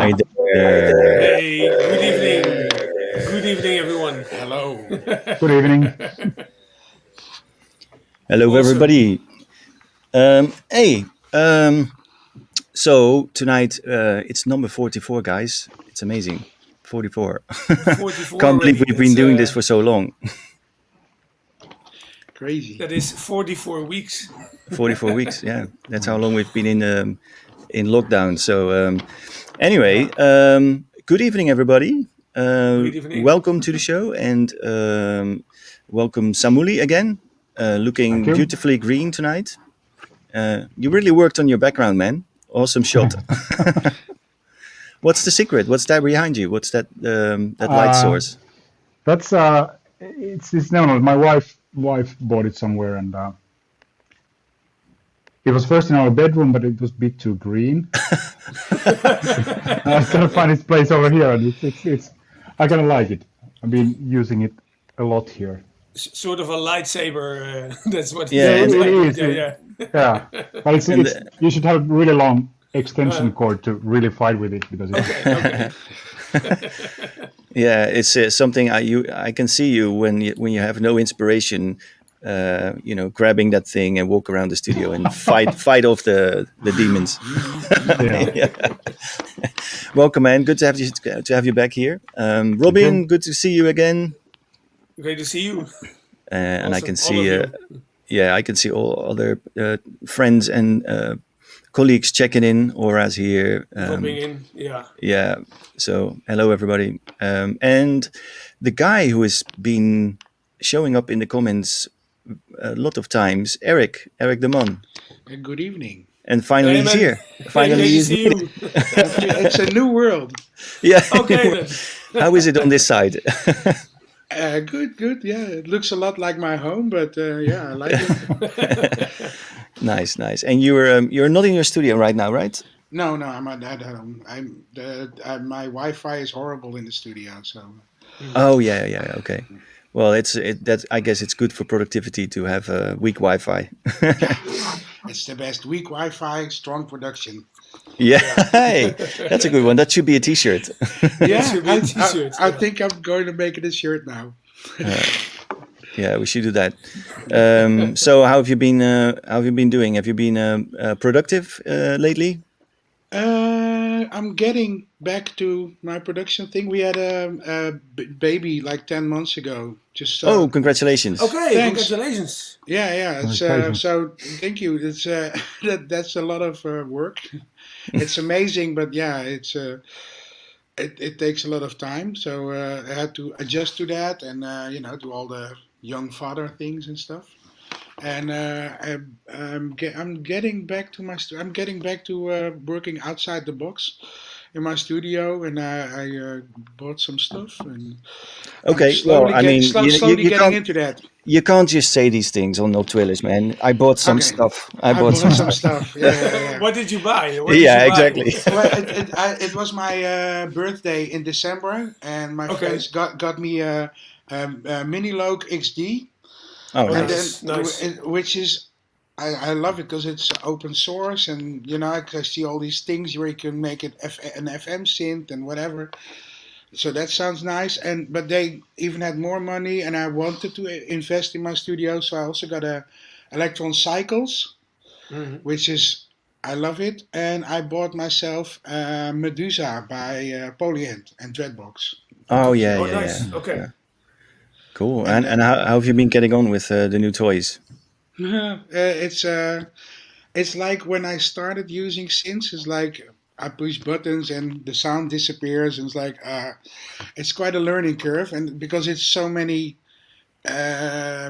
Hi there. Hey, good evening. Good evening, everyone. Hello. Good evening. Hello, Awesome. everybody. Hey, so tonight it's number 44, guys. It's amazing. 44. 44 Can't believe already. we've been That's doing this for so long. Crazy. that is 44 weeks. 44 weeks. Yeah, that's how long we've been in lockdown. So anyway, good evening, everybody. Good evening. Welcome to the show, and welcome Samuli again. Thank Looking you. beautifully green tonight. You really worked on your background, man. Awesome shot. What's the secret? What's that behind you? What's that light Uh, source? that's it's no, my wife bought it somewhere, and it was first in our bedroom, but it was a bit too green. I was trying to find its place over here, and it's I kind of like it. I've been using it a lot here. Sort of a lightsaber. That's what it Yeah, Yeah, feels and it like. is. Yeah, Yeah, but and it's you should have a really long yeah. extension cord to really fight with it because it's Okay. yeah, it's something I can see you when you have no inspiration. Grabbing that thing and walk around the studio and fight off the demons. yeah. Yeah. Welcome, man. Good to have you back here. Thank you. Robin, good to see you again. Great to see you. And I can Awesome. All of see, you yeah, I can see all other friends and colleagues checking in. Aura's here. dropping in. Yeah. Yeah. So hello, everybody. And the guy who has been showing up in the comments a lot of times, Eric Demon. Good evening. And finally Hey, he's man. here. Hey, Finally great to he's see made you. It's a new world. it. Yeah. Okay, then. How is it on this side? Good. Yeah, it looks a lot like my home, but yeah, I like it. Nice. And you're not in your studio right now, right? No, I'm at home. My Wi-Fi is horrible in the studio, so Mhm. Oh yeah. Okay. Well, that I guess it's good for productivity to have weak Wi-Fi. yeah, it's the best. Weak Wi-Fi, strong production. Yeah, Yeah. hey, that's a good one. That should be a T-shirt. That Yeah, should be a t-shirt. I Yeah. think I'm going to make it a shirt now. Yeah, we should do that. So, how have you been? How have you been doing? Have you been productive lately? I'm getting back to my production thing. We had a baby like 10 months ago. Just Oh, congratulations! Okay, thanks. congratulations. Yeah. It's Congratulations. so thank you. It's that's a lot of work. It's amazing, but yeah, it takes a lot of time. So I had to adjust to that, and do all the young father things and stuff. And I'm getting back to I'm getting back to working outside the box in my studio, and I bought some stuff, and I'm Okay, well, I mean, slowly getting into that. you can't just say these things on no Twillers, man. I bought some Okay, stuff. I I bought some bought some stuff. stuff. Yeah. What did you buy? What did you Yeah, buy? exactly. Well, it was my birthday in December, and my Okay. friends got me a Mini Logue XD, Oh, Oh, and nice. then nice. which is I love it because it's open source, and I see all these things where you can make it an FM synth and whatever. So that sounds nice. And but they even had more money, and I wanted to invest in my studio, so I also got a Electron Cycles, Mhm. which is I love it, and I bought myself Medusa by Polyant and Dreadbox. Oh yeah, Oh, yeah, yeah. nice. Okay. Cool. And And how have you been getting on with the new toys? it's like when I started using synths, it's like I push buttons and the sound disappears, and it's like it's quite a learning curve, and because it's so many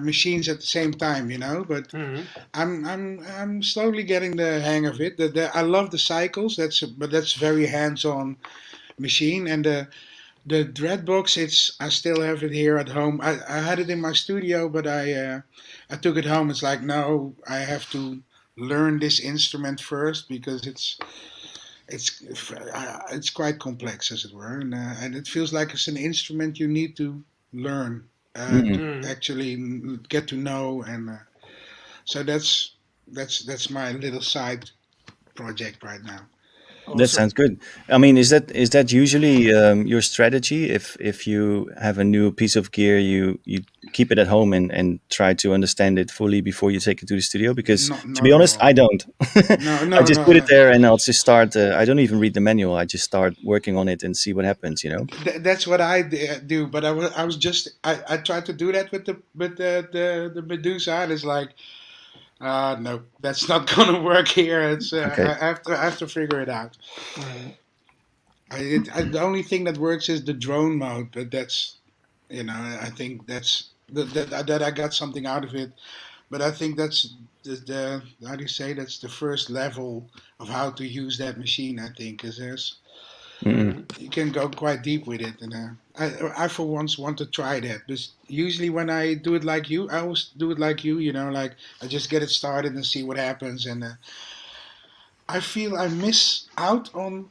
machines at the same time, But Mhm. I'm slowly getting the hang of it. I love the cycles. That's very hands-on machine, and the Dreadbox. I still have it here at home. I had it in my studio, but I took it home. It's like no, I have to learn this instrument first because it's it's quite complex as it were, and it feels like it's an instrument you need to learn to Mm. Mhm. actually get to know, and so that's my little side project right now. That sounds good. I mean, is that usually your strategy? If you have a new piece of gear, you keep it at home and try to understand it fully before you take it to the studio. Because to Not be at honest, all. I don't. No, I no, just no, put it no. there and I'll just start. I don't even read the manual. I just start working on it and see what happens. You know. That's what I do. But I was just I tried to do that with the Medusa, and it's like, no, that's not gonna work here. It's Okay. I have to figure it out. Mm. The only thing that works is the drone mode, but that's I think that I got something out of it. But I think that's the how do you say, that's the first level of how to use that machine. I think because Mm-mm. you can go quite deep with it, and I for once want to try that. Because usually when I do it like you, I always do it like you. Like I just get it started and see what happens, and I feel I miss out on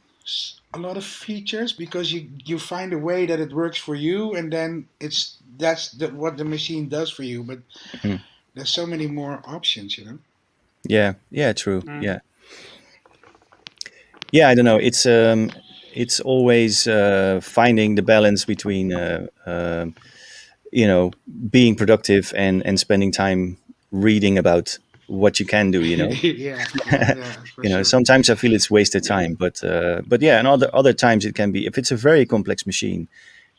a lot of features because you find a way that it works for you, and then what the machine does for you. But Mm. there's so many more options. Yeah. Yeah. True. Mm. Yeah. Yeah. I don't know. It's always finding the balance between being productive and spending time reading about what you can do. Yeah, for sure. Sometimes I feel it's wasted time, but yeah, and other times it can be, if it's a very complex machine,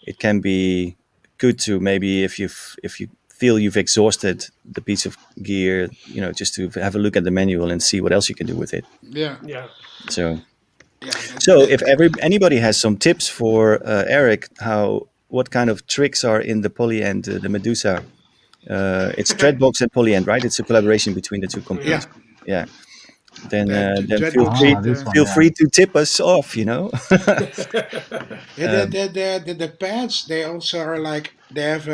it can be good to, maybe if you feel you've exhausted the piece of gear, just to have a look at the manual and see what else you can do with it. Yeah, Yeah. So yeah. so if anybody has some tips for Eric, what kind of tricks are in the Polyend, the Medusa? It's Threadbox and Polyend, right? It's a collaboration between the two Yeah, companies. Yeah. Then the feel Dreadbox free Ah, and this one, feel yeah. free to tip us off. yeah, the pads, they also are like, they have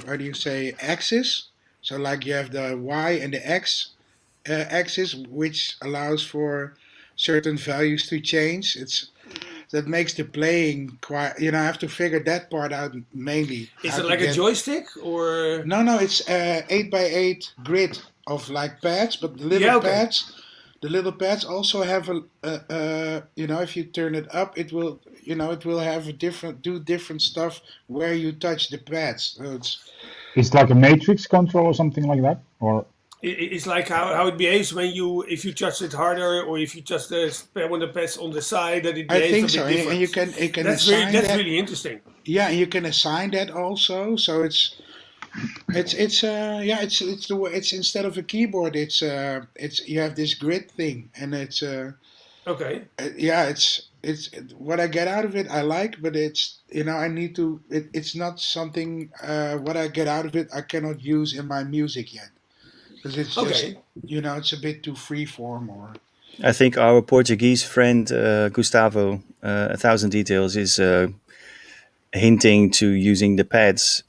how do you say, axis. So like you have the Y and the X axis, which allows for certain values to change. That makes the playing quite. I have to figure that part out mainly. Is How it to like a get. joystick or? No, it's 8x8 grid of like pads, but Yeah. Okay. the little pads also have if you turn it up, it will have do different stuff where you touch the pads. So It's like a matrix control or something like that, or It's like how it behaves when if you touch it harder or if you touch one of the pads on the side, that it I behaves a think so, bit and different. you can That's assign that's that. really interesting. Yeah, and you can assign that also. So it's the way, it's instead of a keyboard, it's you have this grid thing, and Okay. yeah, it's what I get out of it I like, but I need to, it's not something, what I get out of it I cannot use in my music yet, because it's just, Okay. it's a bit too free form, or I think our Portuguese friend Gustavo, 1,000 Details, is hinting to using the pads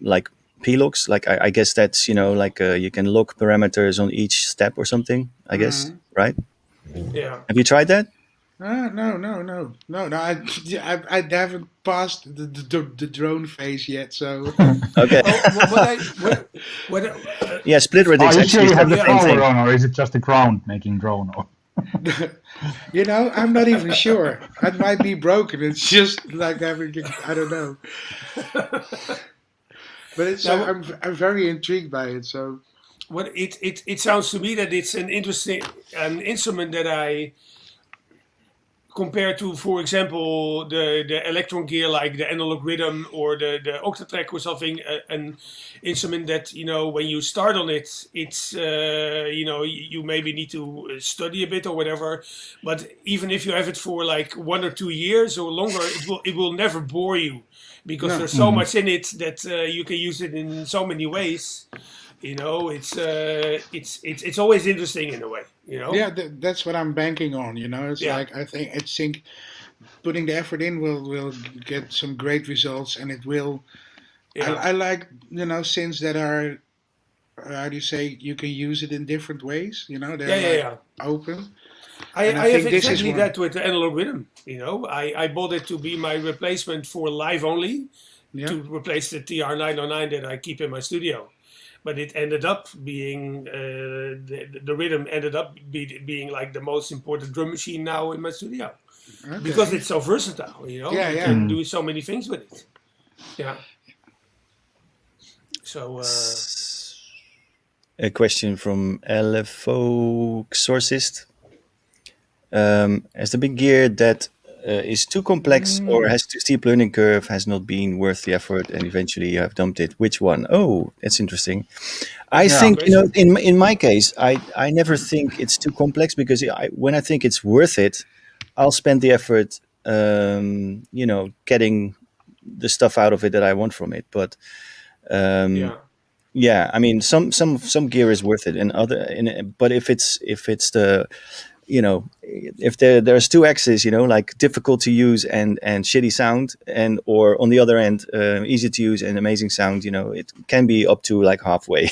like plocks. Like I guess that's like you can lock parameters on each step or something. I guess, mm. right? Yeah. Have you tried that? No. I haven't passed the drone phase yet, so Okay. Oh, what Yeah, Split are Radix you sure actually you said have the the same power thing. on, or is it just the ground making drone? Or I'm not even sure. It might be broken. It's just like having, I don't know. But it's now I'm very intrigued by it. So what it sounds to me that it's an interesting an instrument that I compared to, for example, the electron gear like the analog rhythm or the octatrack or something, an instrument that when you start on it, it's you maybe need to study a bit or whatever, but even if you have it for like 1 or 2 years or longer, it will never bore you because no, there's so much in it that you can use it in so many ways. It's always interesting in a way. yeah, that's what I'm banking on. It's Yeah. like I think putting the effort in will get some great results, and it will. Yeah. I like synths that are, how do you say, you can use it in different ways. They're Yeah. like Yeah. open, I, and I I have think this is exactly one. that with the analog rhythm. I bought it to be my replacement for live only, Yeah. to replace the TR-909 that I keep in my studio. but it ended up being the rhythm ended up being like the most important drum machine now in my studio because it's so versatile. You can do so many things with it. Yeah. So. A question from LFO Exorcist. Has the big gear that is too complex or has too steep learning curve has not been worth the effort and eventually you have dumped it? Which one? Oh, that's interesting. I think, in my case, I never think it's too complex because when I think it's worth it, I'll spend the effort, getting the stuff out of it that I want from it. But yeah, I mean, some gear is worth it, and but if it's the if there's two axes, like difficult to use and shitty sound, or on the other end, easy to use and amazing sound, it can be up to like halfway,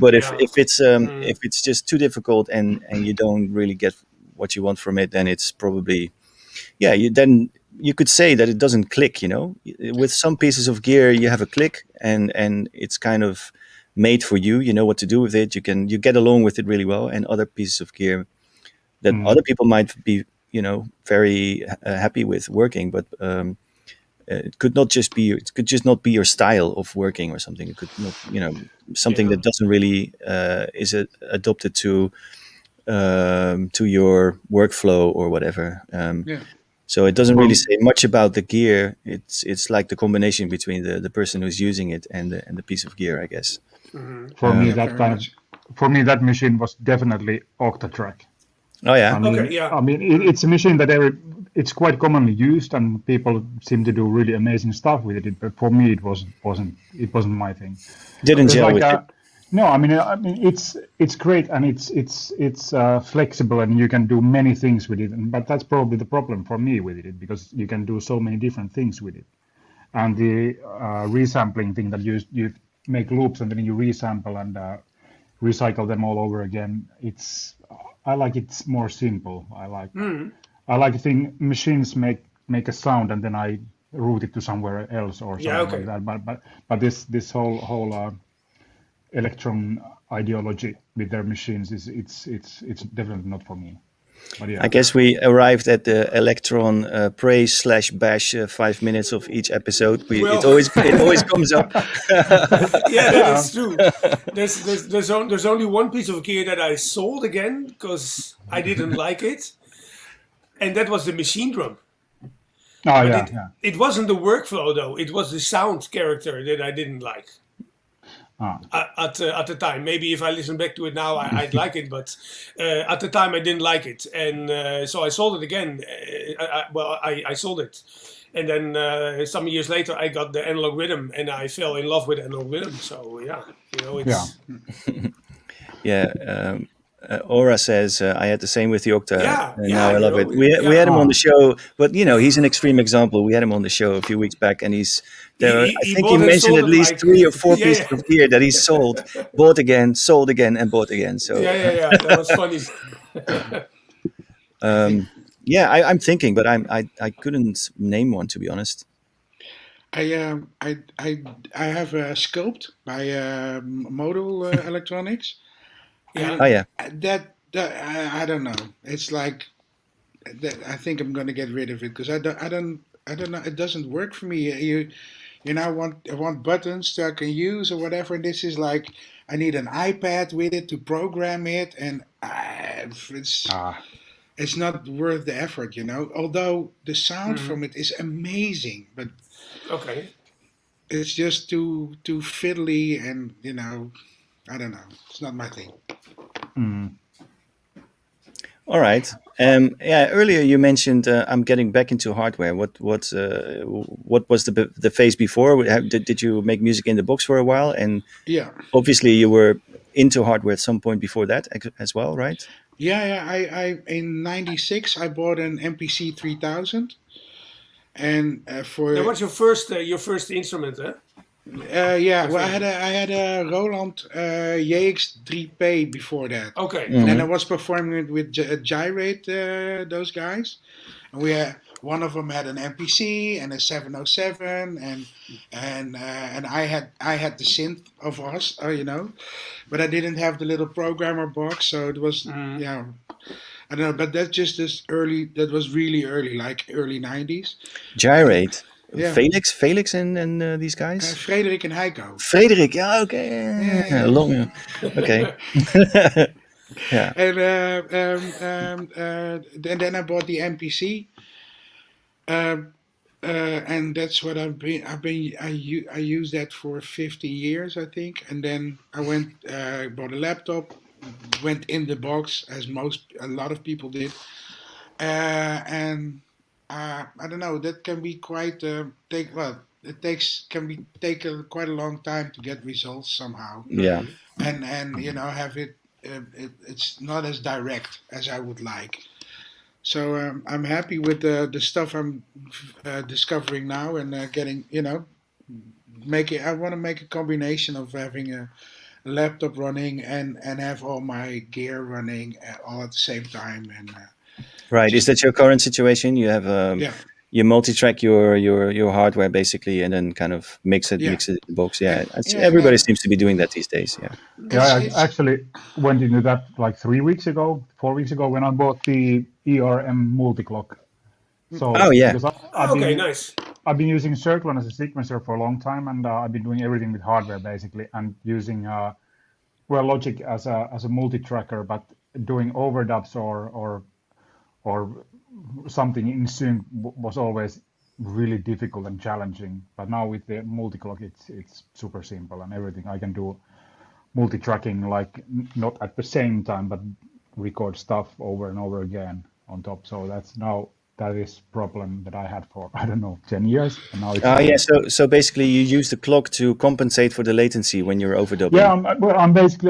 But if it's just too difficult and you don't really get what you want from it, then it's probably then you could say that it doesn't click. With some pieces of gear, you have a click, and it's kind of made for you. You know what to do with it. You get along with it really well, and other pieces of gear that other people might be, very happy with working, but it could just not be your style of working or something. It could not, something that doesn't really is adopted to your workflow or whatever. So it doesn't really say much about the gear. It's like the combination between the person who's using it and the piece of gear, I guess. For me, that machine was definitely Octatrack. Oh yeah. I mean, it's a machine that it's quite commonly used, and people seem to do really amazing stuff with it. But for me, it wasn't my thing. Didn't gel with it. No, I mean, it's great, and it's flexible, and you can do many things with it. But that's probably the problem for me with it, because you can do so many different things with it. And the resampling thing that you make loops and then you resample and recycle them all over again. I like it's more simple. I like machines make a sound and then I route it to somewhere else or something like that. But this whole electron ideology with their machines it's definitely not for me. But yeah. I guess we arrived at the electron praise / bash 5 minutes of each episode. It always comes up. Yeah, that is true. There's only one piece of gear that I sold again because I didn't like it, and that was the machine drum. Oh but it wasn't the workflow though. It was the sound character that I didn't like. At the time. Maybe if I listen back to it now, I'd like it, but at the time I didn't like it, and so I sold it again. I sold it, and then some years later I got the analog rhythm, and I fell in love with analog rhythm. So it's Aura says I had the same with the Octa, and now I love it. We had him on the show, but he's an extreme example. We had him on the show a few weeks back, and I think he mentioned at least 3 or 4 pieces of gear that he sold, bought again, sold again, and bought again. So that was funny. I'm thinking, but I couldn't name one, to be honest. I have a Sculpt by Modal Electronics. That I don't know. It's like that. I think I'm gonna get rid of it because I don't know. It doesn't work for me. I want buttons that I can use or whatever. And this is like I need an iPad with it to program it, and it's not worth the effort. Although the sound from it is amazing, but it's just too fiddly, and I don't know. It's not my thing. All right. Earlier you mentioned I'm getting back into hardware. What was the phase before? Did you make music in the box for a while? And obviously you were into hardware at some point before that as well, right? I in '96 I bought an MPC 3000, and that was your first instrument, huh? I had a Roland JX3P before that. Okay. And then I was performing it with Gyrate, those guys. And one of them had an MPC and a 707, and I had the synth of us, but I didn't have the little programmer box, so it was I don't know, but that's just this early. That was really early, like early '90s. And Gyrate. yeah, Felix and these guys. Frederik and Heiko. Frederik, yeah, okay, Yeah, yeah, yeah. long, okay, yeah, And then I bought the MPC, uh, and that's what I used that for 50 years, I think. And then I bought a laptop, went in the box as a lot of people did, and I don't know. That can be quite it take quite a long time to get results somehow, yeah. and have it. It's not as direct as I would like. So I'm happy with the stuff I'm discovering now and getting. I want to make a combination of having a laptop running and have all my gear running all at the same time and Right. Is just that your current situation? You have yeah. you multi-track your hardware basically, and then kind of Yeah, mix it in the box. Yeah, yeah, and everybody seems to be doing that these days. Yeah. Yeah, I it's actually went into that like 3 weeks ago, 4 weeks ago when I bought the ERM multi-clock. Oh So yeah. because Okay, nice. I've been using Circlone as a sequencer for a long time, and I've been doing everything with hardware basically, and using Logic as a multi-tracker, but doing overdubs or something in sync was always really difficult and challenging. But now with the multi-clock, it's super simple, and everything I can do multi-tracking, like not at the same time, but record stuff over and over again on top. So that is problem that I had for I don't know 10 years, and now it's Yeah. solved. So basically, you use the clock to compensate for the latency when you're Yeah, overdubbing.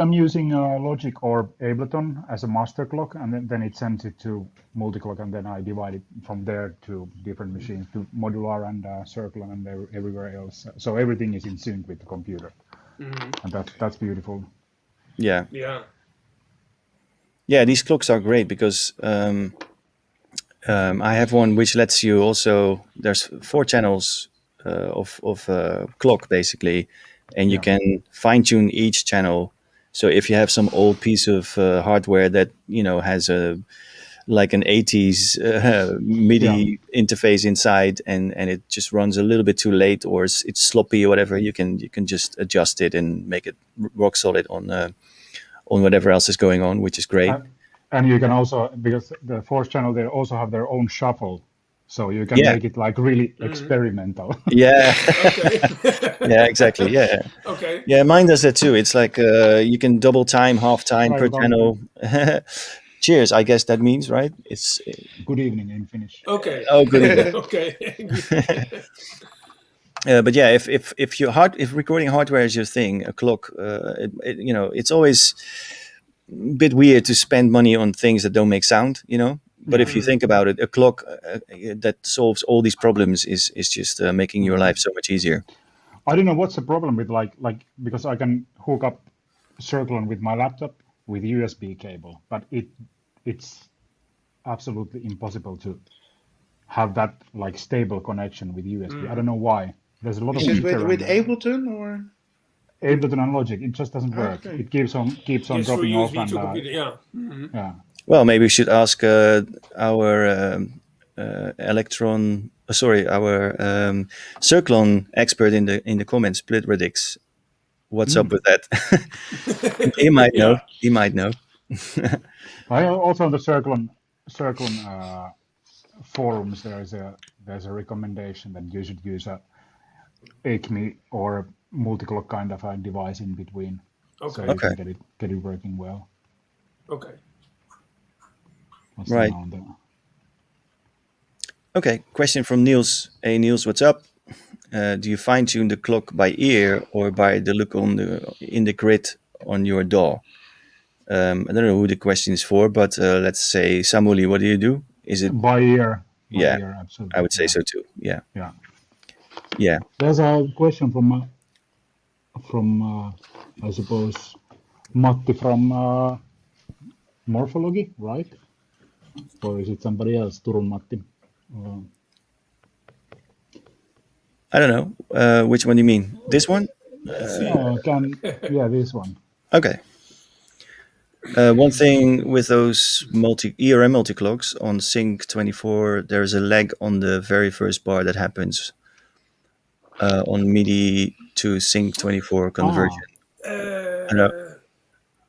I'm using Logic or Ableton as a master clock, and then it sends it to multi-clock, and then I divide it from there to different machines, to modular and Circlone and everywhere else. So everything is in sync with the computer, and that's beautiful. Yeah. Yeah. Yeah. These clocks are great because I have one which lets you also. There's 4 channels of clock basically, and you Yeah, can fine tune each channel. So if you have some old piece of hardware that has a like an 80s yeah. MIDI interface inside, and it just runs a little bit too late, or it's sloppy or whatever, you can just adjust it and make it rock solid on whatever else is going on, which is great. Uh, and you can also, because the fourth channel, they also have their own shuffle, so you can Yeah, make it like really experimental. yeah, Okay. yeah, exactly. Yeah, Okay. yeah. Mine does that too. It's like you can double time, half time per Right, channel. Cheers, I guess that means, right? It's good evening in Finnish. Okay. oh, good evening. Okay. But yeah, if recording hardware is your thing, a clock, it's always a bit weird to spend money on things that don't make sound, But Yeah. if you think about it, a clock that solves all these problems is just making your life so much easier. I don't know what's the problem with like because I can hook up Circlone with my laptop with USB cable, but it's absolutely impossible to have that like stable connection with USB. I don't know why. There's a lot of is it with feature with and Ableton or Ableton and Logic, it just doesn't work. okay? It keeps on Yes, for dropping off, USB and to computer. Yeah. yeah. Well, maybe we should ask our our Circlone expert in the comments, Split Radix. What's up with that? He might know. Yeah. He might know. I also on the Circlone forums there's a recommendation that you should use a ACME or a multi-clock kind of a device in between, so Okay. you Okay, can get it working well. Okay. What's the right. now there? Okay, question from Niels. Hey Niels, what's up? Do you fine tune the clock by ear or by the look in the grid on your DAW? I don't know who the question is for, but let's say Samuli, what do you do? Is it? By Yeah, ear, I absolutely. would say Yeah, so too. Yeah, yeah. yeah. There's a question from I suppose Matti from Morphology, right? Or is it somebody else, Turun Matti? I don't know. Which one do you mean? This one? Let's see. Yeah, this one. Okay. One thing with those multi ERM multi-clocks on Sync 24, there's a lag on the very first bar that happens on MIDI to Sync 24 Ah, conversion. I know.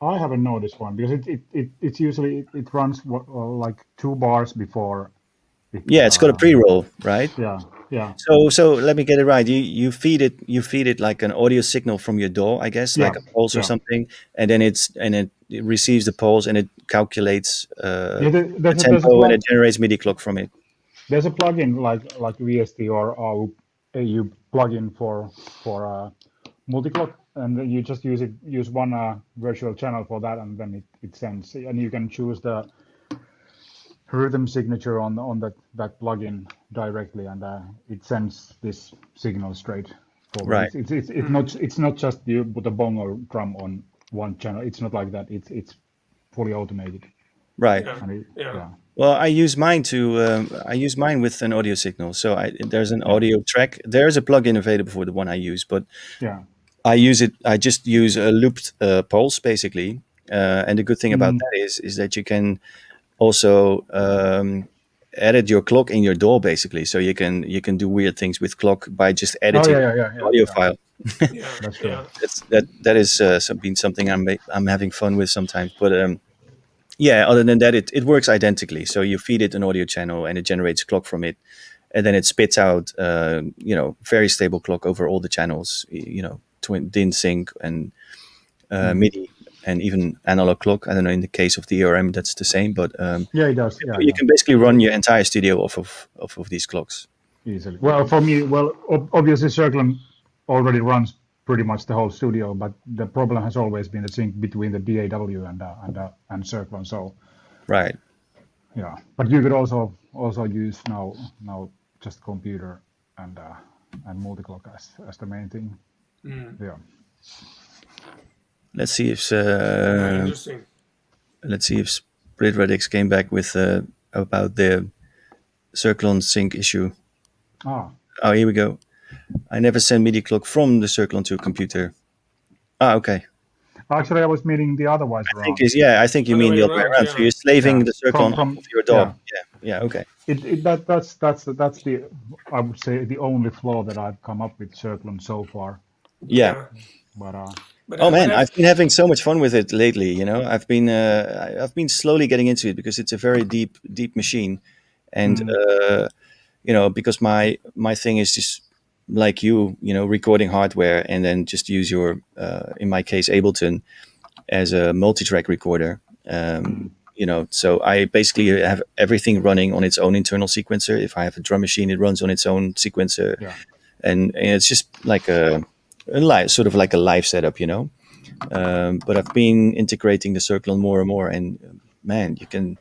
Uh, I haven't noticed one because it's usually it runs like 2 bars before it. Yeah, it's got a pre-roll, right? Yeah, yeah, So let me get it right. You feed it like an audio signal from your DAW, I guess, yeah, like a pulse or yeah. something, and then it receives the pulse and it calculates Yeah, the tempo and it generates MIDI clock from it. there's a plugin like VST or AU plugin for multiclock, and then you just use one virtual channel for that, and then it sends, and you can choose the rhythm signature on that plugin directly, and it sends this signal straight forward. Right, It's not just you put a bongo drum on one channel. It's not like that. It's fully automated, right. yeah, and yeah. yeah, Well, I use mine with an audio signal. So there's an yeah, audio track. There's a plugin available for the one I use, but yeah. I use it. I just use a looped pulse basically. And the good thing about Mm. that is that you can also edit your clock in your DAW basically. So you can do weird things with clock by just Oh editing yeah, yeah, yeah, the yeah, audio yeah. file. Yeah, That's true. yeah, That is been something I'm having fun with sometimes. But yeah, other than that, it works identically. So you feed it an audio channel and it generates clock from it, and then it spits out very stable clock over all the channels. DIN sync and Mm. MIDI and even analog clock. I don't know in the case of the ERM that's the same, but Yeah, it does. Yeah, you yeah, can basically run your entire studio off of these clocks. easily. Well, for me, obviously, Circlone already runs pretty much the whole studio, but the problem has always been the sync between the DAW and Circlone. So Right. yeah, but you could also use now just computer and multi-clock as the main thing. mm. Yeah. Let's see if Yeah, interesting. Split Radix came back with about the Circlone sync issue. Ah, Oh, here we go. I never send MIDI clock from the Circlone to a computer. Ah, okay. actually, I was meaning the otherwise around. I think you Other mean way the other way around. around. So Yeah, you're slaving Yeah, the Circlone off from of your DAW. yeah. Yeah, okay. That's the I would say the only flaw that I've come up with Circlone so far. Yeah. yeah. But Oh But man, I've been having so much fun with it lately. I've been slowly getting into it because it's a very deep machine, and mm, because my thing is just like recording hardware and then just use your in my case Ableton as a multi-track recorder. mm, So I basically have everything running on its own internal sequencer. If I have a drum machine, it runs on its own sequencer, yeah, and it's just like a live, sort of like a live setup, But I've been integrating the Circle more and more, and man, you can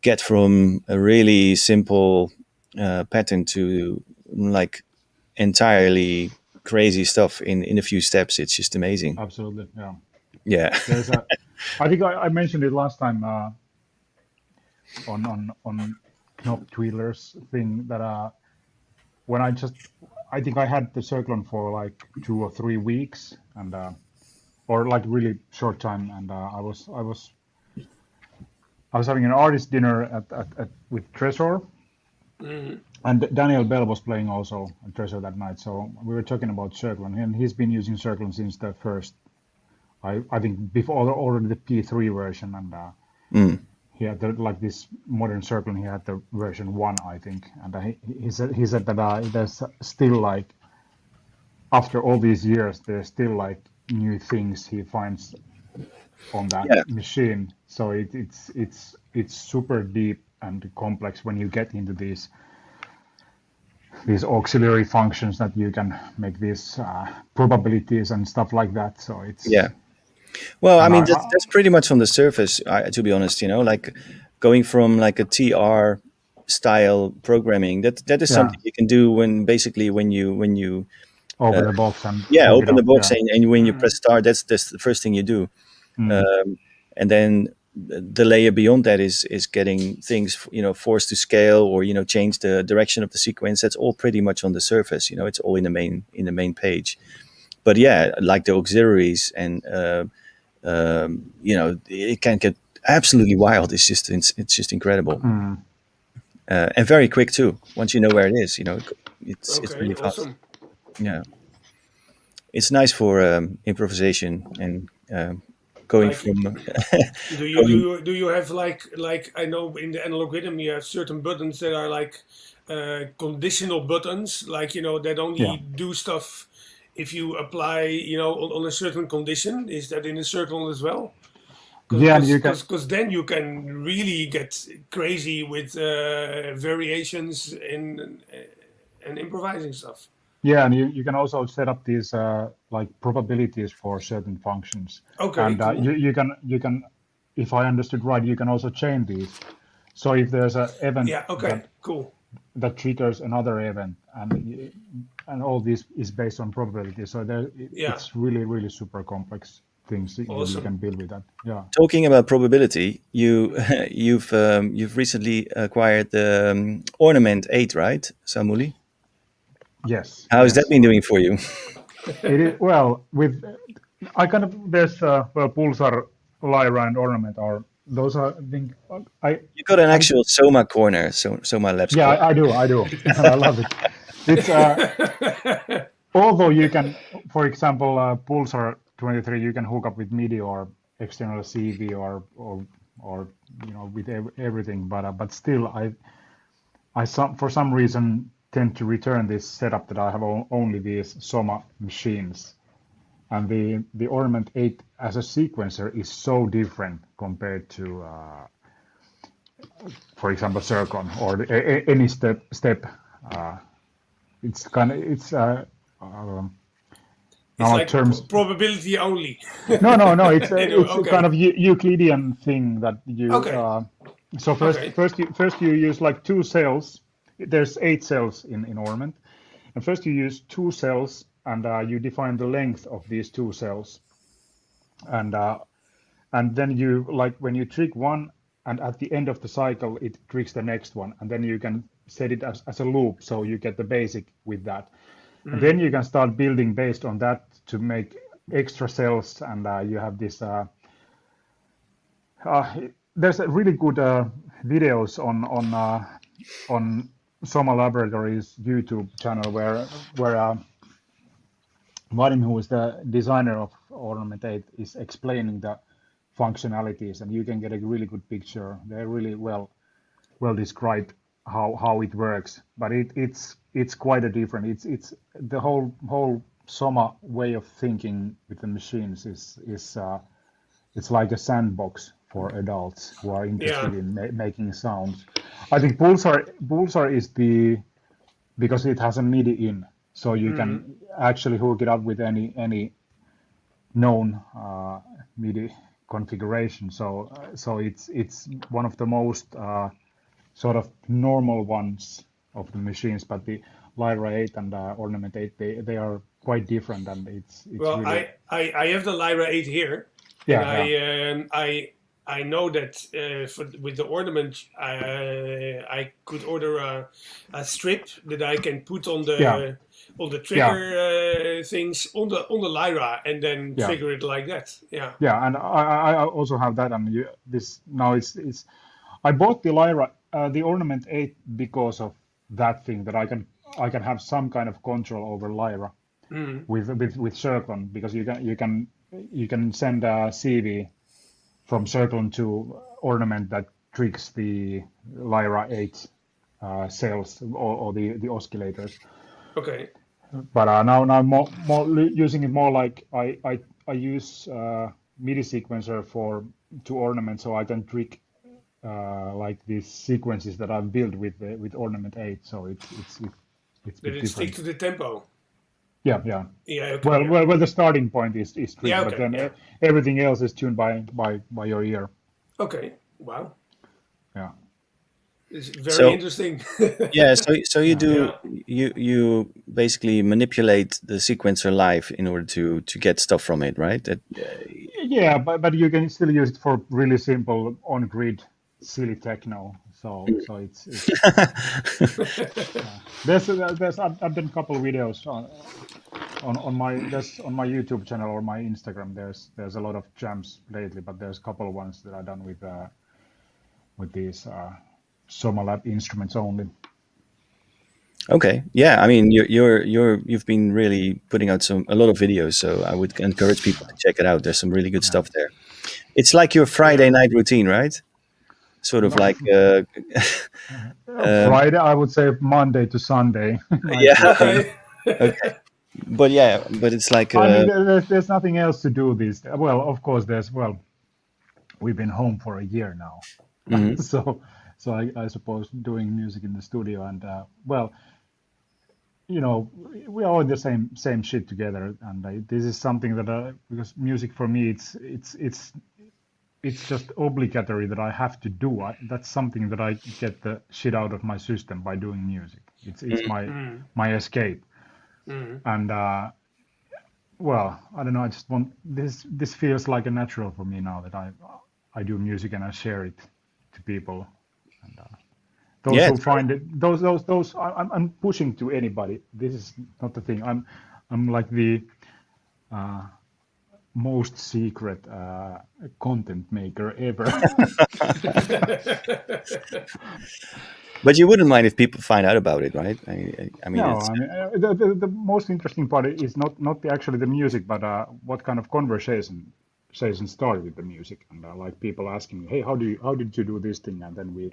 get from a really simple pattern to like entirely crazy stuff in a few steps. It's just amazing. absolutely. Yeah. Yeah. There's a I think I mentioned it last time on Knob Twiddlers thing that when I think I had the Circlone for like 2 or 3 weeks and or like really short time, and I was having an artist dinner with Tresor, mm, and Daniel Bell was playing also at Tresor that night. So we were talking about Circlone, and he's been using Circlone since the first, I think before already the P3 version, and Mm. he had like this modern Circlone. He had the version 1, I think, and he said that there's still like after all these years, there's still like new things he finds on that Yeah. machine. So it's super deep and complex when you get into these auxiliary functions that you can make these probabilities and stuff like that. So it's Yeah. Well, I and mean that's pretty much on the surface. To be honest, like going from like a TR style programming. That is yeah, something you can do when you over the box and yeah, hook it open the up. box Yeah, and when you mm, press start, that's the first thing you do. mm, Um, and then the layer beyond that is getting things, forced to scale, or change the direction of the sequence. That's all pretty much on the surface. It's all in the main page. But yeah, like the auxiliaries, and it can get absolutely wild. It's just incredible, and very quick too. Once you know where it is, it's Okay, really fast. awesome. Yeah, it's nice for improvisation and going Like, from do you do going. you do you have like I know in the analog rhythm you have certain buttons that are like conditional buttons, like that Yeah. only do stuff if you apply on a certain condition. Is that in a circle as well? Yeah, and you can. Because then you can really get crazy with variations and improvising stuff. Yeah, and you can also set up these like probabilities for certain functions, Okay, and cool. you can, if I understood right, you can also chain these. So if there's an event Yeah, okay, cool. that triggers another event, and all this is based on probability. So Yeah, it's really super complex things that you awesome. can build with that. Yeah. Talking about probability, you've recently acquired the Ornament 8, right, Samuli? Yes. How has that Yes. been doing for you? It is well with. I kind of there's well, Pulsar, Lyra, and Ornament are those are I think I You got an I'm actual Soma corner, Soma Labs yeah, corner. I do, and I love it. It's although you can, for example, Pulsar 23, you can hook up with MIDI or external CV or with everything, but still, for some reason tend to return this setup that I have only these Soma machines, and the Ornament 8 as a sequencer is so different compared to, for example, Circon or any step. Uh, it's kind of it's It's now like terms. probability only. No. It's it's a kind Okay, of Euclidean thing that you. okay, So okay. first you use like two cells. There's 8 cells in Ornament, and first you use 2 cells, and you define the length of these 2 cells, and then you like when you trick one, and at the end of the cycle it tricks the next one, and then you can set it as a loop, so you get the basic with that, and then you can start building based on that to make extra cells, and you have this. There's a really good videos on Soma Laboratories YouTube channel where Vadim, who is the designer of Ornament 8, is explaining the functionalities, and you can get a really good picture. They're really well described how it works, but it's quite a different. It's the whole Soma way of thinking with the machines is it's like a sandbox for adults who are Yeah. interested in making sounds. I think Pulsar is because it has a MIDI in, so you can actually hook it up with any known MIDI configuration. So it's one of the most sort of normal ones of the machines, but the Lyra 8 and Ornament 8 they are quite different, and it's Well, really I have the Lyra 8 here, and yeah yeah I know that with the ornament I could order a strip that I can put on yeah the yeah trigger things on the Lyra and then yeah trigger it like that. Yeah. yeah, and I also have that, and this now it's I bought the Lyra the Ornament 8 because of that thing that I can have some kind of control over Lyra with Circlone, because you can send a CV from Circlone to Ornament that tricks the Lyra 8 cells or the oscillators. Okay. But now using it more like I use MIDI sequencer to Ornament, so I can trick like these sequences that I've built with Ornament 8. So it's a Did bit it stick different. to the tempo? Yeah. Yeah. Okay. Well, Yeah. well, the starting point is trick, Yeah. but Okay. then Yeah. everything else is tuned by your ear. Okay. Wow. Yeah. It's very So interesting. yeah, so you Yeah. do Yeah. you basically manipulate the sequencer live in order to get stuff from it, right? Yeah, but you can still use it for really simple on-grid silly techno. So it's there's I've done a couple of videos on my on my YouTube channel or my Instagram. There's a lot of jams lately, but there's a couple of ones that I've done with these Somalab instruments only. Okay, yeah. I mean, you've been really putting out a lot of videos, so I would encourage people to check it out. There's some really good stuff there. It's like your Friday night routine, right? Sort of like, Friday, I would say Monday to Sunday. yeah. Okay. Okay, but yeah, but it's like, I mean, there's nothing else to do these. Well, of course, we've been home for a year now, mhm. so I suppose doing music in the studio and well, you know, we are all in the same shit together, and this is something that because music for me, it's just obligatory that I have to do. That's something that I get the shit out of my system by doing music. It's my escape, and well, I don't know. I just want this. This feels like a natural for me now that I do music and I share it to people. And those Yeah, who it's great. find it, I'm pushing to anybody. This is not the thing. I'm like the most secret content maker ever. But you wouldn't mind if people find out about it, right? I mean, No, it's I mean the most interesting part is not actually the music, but what kind of conversation started with the music, and like people asking me, hey, how did you do this thing, and then we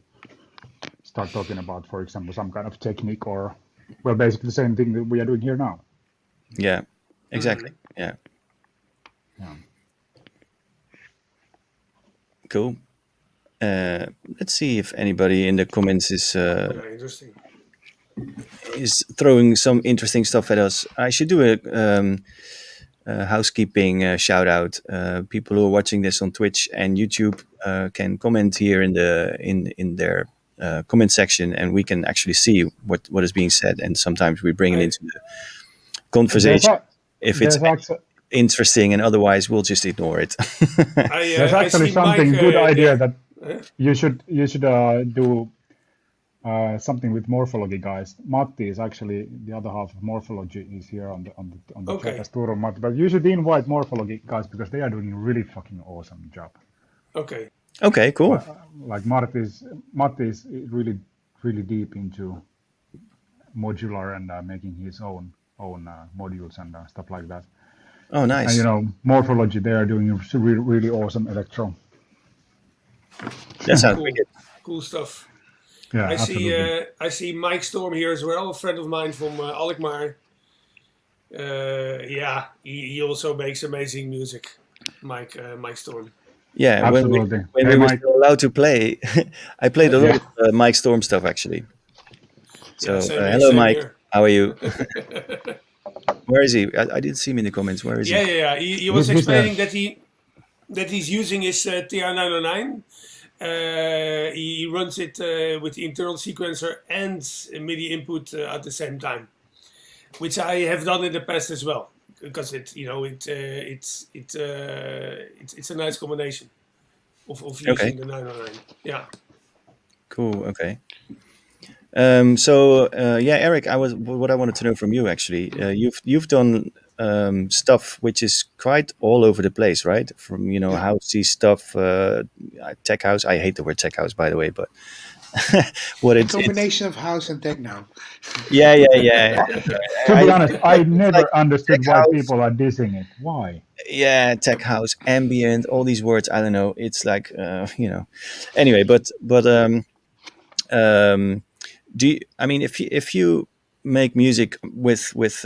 start talking about, for example, some kind of technique or well, basically the same thing that we are doing here now. yeah, exactly. Yeah, Yeah. cool. Let's see if anybody in the comments Yeah, interesting. is throwing some interesting stuff at us. I should do a housekeeping shout out. People who are watching this on Twitch and YouTube can comment here in their comment section, and we can actually see what is being said. And sometimes we bring it I, into the There's conversation a if it's there's actually interesting, and otherwise we'll just ignore it. I actually see Mike. something good idea Yeah. that you should do something with morphology, guys. Matti is actually the other half of morphology is here on the chat Okay. as Turo Matti, but you should invite morphology guys because they are doing a really fucking awesome job. Okay. Okay, cool. Like Matti is really deep into modular and making his own modules and stuff like that. Oh, And nice. morphology, they are doing really awesome electro. That sounds Cool. wicked. Cool stuff. Yeah, absolutely. I see Mike Storm here as well, a friend of mine from Alkmaar. Yeah, he also makes amazing music. Mike Storm. Yeah, Absolutely. when Hey, we were Mike. still allowed to play, I played a lot Yeah. of Mike Storm stuff actually. So Yeah, same hello, same Mike. here. How are you? Where is he? I didn't see him in the comments. Where is he? Yeah. He was He's there. explaining that he's using his TR-909. He runs it with the internal sequencer and MIDI input at the same time, which I have done in the past as well, because it's a nice combination of using Okay. the 909. Yeah. Cool. Okay. Yeah, Eric, what I wanted to know from you actually. You've done stuff which is quite all over the place, right? From Yeah. housey stuff, tech house. I hate the word tech house, by the way, but what A it's combination of house and techno. yeah. To be honest, I It's like never tech understood why house. people are dissing it. Why? Yeah, tech house, ambient, all these words. I don't know. It's like Anyway, but do you, I mean if you make music with most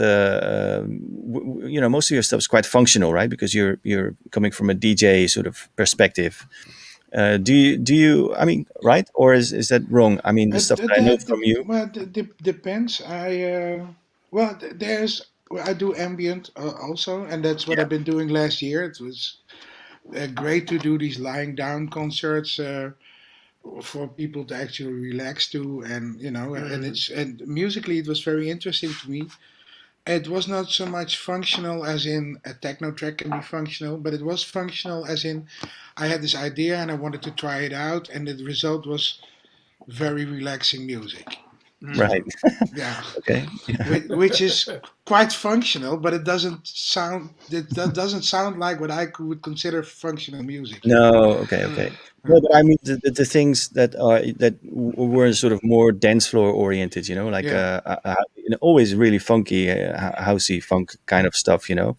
of your stuff is quite functional, right? Because you're coming from a DJ sort of perspective. Do you? I mean, right? Or is that wrong? I mean, the stuff that I know from you. Well, depends. There's I do ambient also, and that's what Yeah. I've been doing last year. It was great to do these lying down concerts for people to actually relax to, and and musically it was very interesting to me. it was not so much functional as in a techno track can be functional, but it was functional as in I had this idea and I wanted to try it out, and the result was very relaxing music. Right. Yeah, Okay. which is quite functional, but it doesn't sound. That doesn't sound like what I would consider functional music. No. Okay. Okay. No, but I mean the things that were sort of more dance floor oriented. Like Yeah. always really funky, housey funk kind of stuff. Do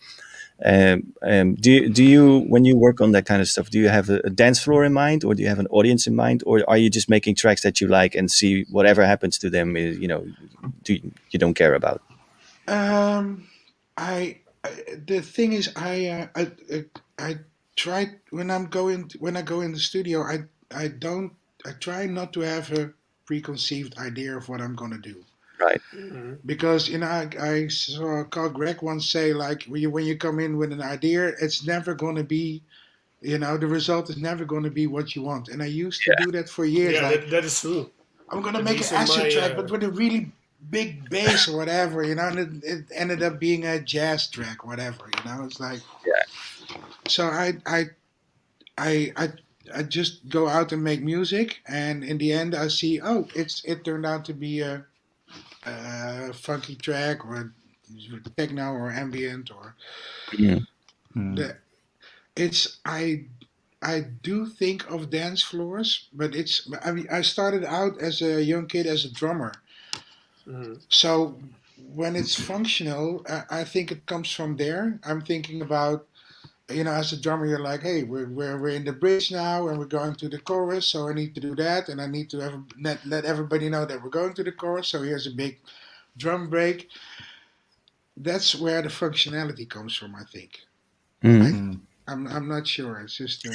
you when you work on that kind of stuff, do you have a dance floor in mind, or do you have an audience in mind, or are you just making tracks that you like and see whatever happens to them? You don't care about? Um, I the thing is, I try when I go in the studio. I don't. I try not to have a preconceived idea of what I'm gonna do. Right. Because I saw Carl Gregg once say like when you come in with an idea, it's never going to be, the result is never going to be what you want. And I used to do that for years. Yeah, Like that is true. I'm going to At make least an in acid my track, but with a really big bass or whatever, and it ended up being a jazz track, whatever. It's like Yeah. so I I I just go out and make music, and in the end I see it turned out to be a funky track or techno or ambient or Mhm. the it's I do think of dance floors, but I mean I started out as a young kid as a drummer, so when it's functional, I think it comes from there. I'm thinking about, as a drummer, you're like, hey, we're in the bridge now, and we're going to the chorus, so I need to do that, and I need to let everybody know that we're going to the chorus. So here's a big drum break. That's where the functionality comes from, I think. Mhm. I'm not sure. It's just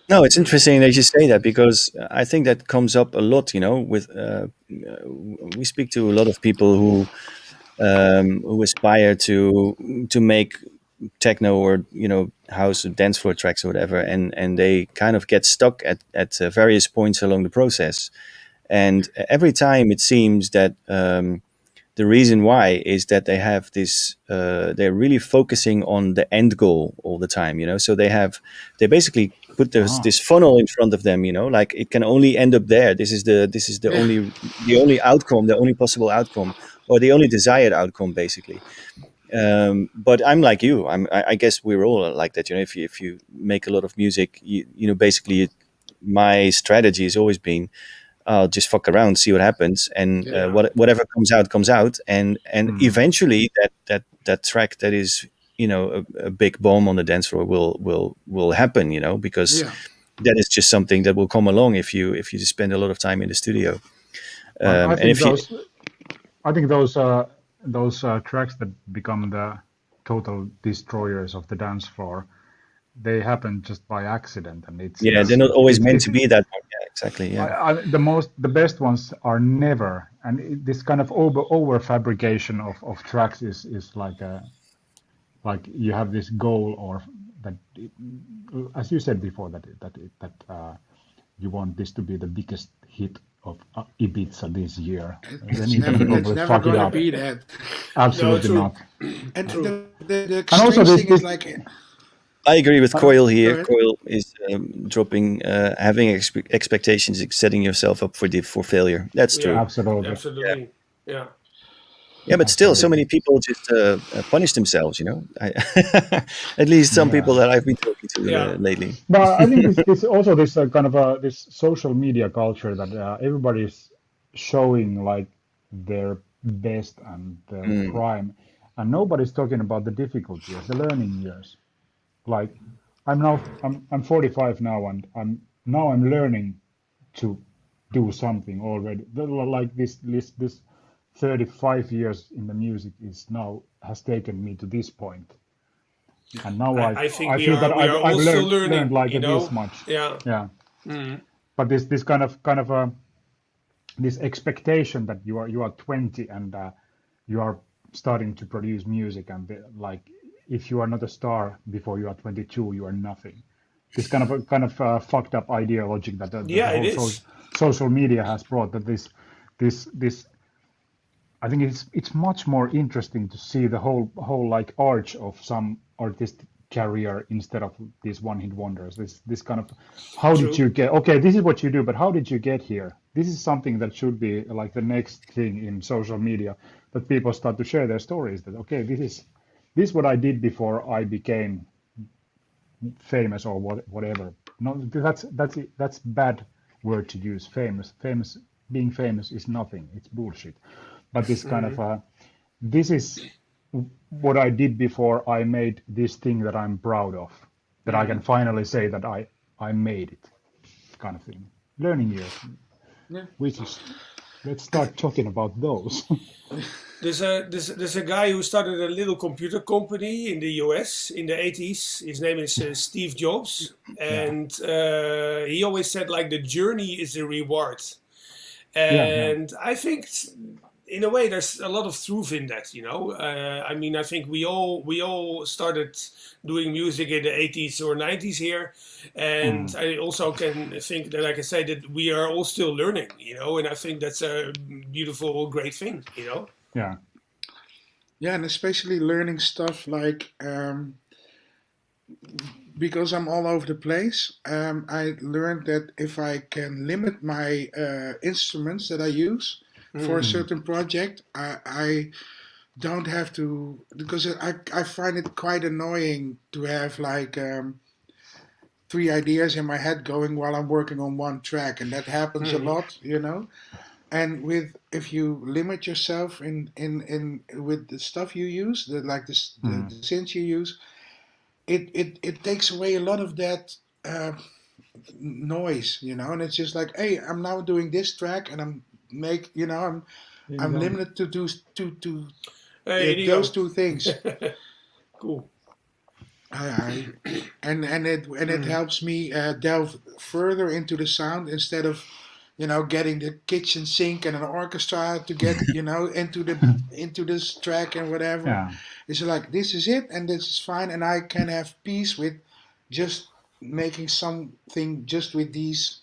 No, it's interesting that you say that, because I think that comes up a lot. With we speak to a lot of people who aspire to make techno or house or dance floor tracks or whatever, and they kind of get stuck at various points along the process, and every time it seems that the reason why is that they have this they're really focusing on the end goal all the time, so they basically put this funnel in front of them, like it can only end up there. This is the yeah. only outcome, the only possible outcome, or the only desired outcome, basically. But I'm like you. I guess we're all like that. If you make a lot of music, basically, my strategy has always been, I'll just fuck around, see what happens, and Yeah. whatever comes out, and eventually that track that is a big bomb on the dance floor will happen. Because Yeah. that is just something that will come along if you just spend a lot of time in the studio. I And think if you those tracks that become the total destroyers of the dance floor, they happen just by accident, and yeah, they're not always meant it's to be that one. Yeah, exactly. Yeah. the best ones are never, and this kind of over fabrication of tracks is like you have this goal, or that as you said before, that you want this to be the biggest hit of Ibiza this year, then It's you can never probably never fuck it going to up. be that. No, Absolutely true. not. And True. the And also strange this thing is this like, I agree with Coil go here. ahead. Coil is dropping, having expectations, setting yourself up for failure. That's true. Yeah, absolutely. Yeah, absolutely. Yeah. yeah, but still, so Absolutely. many people just punish themselves. At least some people Yeah. that I've been talking to Yeah. lately. But I think this also this kind of this social media culture that everybody's showing like their best and their Mm, prime, and nobody's talking about the difficult years, the learning years. Like I'm 45 now, and I'm learning to do something already. Like this 35 years in the music is now has taken me to this point, and now I think I we feel that are we are I've all still learned learning, like you this know? much. Yeah. Yeah, Mm. but this kind of this expectation that you are 20 and you are starting to produce music, and like if you are not a star before you are 22, you are nothing. This kind of fucked up ideology that the Yeah, it whole is. social media has brought, that this I think it's much more interesting to see the whole like arch of some artistic career instead of these one-hit wonders. This kind of how did True. you get okay, this is what you do, but how did you get here? This is something that should be like the next thing in social media that people start to share their stories that okay, this is what I did before I became famous or whatever. No, that's bad word to use. Famous, being famous is nothing. It's bullshit. But this kind of this is what I did before I made this thing that I'm proud of, that I can finally say that I made it, kind of thing. Learning years, Yeah. which is let's start talking about those. There's a guy who started a little computer company in the US in the 80s. His name is Steve Jobs, Yeah, and he always said like the journey is the reward. yeah. And I think in a way there's a lot of truth in that, you know. I mean, I think we all started doing music in the 80s or 90s here, and Mm, I also can think that I can say that we are all still learning, you know, and I think that's a beautiful, great thing, you know. yeah. Yeah, and especially learning stuff like because I'm all over the place. I learned that if I can limit my instruments that I use for a Mm. Mm, certain project, I don't have to because I find it quite annoying to have like three ideas in my head going while I'm working on one track, and that happens a Mm. lot, you know. And with if you limit yourself in with the stuff you use, like this the mm. synths you use, it takes away a lot of that uh, noise, you know. And it's just like, hey, I'm now doing this track, and I'm Exactly. limited to do Hey, those Nico. two things. Cool. I and it Mm. helps me delve further into the sound instead of getting the kitchen sink and an orchestra to get into this track and whatever. Yeah, It's like this is it and this is fine, and I can have peace with just making something just with these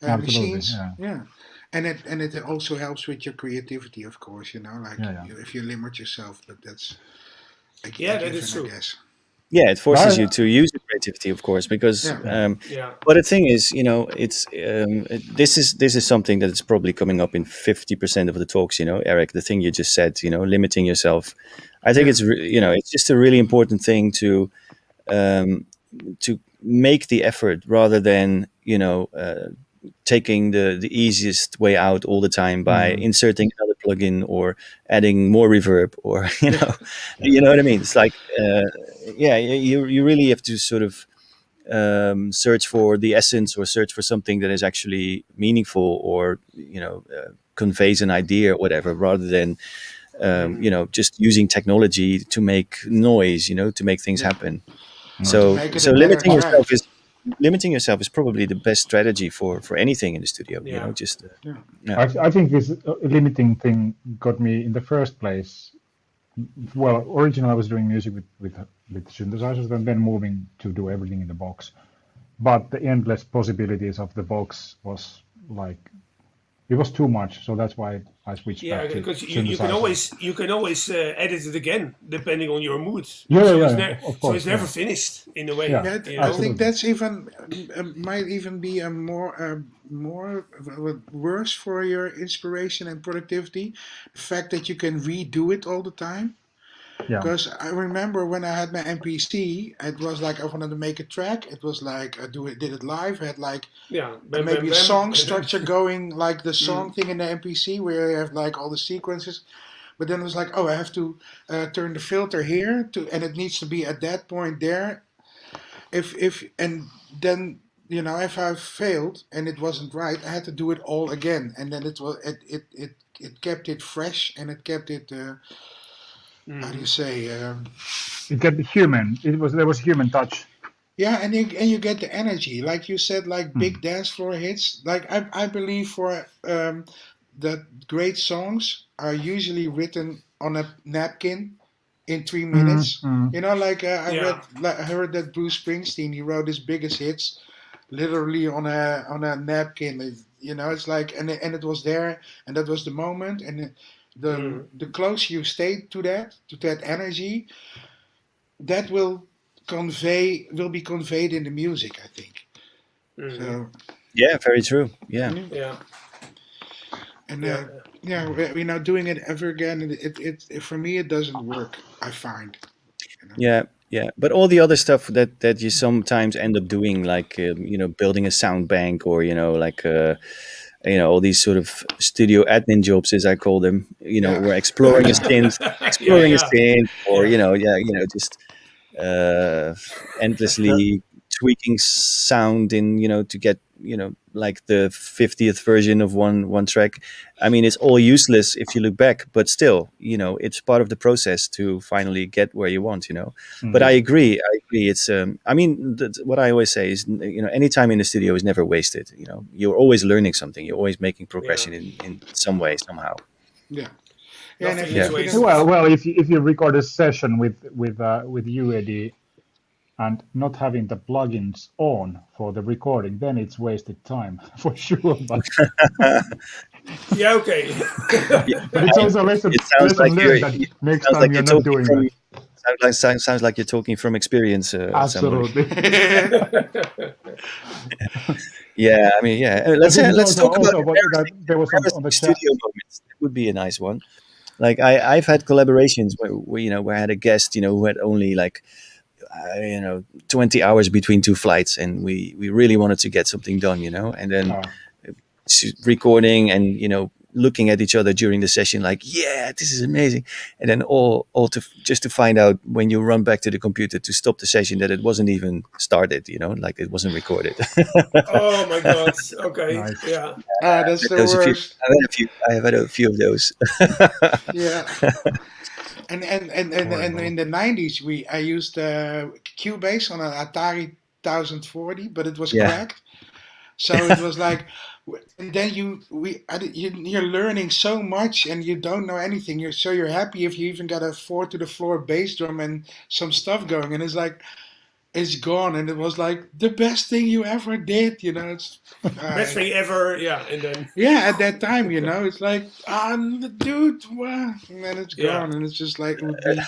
absolutely. machines. Yeah, Yeah. And it also helps with your creativity, of course, like yeah, yeah. if you limit yourself, but that's a Yeah, that is given, I true. guess. Yeah, it forces you I, to use your creativity, of course, because Yeah. yeah. Yeah. but the thing is, this is something that is probably coming up in 50% of the talks. Eric, the thing you just said, limiting yourself. I think Yeah. it's just a really important thing um, to make the effort rather than taking the easiest way out all the time by Mm, inserting another plugin or adding more reverb or Yeah. you know what I mean. It's like yeah, you really have to sort of search for the essence or search for something that is actually meaningful or conveys an idea or whatever, rather than Mm. just using technology to make noise, to make things Yeah. happen. Or to mm. So make it a so better limiting track. yourself is limiting yourself is probably the best strategy for anything in the studio. Yeah. Just Yeah. yeah. I think this limiting thing got me in the first place. Well, originally I was doing music with synthesizers and then moving to do everything in the box. But the endless possibilities of the box was like it was too much, so that's why I switched Yeah, back to because you can synthesizers. always edit it again depending on your mood. Yeah, yeah, So yeah, it's yeah, ne- of so course, it's never yeah, finished in a way, yeah, Yeah, you I know. think absolutely. that's even might even be a more worse for your inspiration and productivity. The fact that you can redo it all the time. Yeah. Because I remember when I had my MPC, it was like I wanted to make a track. It was like did it live. I had like Yeah, bam, bam, maybe a bam, song and then structure going, like the mm, song thing in the MPC where you have like all the sequences. But then it was like, oh, I have to turn the filter here and it needs to be at that point there. If and then if I failed and it wasn't right, I had to do it all again, and then it kept it fresh, and it kept it how do you mm, say It got human. There was human touch. yeah, and you get the energy, like you said, like big Mm. dance floor hits. Like I believe for that great songs are usually written on a napkin in 3 minutes. Mm. Like yeah, I heard that Bruce Springsteen, he wrote his biggest hits literally on a napkin. It's like, and it was there, and that was the moment, and the closer you stay to that energy, that will be conveyed in the music, I think. So Yeah, very true. Yeah. Yeah. and Yeah. we're not doing it ever again. And it for me it doesn't work. I find. Yeah, yeah, but all the other stuff that you sometimes end up doing, like building a sound bank, or like all these sort of studio admin jobs, as I call them, Yeah. or exploring a synth, Yeah. exploring a Yeah. synth, or Yeah. just uh, endlessly tweaking sound in to get like the 50th version of one track. I mean, it's all useless if you look back, but still, it's part of the process to finally get where you want. But I agree, it's I mean, what I always say is, any time in the studio is never wasted. You're always learning something, you're always making progression in some way, somehow. Yeah. And Nothing if, is Yeah. wasted. Well, if you record a session with you, Eddie, and not having the plugins on for the recording, then it's wasted time for sure. But Yeah. Okay. Yeah, it's also lesson it sounds like learned that next sounds like time you're you're not talking doing from that. sounds like you're talking from experience, Samuli. Absolutely. Yeah, I mean, yeah. I think it's Let's talk about also what that there was on the embarrassing chat. studio moments. That would be a nice one. Like I've had collaborations where I had a guest, who had only like 20 hours between two flights, and we really wanted to get something done, and then recording and looking at each other during the session, like, yeah, this is amazing, and then all to just to find out when you run back to the computer to stop the session that it wasn't even started, like it wasn't recorded. Oh my God. Okay. Nice. Yeah. that's the Those a few, worst. I have had a few of those. Yeah. And in the 90s, I used Cubase on an Atari 1040, but it was Yeah. cracked. So it was like, and then you're learning so much and you don't know anything. You're happy if you even got a 4 to the floor bass drum and some stuff going, and it's like it's gone. And it was like the best thing you ever did. It's Best thing ever. Yeah. And then. yeah, at that time, it's like, dude, wow. And then it's Yeah. gone, and it's just like it would be.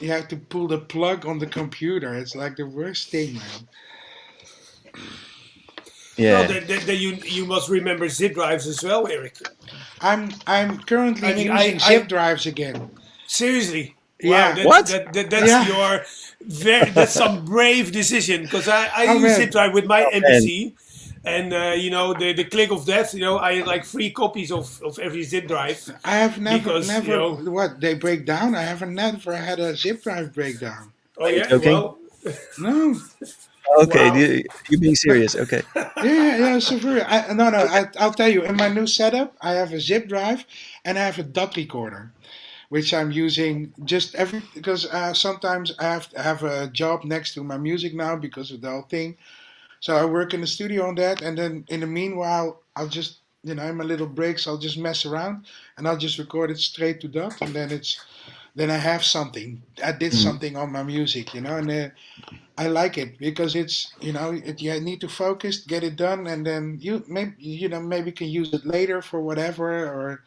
You have to pull the plug on the computer. It's like the worst thing, man. Yeah. Well, then you must remember zip drives as well, Eric. I'm currently I mean, using zip drives again. Seriously. Yeah. Wow, What? that's Yeah. that's some brave decision, because I Oh, use man. zip drive with my Oh, MPC, and the click of death. I had like 3 copies of every zip drive. I have Because, what they break down. I haven't never had a zip drive breakdown. Oh yeah, joking? well, No. Okay, Wow. you're being serious. Okay. Yeah. So I'll tell you. In my new setup, I have a zip drive and I have a dot recorder, which I'm using just because sometimes I have a job next to my music now because of the whole thing. So I work in the studio on that, and then in the meanwhile, I'll just in my little breaks, I'll just mess around and I'll just record it straight to dot, and then I have something. I did something on my music, and I like it because it's you need to focus, get it done, and then maybe can use it later for whatever,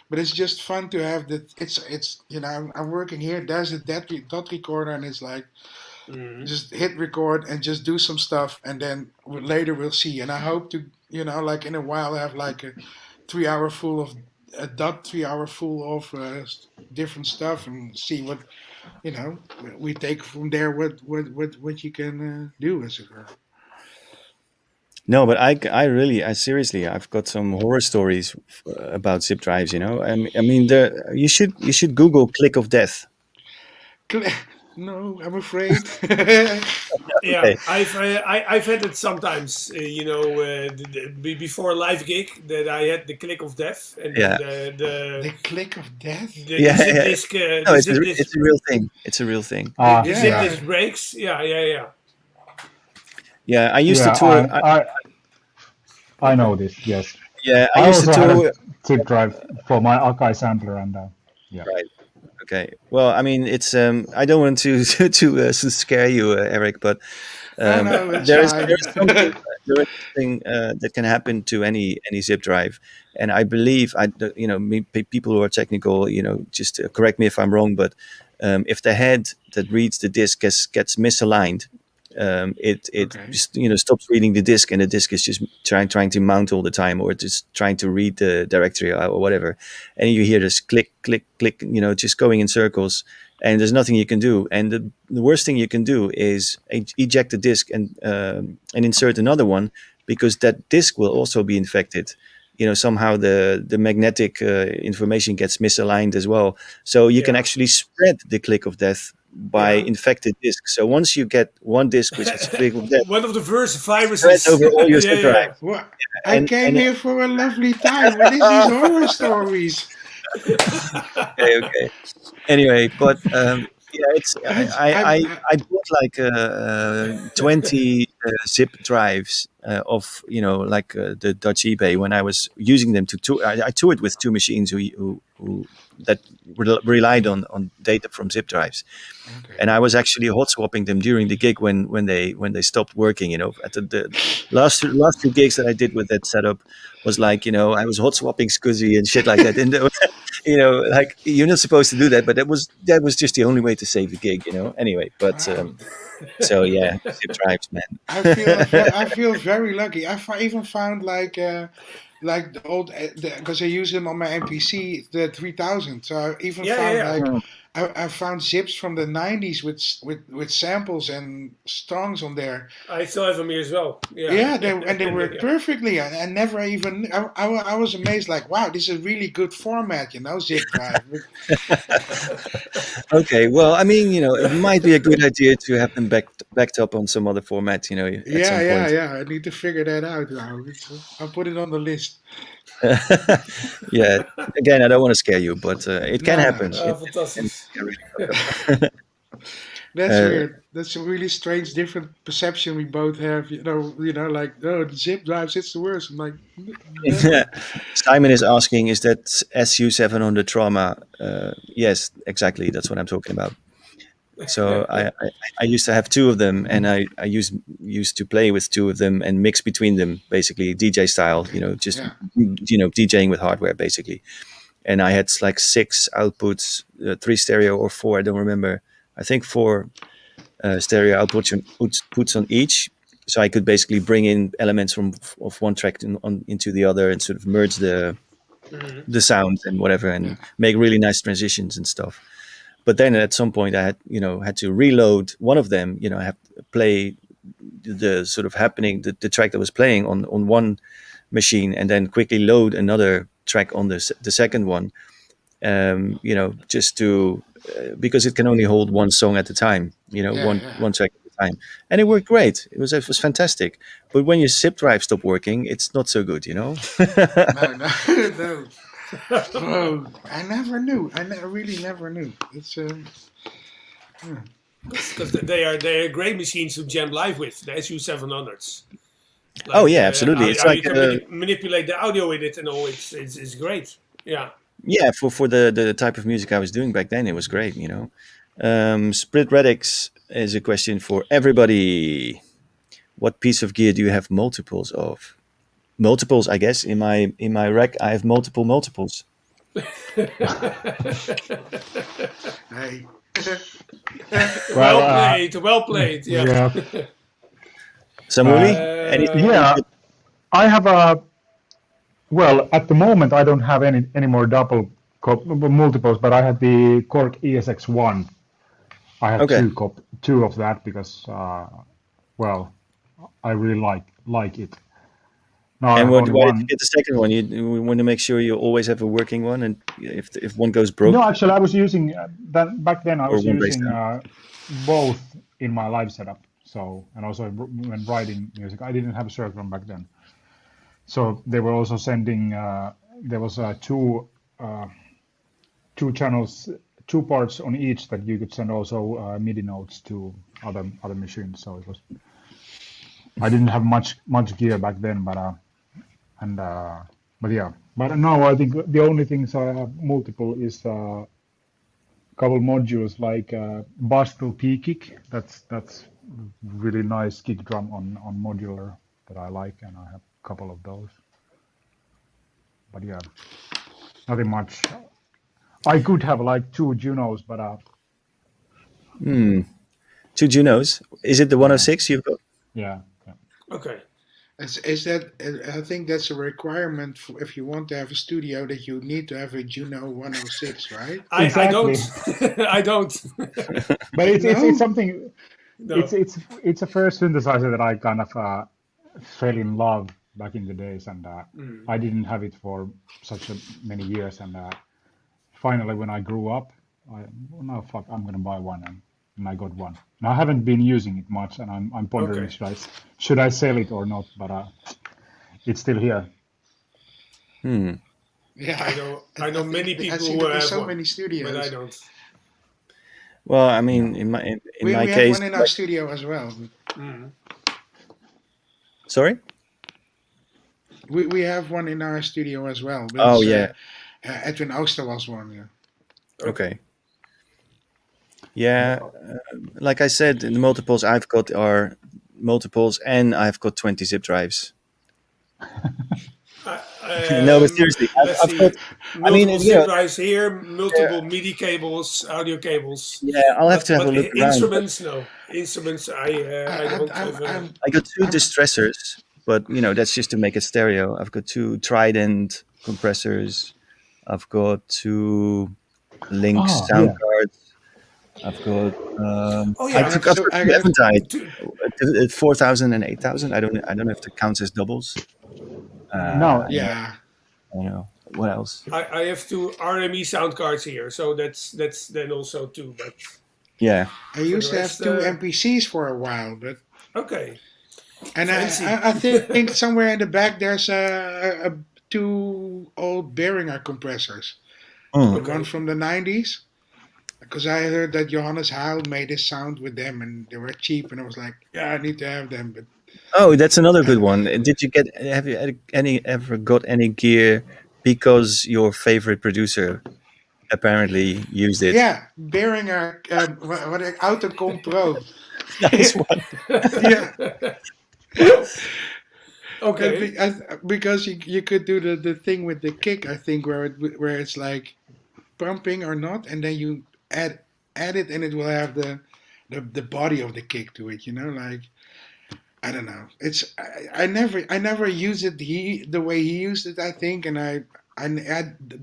but it's just fun to have that. It's I'm working here. There's a dot recorder, and it's like just hit record and just do some stuff, and then later we'll see. And I hope to like in a while have like a 3 hour full of a dot 3 hour full of different stuff, and see what we take from there. What you can do as it were. No, but I seriously, I've got some horror stories about zip drives. I mean, you should Google "click of death." No, I'm afraid. Yeah, Okay. I've had it sometimes. Before a live gig, that I had the click of death, and Yeah. then The click of death. the Yeah, zip yeah. disk. No, The it's zip disk. it's a real thing. It's a real thing. The Yeah. zip disk breaks. Yeah. Yeah, I used to Yeah, tour. I know this. Yes, Yeah, I I used to also had tour. a zip drive for my Akai sampler, and yeah. Right. Okay. Well, I mean, it's I don't want to to scare you, Eric, but Oh no, it's There fine. is something that can happen to any zip drive, and I believe people who are technical, just correct me if I'm wrong, but if the head that reads the disk gets misaligned, it Okay. just stops reading the disk, and the disk is just trying to mount all the time, or just trying to read the directory or whatever, and you hear this click click click, just going in circles, and there's nothing you can do. And the worst thing you can do is eject the disk and insert another one, because that disk will also be infected. Somehow the magnetic information gets misaligned as well. So you can Yeah. actually spread the click of death by Yeah. infected disks. So once you get one disk which has a click of death, One of the worst it spreads viruses. over all your Yeah, zip yeah. drives. What? I And came and here for a lovely time. What is these horror stories? okay, okay. Anyway, but yeah, it's I bought like 20 zip drives of the Dutch eBay when I was using them to tour. I toured with two machines who that relied on data from zip drives, Okay. and I was actually hot swapping them during the gig when they stopped working. At the last two gigs that I did with that setup was like I was hot swapping SCSI and shit like that. And like you're not supposed to do that, but that was just the only way to save the gig. Anyway, but Wow. so yeah, zip drives, I man. feel very lucky. Even found like the old because I use them on my MPC the 3000. So I even Yeah, yeah, found yeah. like I found zips from the 90s with samples and songs on there. I still have them here as well. Yeah. Yeah, they work Yeah. perfectly. I never even I was amazed. Like, wow, this is a really good format, zip drive. Okay, well, I mean, it might be a good idea to have them backed up on some other format, at Yeah, some yeah, point. yeah. I need to figure that out now. I'll put it on the list. Yeah. Again, I don't want to scare you, but it can No, no, happen. no. It Fantastisch. can really fuck up. That's Uh, weird. That's a really strange, different perception we both have. Like, oh, the zip drives, it's the worst. I'm like, never. Simon is asking, is that SU700 trauma? Yes, exactly. That's what I'm talking about. So I used to have two of them, and I used to play with two of them and mix between them, basically DJ style. Okay. Just Yeah. DJing with hardware, basically. And I had like six outputs, three stereo or four. I don't remember. I think four stereo outputs on each, so I could basically bring in elements from of one track into the other and sort of merge Mhm. the sound and whatever, Yeah. and make really nice transitions and stuff. But then at some point I had to reload one of them. I have to play the sort of happening the track that was playing on one machine, and then quickly load another track on the second one. Just to because it can only hold one song at a time. Yeah, yeah. One track at a time, and it worked great. It was fantastic. But when your zip drive stop working, it's not so good. No, no, no. Oh, I never knew. I really never knew. It's yeah. Because they are great machines to jam live with, the SU700s. Oh Like yeah, absolutely. It's how you like can manipulate the audio with it and all. It's great. Yeah. yeah, for the type of music I was doing back then, it was great. Split Radix is a question for everybody. What piece of gear do you have multiples of? Multiples, I guess. In my rack, I have multiples. Hey. Well, Well played. Well played. Yeah. yeah, Samuli, uh, anything? yeah. I have a well. At the moment, I don't have any more multiples, but I have the Korg ESX1. I have Okay. two of that because well, I really like it. Now I And have only why did you one. get the second one? You want to make sure you always have a working one, and if one goes No, broke, actually, I was using that back then. I or was one breaks using down. both in my live setup. So, and also when writing music, I didn't have a Circron back then. So they were also sending. There was uh, two channels, two parts on each that you could send also MIDI notes to other machines. So it was. I didn't have much gear back then, and but yeah. But now I think the only things I have multiple is couple modules like Bastel P-Kick. That's really nice kick drum on modular that I like, and I have a couple of those. But yeah, nothing much. I could have like 2 Junos, but 2 Junos. Is it the yeah, 106 you've got? yeah, yeah. Okay. Is that? I think that's a requirement for if you want to have a studio that you need to have a Juno 106, right? I don't. Exactly. I don't. But it's No. something. No. It's a first synthesizer that I kind of fell in love back in the days, and I didn't have it for such many years, and finally when I grew up, well, no fuck, I'm gonna buy one, and I got one. And I haven't been using it much, and I'm pondering Okay. should I sell it or not, but it's still here. Yeah. I know think many I people see who that there's have so one, many but I studios. don't. Well, I Yeah. mean, in We my have case, one in our studio as well. sorry. We have one in our studio as well. But Oh it's, yeah. Edwin Ooster was one. Yeah. Okay. Yeah, like I said, the multiples I've got are multiples, and I've got 20 zip drives. No, but seriously, Let's I've got. see. I mean, Multiple zip drives here, multiple MIDI cables, audio cables. yeah, I'll have to have a But look around. But instruments, no. Instruments, I I, don't I'm, have. I'm, I got two I'm, distressors, but that's just to make it stereo. I've got two Trident compressors. I've got two Lynx sound Yeah. cards. I've got. Oh I yeah, have I've so got I two, have haven't I? two, 4,000 and 8,000. I don't know if that counts as doubles. No, You know, yeah. what else? I have two RME sound cards here, so that's then also two. But Yeah. I for the used to have rest, two MPCs for a while, but okay, and fancy. I think somewhere in the back there's a two old Behringer compressors. Mm. One Okay, from the 90s. Because I heard that Johannes Heil made a sound with them and they were cheap, and I was like, yeah, I need to have them. But Oh, that's another I good don't know. one. Did you get? Have you ever got any gear because your favorite producer apparently used it? Yeah, Behringer, what Autocom Pro. Nice one. Yeah, wow. but Okay, because you could do the thing with the kick, I think, where it's like pumping or not, and then you add it, and it will have the body of the kick to it. Like I don't know. It's I never used it the way he used it. I think, and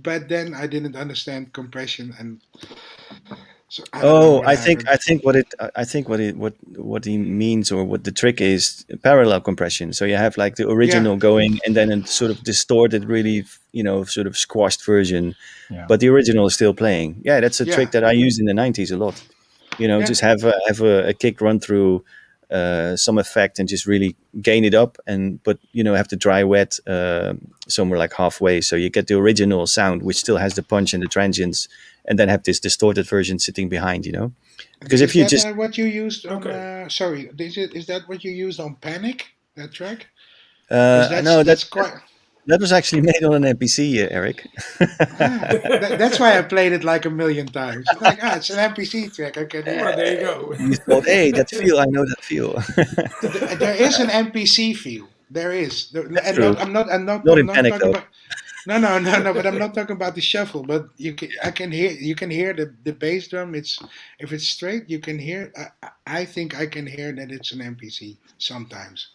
but then I didn't understand compression, and so I don't know Oh, what happened. I think what he means, or what the trick is, parallel compression. So you have like the Yeah, original going, and then a sort of distorted, really, sort of squashed version, yeah. but the original is still playing. Yeah, that's a trick yeah, that I used in the '90s a lot. yeah, Just have a kick run through some effect and just really gain it up, but have to dry wet somewhere like halfway, so you get the original sound, which still has the punch and the transients, and then have this distorted version sitting behind. Because if Is you that just what you used on? okay. Sorry, is that what you used on Panic? That track? Because no, that's quite. that was actually made on an NPC, Eric. That's why I played it like a million times. It's like it's an NPC track. I can hear Well, it. there you go. You thought, hey, that feel, I know that feel. There is an NPC feel. There is, That's and true. no, I'm not. Not I'm in not Panic talking though. about. No, no, no, no. But I'm not talking about the shuffle. But I can hear. You can hear the bass drum. If it's straight, you can hear. I think I can hear that it's an NPC sometimes.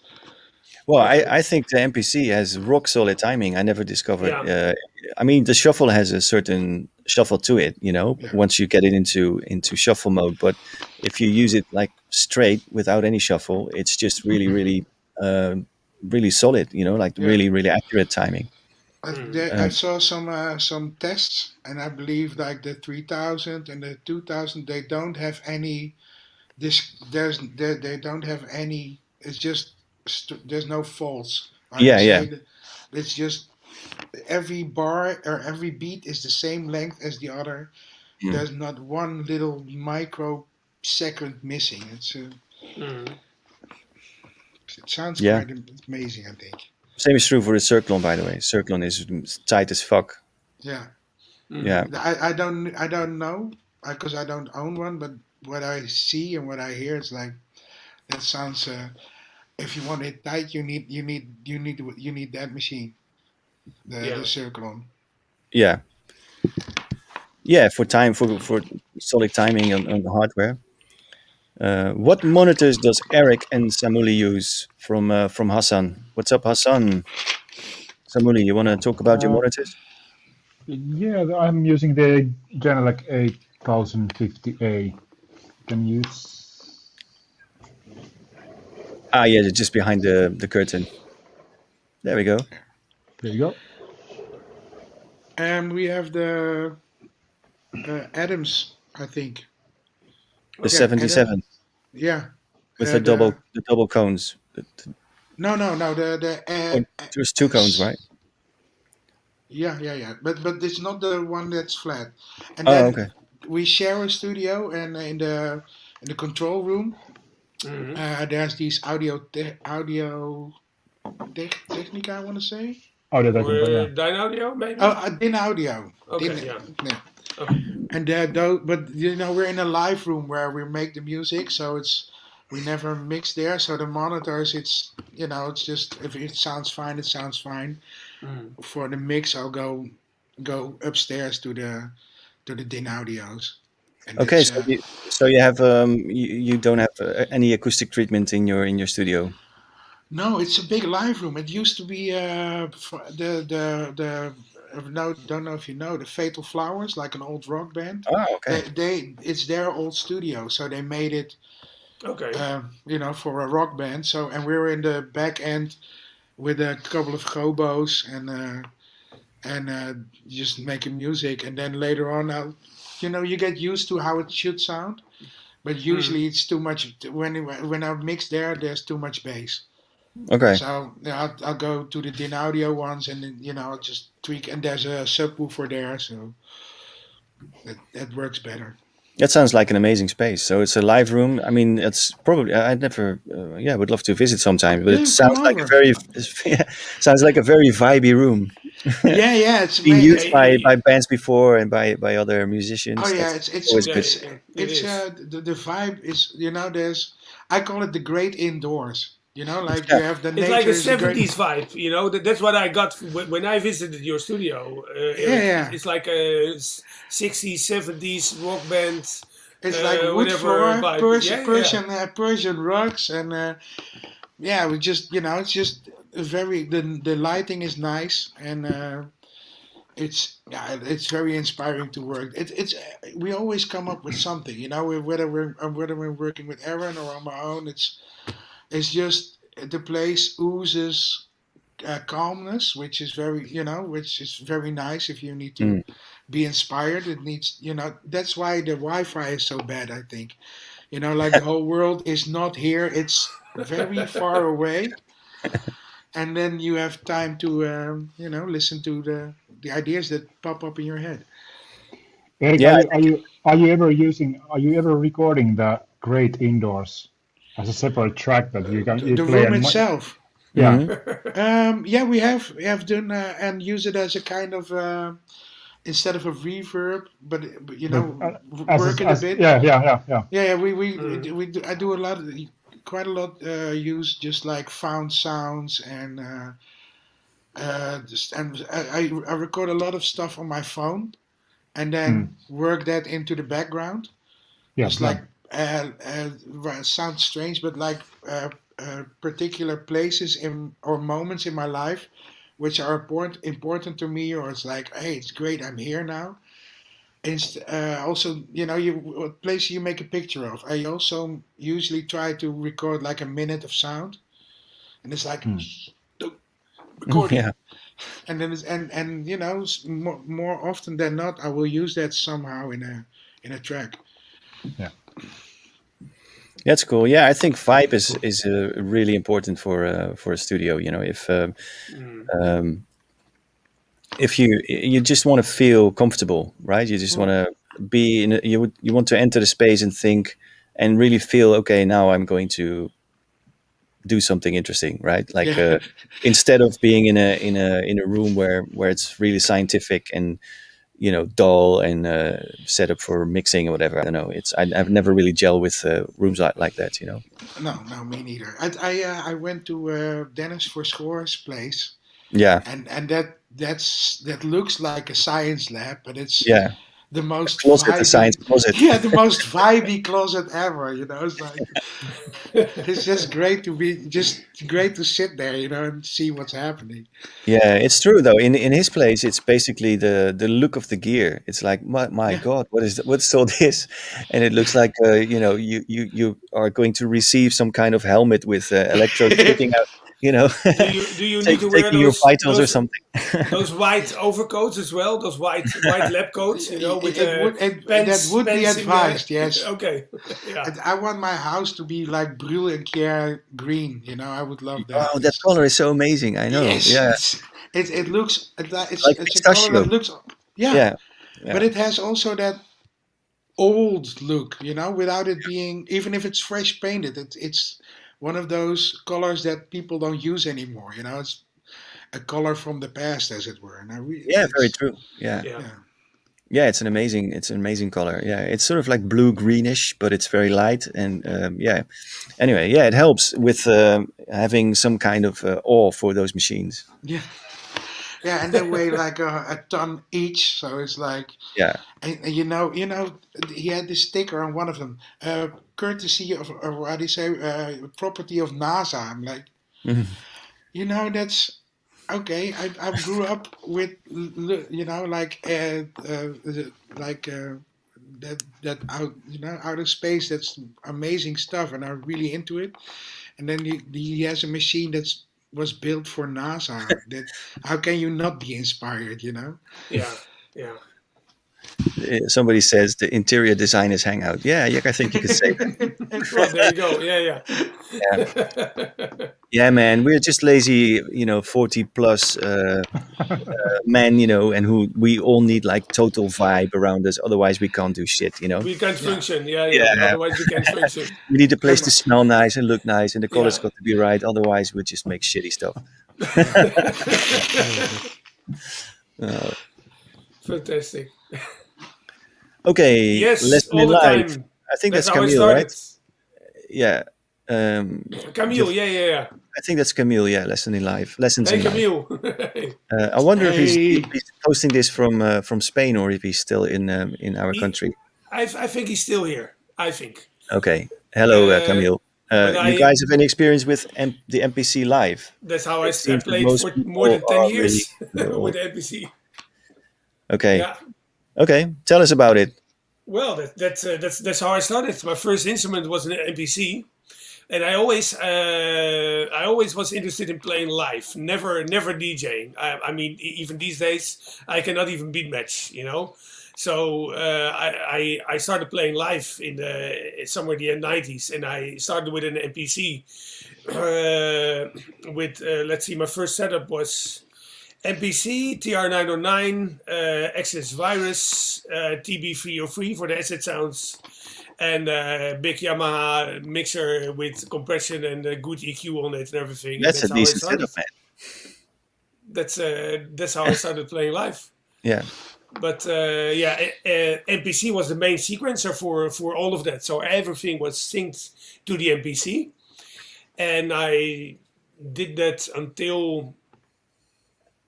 Well, Okay. I think the MPC has rock solid timing. I never discovered. Yeah. I mean, the shuffle has a certain shuffle to it. Yeah, Once you get it into shuffle mode. But if you use it like straight without any shuffle, it's just really, really, really solid. Like yeah. really, really accurate timing. I saw some tests, and I believe like the 3000 and the 2000, they don't have any. They don't have any. It's just there's no faults. Or they Yeah, yeah. say that it's just every bar or every beat is the same length as the other. Mm. There's not one little microsecond missing. It sounds Yeah. quite amazing, I think. Same is true for the Circlone, by the way. Circlone is tight as fuck. Yeah, Yeah. I don't know because I don't own one, but what I see and what I hear is like That sounds. If you want it tight, you need that machine, the Yeah. Circlone. Yeah, yeah, for time for solid timing on the hardware. What monitors does Eric and Samuli use from Hassan? What's up, Hassan? Samuli, you want to talk about your Uh, monitors? yeah, I'm using the Genelec 8050A. Can use. Ah, yeah, they're just behind the curtain. There we go. There you go. And we have the Adams, I think. The Okay. Yeah, Adam. 77 Yeah, with the the double cones. no Oh, there's two cones, right? yeah. But it's not the one that's flat. And Oh, then okay. we share a studio, and in the control room, Hmm. there's these audio technica, I want to say. Audio Or Technica, yeah. Dyne Audio, Oh, maybe. din audio, Okay. din. Yeah. Yeah. Okay. And though, but we're in a live room where we make the music, so we never mix there. So the monitors, it's just if it sounds fine, it sounds fine. Mm. For the mix, I'll go upstairs to the din audios, and Okay, that's so you have you don't have any acoustic treatment in your studio. no, it's a big live room. It used to be the no, don't know if you know the Fatal Flowers, like an old rock band. Ah, okay. They it's their old studio, so they made it Okay. for a rock band. So, and we were in the back end with a couple of gobos and just making music. And then later on, you get used to how it should sound. But Mm. usually it's too much when I mix there. There's too much bass. Okay. So yeah, I'll go to the din audio ones and then, I'll just tweak. And there's a subwoofer there, so that works better. That sounds like an amazing space. So it's a live room. I mean, it's probably I'd never. Yeah, would love to visit sometime. But it Yeah, come sounds like a over. very yeah, sounds like a very vibey room. Yeah. It's Been amazing. Yeah. used by bands before and by other Oh musicians. yeah, That's it's always Yeah. good. It is. the vibe is there's I call it the great indoors. Like Yeah. you have the It's like nature a is a great. 70s vibe, That's what I got when I visited your studio, Yeah, Eric. yeah. It's like a 60s, 70s rock band, It's like wood whatever floor, vibe. Yeah, yeah. Persian rugs, and yeah, we just it's just very the lighting is nice, and it's very inspiring to work. It's we always come up with something, whether we're working with Aaron or on my own. It's just the place oozes calmness, which is very nice if you need to Mm. be inspired. It needs, that's why the Wi-Fi is so bad. I think, like the whole world is not here; it's very far away, and then you have time to, listen to the ideas that pop up in your head. Eric, Yeah, are you ever recording the Great Indoors as a separate track that you The play room and itself. yeah, hmm Yeah, we have done and use it as a kind of instead of a reverb, but but work it a bit. yeah. Yeah, Mm. I do quite a lot use just like found sounds and I record a lot of stuff on my phone and Mm, then work that into the background. yeah, Just yeah. like sounds strange, but like particular places in or moments in my life which are important to me, or it's like, hey, it's great, I'm here now. Also, what place you make a picture of. I also usually try to record like a minute of sound, and it's like Mm. recording, Yeah. and then more often than not, I will use that somehow in a track. Yeah. That's cool. Yeah, I think vibe is really important for a studio. Mm. If you just want to feel comfortable, right? You just want to be in. You want to enter the space and think and really feel. Okay, now I'm going to do something interesting, right? Like Yeah, instead of being in a room where it's really scientific and dull and set up for mixing or whatever. I don't know. I've never really gel with rooms like that. No, me neither. I went to Dennis for Schoor's place, Yeah, and that looks like a science lab, but it's yeah. the most Closet, the vibey, science closet. yeah, the most vibey closet ever. It's like it's just great to sit there, and see what's happening. Yeah, it's true though. In his place, it's basically the look of the gear. It's like my Yeah, God, what's all this? And it looks like you are going to receive some kind of helmet with electrodes sticking out. Do you need to wear Taking your those vitals or something. those white overcoats as well? Those white lab coats, with that pens would be pens in the. advised. Yes, Okay, yeah. and I want my house to be like Brûle and Kier green. I would love that. Oh, that color is so amazing. I know. Yes, Yeah, it looks like it's a color pistachio. that looks, yeah, Yeah, but yeah, it has also that old look, without it being, even if it's fresh painted, it's one of those colors that people don't use anymore. It's a color from the past, as it were. And yeah. Very it's true. Yeah, Yeah. yeah, yeah. It's an amazing color. Yeah, it's sort of like blue greenish, but it's very light. And yeah. Anyway, yeah, it helps with having some kind of awe for those machines. yeah, yeah, and they weigh like a ton each, so it's like, Yeah. and he had this sticker on one of them, courtesy of, or what do you say, property of NASA. I'm like, Mhm. that's okay. I grew up with, like that out, outer space. That's amazing stuff, and I'm really into it. And then he has a machine that's was built for NASA. That how can you not be inspired? Yeah, yeah. Somebody says the interior design is Hangout. Yeah, yeah, I think you could say that. Well, there you go. Yeah, Yeah, yeah. yeah, man. We're just lazy, 40 plus men, and who we all need like total vibe around us. Otherwise, we can't do shit. We can't Yeah, function. Yeah, yeah. Yeah, Otherwise, we can't function. we need the place come to on. smell nice and look nice, and the colors Yeah. got to be right. Otherwise, we just make shitty stuff. Yeah, Uh, Fantastic. okay, Yes, lesson all in the life. time. I think That's that's how I Camille, right? started. Yeah. Um, Camille, yeah. I think that's Camille. Yeah, lesson in life. Lessons Hey, in life. Camille. I wonder if hey, he's posting this from Spain or if he's still in our He- country. I think he's still here. I think. Okay. Hello, Camille. But You guys have any experience with the MPC live? that's how I It seems that played most for people more than 10 are years really. with the NPC. Okay. Yeah. Okay. Tell us about it. Well, that's how I started. My first instrument was an NPC, and I always was interested in playing live. Never DJing. I mean, even these days, I cannot even beat match. So I started playing live in somewhere in the '90s, and I started with an NPC. With let's see, my first setup was NPC, TR-909, Access Virus, TB-303 for the asset sounds, and big Yamaha mixer with compression and good EQ on it and everything. That's a That's how I decent started. setup, man. That's how I started playing live. Yeah. But NPC was the main sequencer for all of that. So everything was synced to the NPC. And I did that until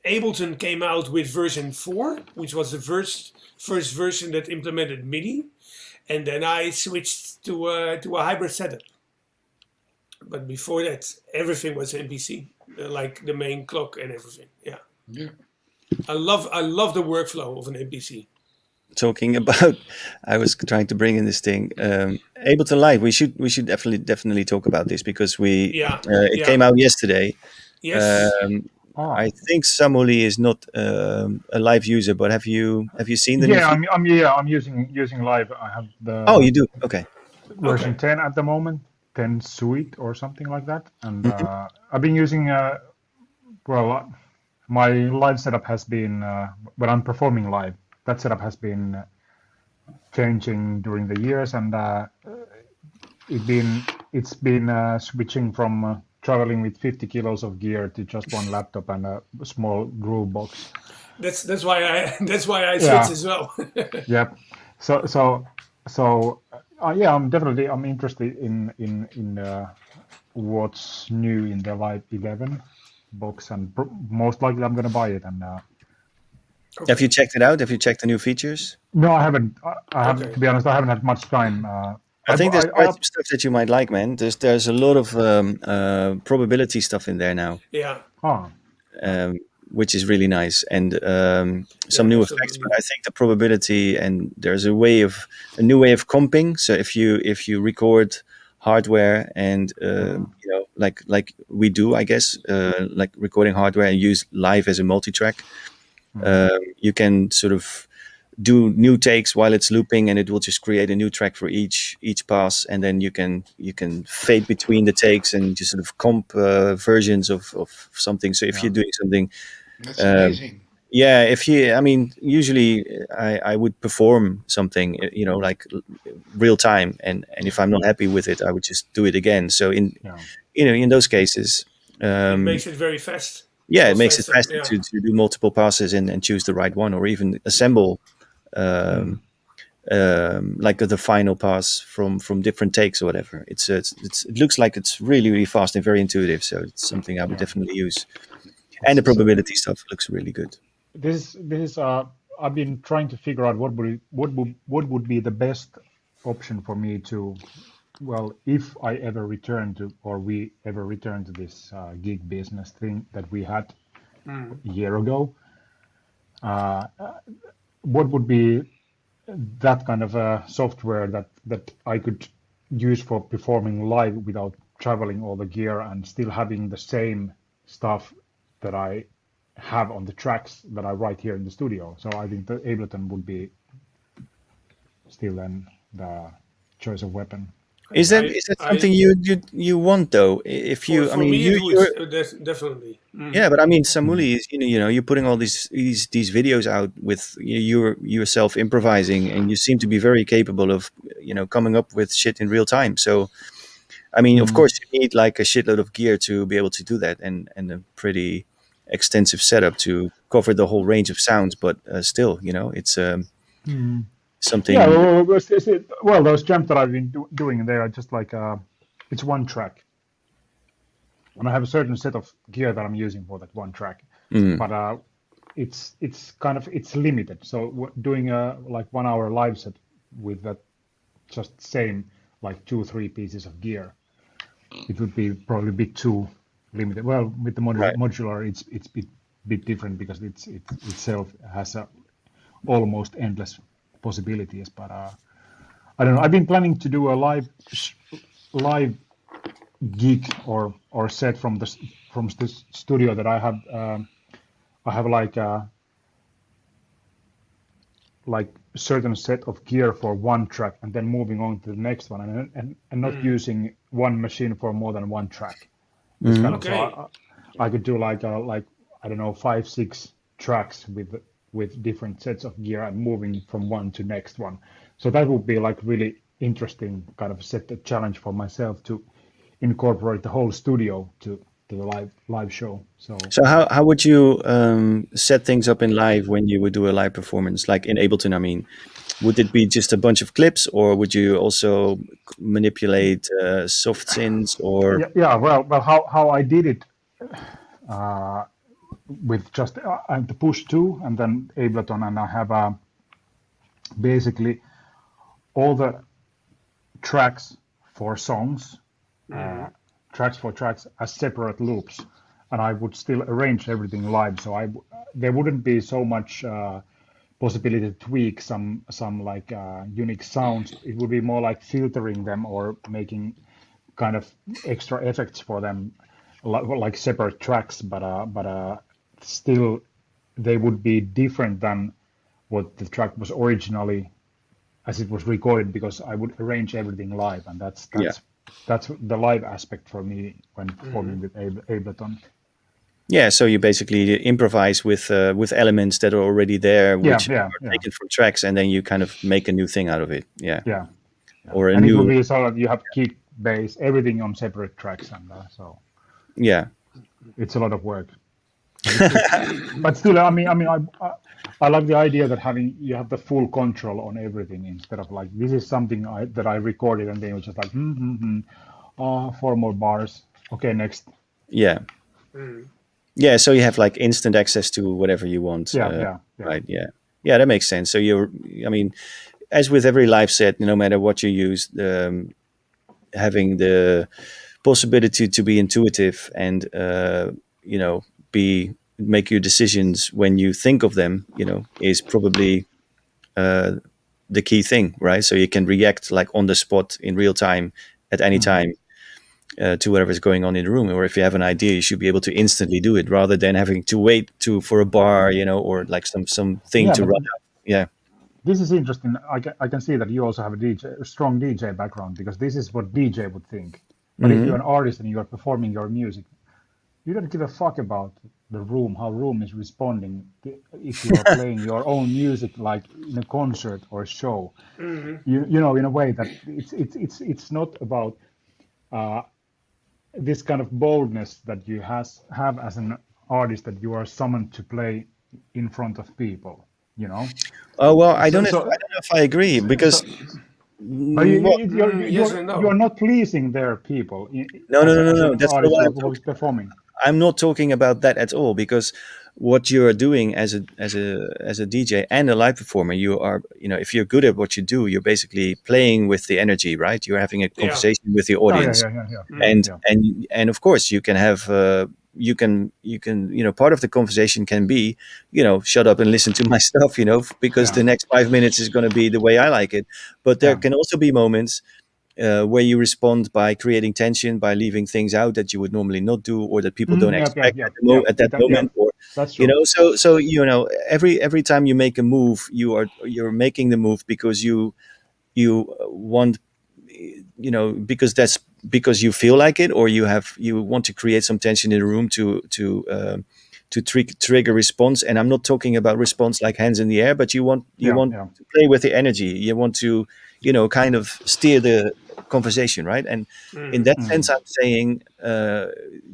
Ableton came out with version 4, which was the first version that implemented MIDI. And then I switched to a hybrid setup. But before that, everything was NPC, like the main clock and everything. Yeah. yeah. I love the workflow of an NPC. Talking about, I was trying to bring in this thing. Ableton Live. We should definitely talk about this because it came out yesterday. Yes. I think Samuli is not a live user, but have you seen the new? Yeah, I'm using live. I have the Oh, you do. Okay. version 10 at the moment, 10 Suite or something like that, and Mhm. I've been using my live setup has been when I'm performing live. That setup has been changing during the years, and it's been switching from traveling with 50 kilos of gear to just one laptop and a small groove box. That's why I switched Yeah. as well. Yep. So, yeah, I'm interested in what's new in the Live 11 box, and most likely I'm gonna buy it. And Have you checked it out? Have you checked the new features? no, I haven't. I haven't. Okay. To be honest, I haven't had much time. I think there's quite some stuff that you might like, man. There's a lot of probability stuff in there now, Yeah. Oh, which is really nice, and some Yeah, new effects. absolutely. But I think the probability, and there's a new way of comping. So if you record hardware and like we do, I guess, like recording hardware and use live as a multi-track, you can sort of do new takes while it's looping, and it will just create a new track for each pass, and then you can fade between the takes and just sort of comp versions of something. So if you're doing something, That's amazing. yeah, if you, I mean, usually I would perform something, like real time, and if I'm not happy with it, I would just do it again. So yeah. in those cases, It makes it very fast. yeah, it Much makes it faster, faster yeah. to do multiple passes and choose the right one, or even assemble like the final pass from different takes or whatever. It looks like it's really, really fast and very intuitive. So it's something I would definitely use. And the probability stuff looks really good. This is I've been trying to figure out what would be the best option for me to, well, if I ever return to, or we ever return to this gig business thing that we had a year ago, what would be that kind of software that I could use for performing live without traveling all the gear and still having the same stuff that I have on the tracks that I write here in the studio. So I think the Ableton would be still then the choice of weapon. Is that something you want though? If you, For I mean, me, you, it you're, would definitely. yeah, but I mean, Samuli is, you're putting all these videos out with you yourself improvising, and you seem to be very capable of, coming up with shit in real time. So, I mean, of course, you need like a shitload of gear to be able to do that, and a pretty extensive setup to cover the whole range of sounds. But still, it's something. Yeah, well, those jumps that I've been doing, they are just like it's one track, and I have a certain set of gear that I'm using for that one track. But it's kind of it's limited. So doing a like 1 hour live set with that just same like 2-3 pieces of gear, it would be probably a bit too limited. Well, with the modular, it's bit different because it itself has a almost endless possibilities. But I don't know. I've been planning to do a live gig or set from the studio that I have. I have like certain set of gear for one track, and then moving on to the next one, and not using one machine for more than one track. It's kind of, Okay. so I could do like I don't know 5-6 tracks with different sets of gear and moving from one to next one. So that would be like really interesting, kind of set a challenge for myself to incorporate the whole studio to the live show. So how would you set things up in live when you would do a live performance, like in Ableton? I mean, would it be just a bunch of clips, or would you also manipulate soft synths? Or yeah, well, how I did it with just the push 2 and then Ableton, and I have basically all the tracks for songs, tracks for tracks as separate loops, and I would still arrange everything live. So there wouldn't be so much possibility to tweak some like unique sounds. It would be more like filtering them or making kind of extra effects for them, like separate tracks. But still, they would be different than what the track was originally as it was recorded, because I would arrange everything live, and that's the live aspect for me when performing with Ableton. Yeah, so you basically improvise with elements that are already there, which are taken from tracks, and then you kind of make a new thing out of it. Yeah. Or and it will be so that you have kick, bass, everything on separate tracks, and so. Yeah. It's a lot of work. But still, I like the idea that you have the full control on everything instead of like this is something that I recorded and then it was just like 4 more bars. Okay, next. Yeah. Yeah. So you have like instant access to whatever you want. Yeah. Right. Yeah. Yeah. That makes sense. So I mean, as with every live set, no matter what you use, having the possibility to be intuitive and make your decisions when you think of them, is probably the key thing, right? So you can react like on the spot in real time at any time to whatever is going on in the room. Or if you have an idea, you should be able to instantly do it rather than having to wait for a bar, or like something Yeah, to but run out. Yeah. this is interesting. I can see that you also have a strong DJ background because this is what DJ would think. But if you're an artist and you're performing your music, you don't give a fuck about the room, how room is responding if you are playing your own music like in a concert or a show. In a way that it's not about this kind of boldness that you have as an artist that you are summoned to play in front of people. Oh well, I So don't know. so I don't know if I agree because so but well, Yes and no. you're not pleasing their people no, no, no, no, as no. an That's not artist what I'm who's talking. performing. I'm not talking about that at all because what you are doing as a DJ and a live performer, you are, if you're good at what you do, you're basically playing with the energy, right? You're having a Yeah. conversation with the Oh yeah, audience, yeah, yeah, yeah, yeah, and yeah. and of course you can have you can part of the conversation can be, shut up and listen to my stuff, because Yeah. the next 5 minutes is going to be the way I like it. But there Yeah. can also be moments where you respond by creating tension, by leaving things out that you would normally not do, or that people don't Yeah, yeah, expect yeah, yeah, at that yeah. moment, or That's true. so every time you make a move, you're making the move because you want, because you feel like it, or you want to create some tension in the room to trigger response. And I'm not talking about response like hands in the air, but you want Yeah, yeah, to play with the energy. You want to kind of steer the conversation, right? And in that sense, I'm saying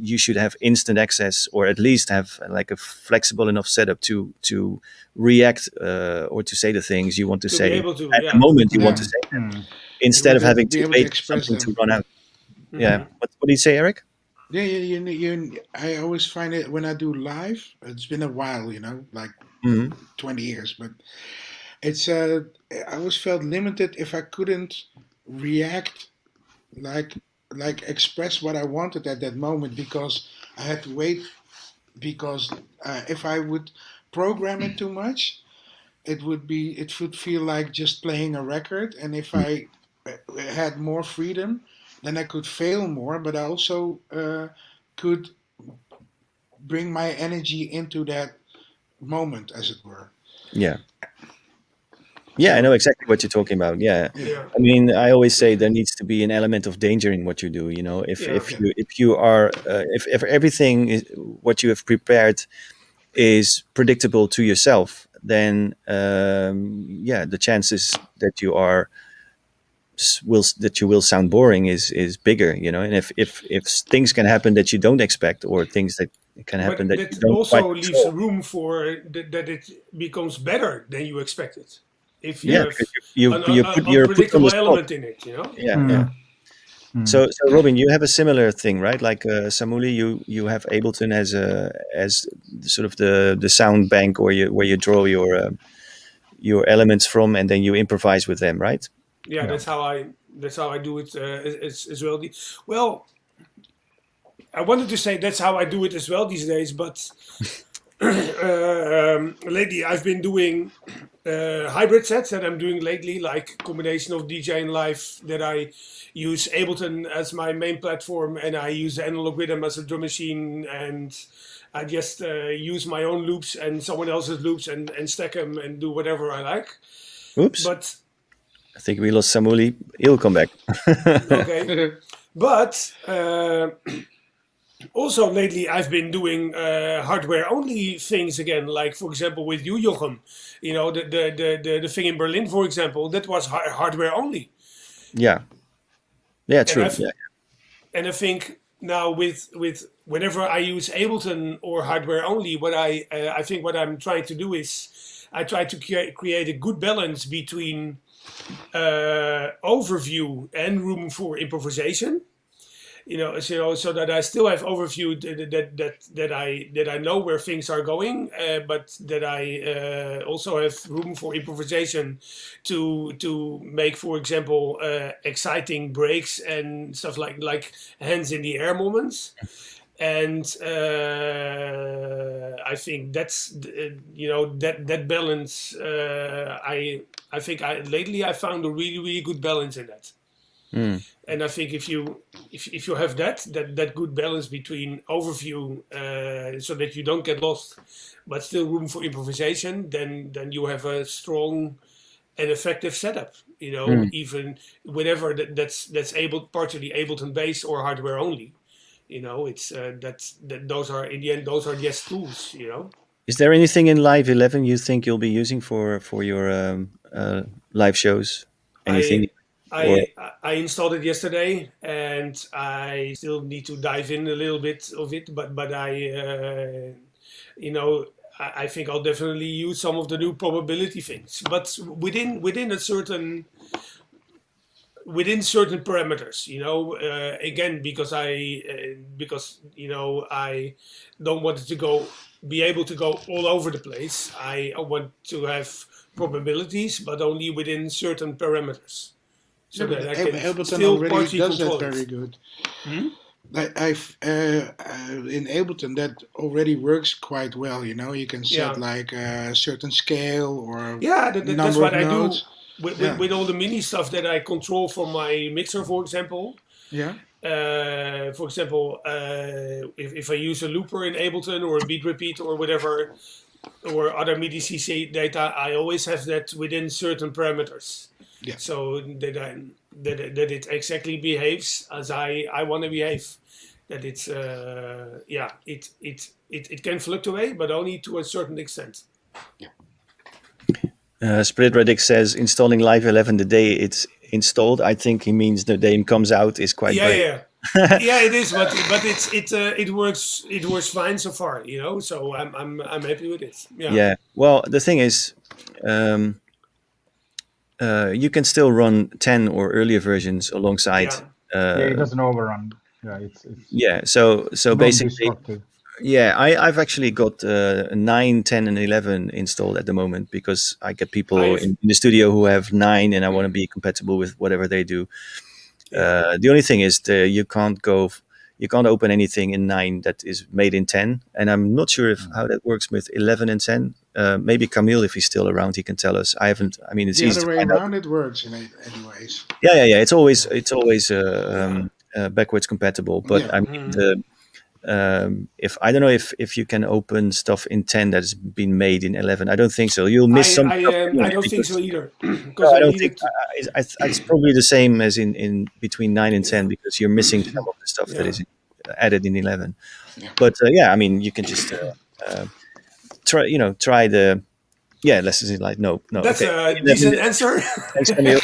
you should have instant access, or at least have like a flexible enough setup to react, or to say the things you want to To be say able to, at the yeah. moment you want to Yeah. say them, You instead want of to having be to able to wait for express something to them. run out. Yeah. What do you say, Eric? Yeah, I always find it when I do live. It's been a while, like Hmm. 20 years, but it's I always felt limited if I couldn't react like express what I wanted at that moment because I had to wait because if I would program it too much, it would feel like just playing a record. And if I had more freedom, then I could fail more, but I also could bring my energy into that moment, as it were. Yeah. Yeah, I know So exactly what you're talking about. Yeah. yeah, Yeah. I mean, I always say there needs to be an element of danger in what you do. If Yeah. if you are if everything is what you have prepared is predictable to yourself, then yeah, the chances that you will sound boring is bigger. And if things can happen that you don't expect, or things that can happen But that you that don't quite also leaves control. room for that it becomes better than you expected. If you Yeah, have because an you're put on the unpredictable spot. element in it. Yeah, yeah. So Robin, you have a similar thing, right? Like Samuli, you have Ableton as sort of the sound bank, or where you draw your elements from, and then you improvise with them, right? Yeah, Yeah. that's how I do it as well. Well, I wanted to say that's how I do it as well these days, but lately I've been doing hybrid sets that I'm doing lately, like combination of DJ and live, that I use Ableton as my main platform, and I use the analog rhythm as a drum machine, and I just use my own loops and someone else's loops and stack them and do whatever I like. Oops, But I think we lost Samuli. He'll come back. okay, but also lately I've been doing hardware only things again, like for example with you, Jochem. The thing in Berlin, for example, that was hardware only. Yeah, yeah, And true. I've Yeah, and I think now with whenever I use Ableton or hardware only, what I think what I'm trying to do is I try to create a good balance between overview and room for improvisation. So that I still have overview that I know where things are going, but that I also have room for improvisation to make, for example, exciting breaks and stuff like hands in the air moments. And I think that's that balance. I think lately I found a really good balance in that. And I think if you have that good balance between overview, so that you don't get lost, but still room for improvisation, then you have a strong and effective setup. Even whenever that's partially Ableton based or hardware only. It's those are in the end those are just tools. Is there anything in Live 11 you think you'll be using for your live shows? Anything? I installed it yesterday, and I still need to dive in a little bit of it. But I think I'll definitely use some of the new probability things, but within certain parameters. Again, because I don't want it to be able to go all over the place. I want to have probabilities, but only within certain parameters. So that I can Ableton still already partially does that control very it. good. I've in Ableton that already works quite well. You can set like a certain scale or that's number what of I do notes. with all the mini stuff that I control from my mixer, for example. Yeah. For example, if I use a looper in Ableton or a beat repeat or whatever, or other MIDI CC data, I always have that within certain parameters. Yeah. So that it exactly behaves as I want to behave. That it's it can fluctuate, but only to a certain extent. Split Redick says installing Live 11 the day it's installed. I think he means the day it comes out is quite great. Yeah, it is, but it works fine so far. So I'm happy with it. Yeah. Well, the thing is, you can still run 10 or earlier versions alongside. It doesn't overrun. Yeah, it's So basically, non-destructive. I've actually got 9, 10, and 11 installed at the moment because I get people in the studio who have 9, and I want to be compatible with whatever they do. The only thing is you can't open anything in 9 that is made in 10, and I'm not sure how that works with 11 and 10. Maybe Camille, if he's still around, he can tell us. I haven't. I mean, it's the easy other to way find around. out. It works anyways. Yeah. It's always backwards compatible, but I mean, if I don't know if you can open stuff in 10 that's been made in 11. I don't think so. You'll miss some. I don't think so either. I don't think it's probably the same as in between 9 and 10 because you're missing some of the stuff that is added in 11. Yeah. But I mean, you can just try the. Yeah, lessons like no. That's a decent answer. Thanks, Camille.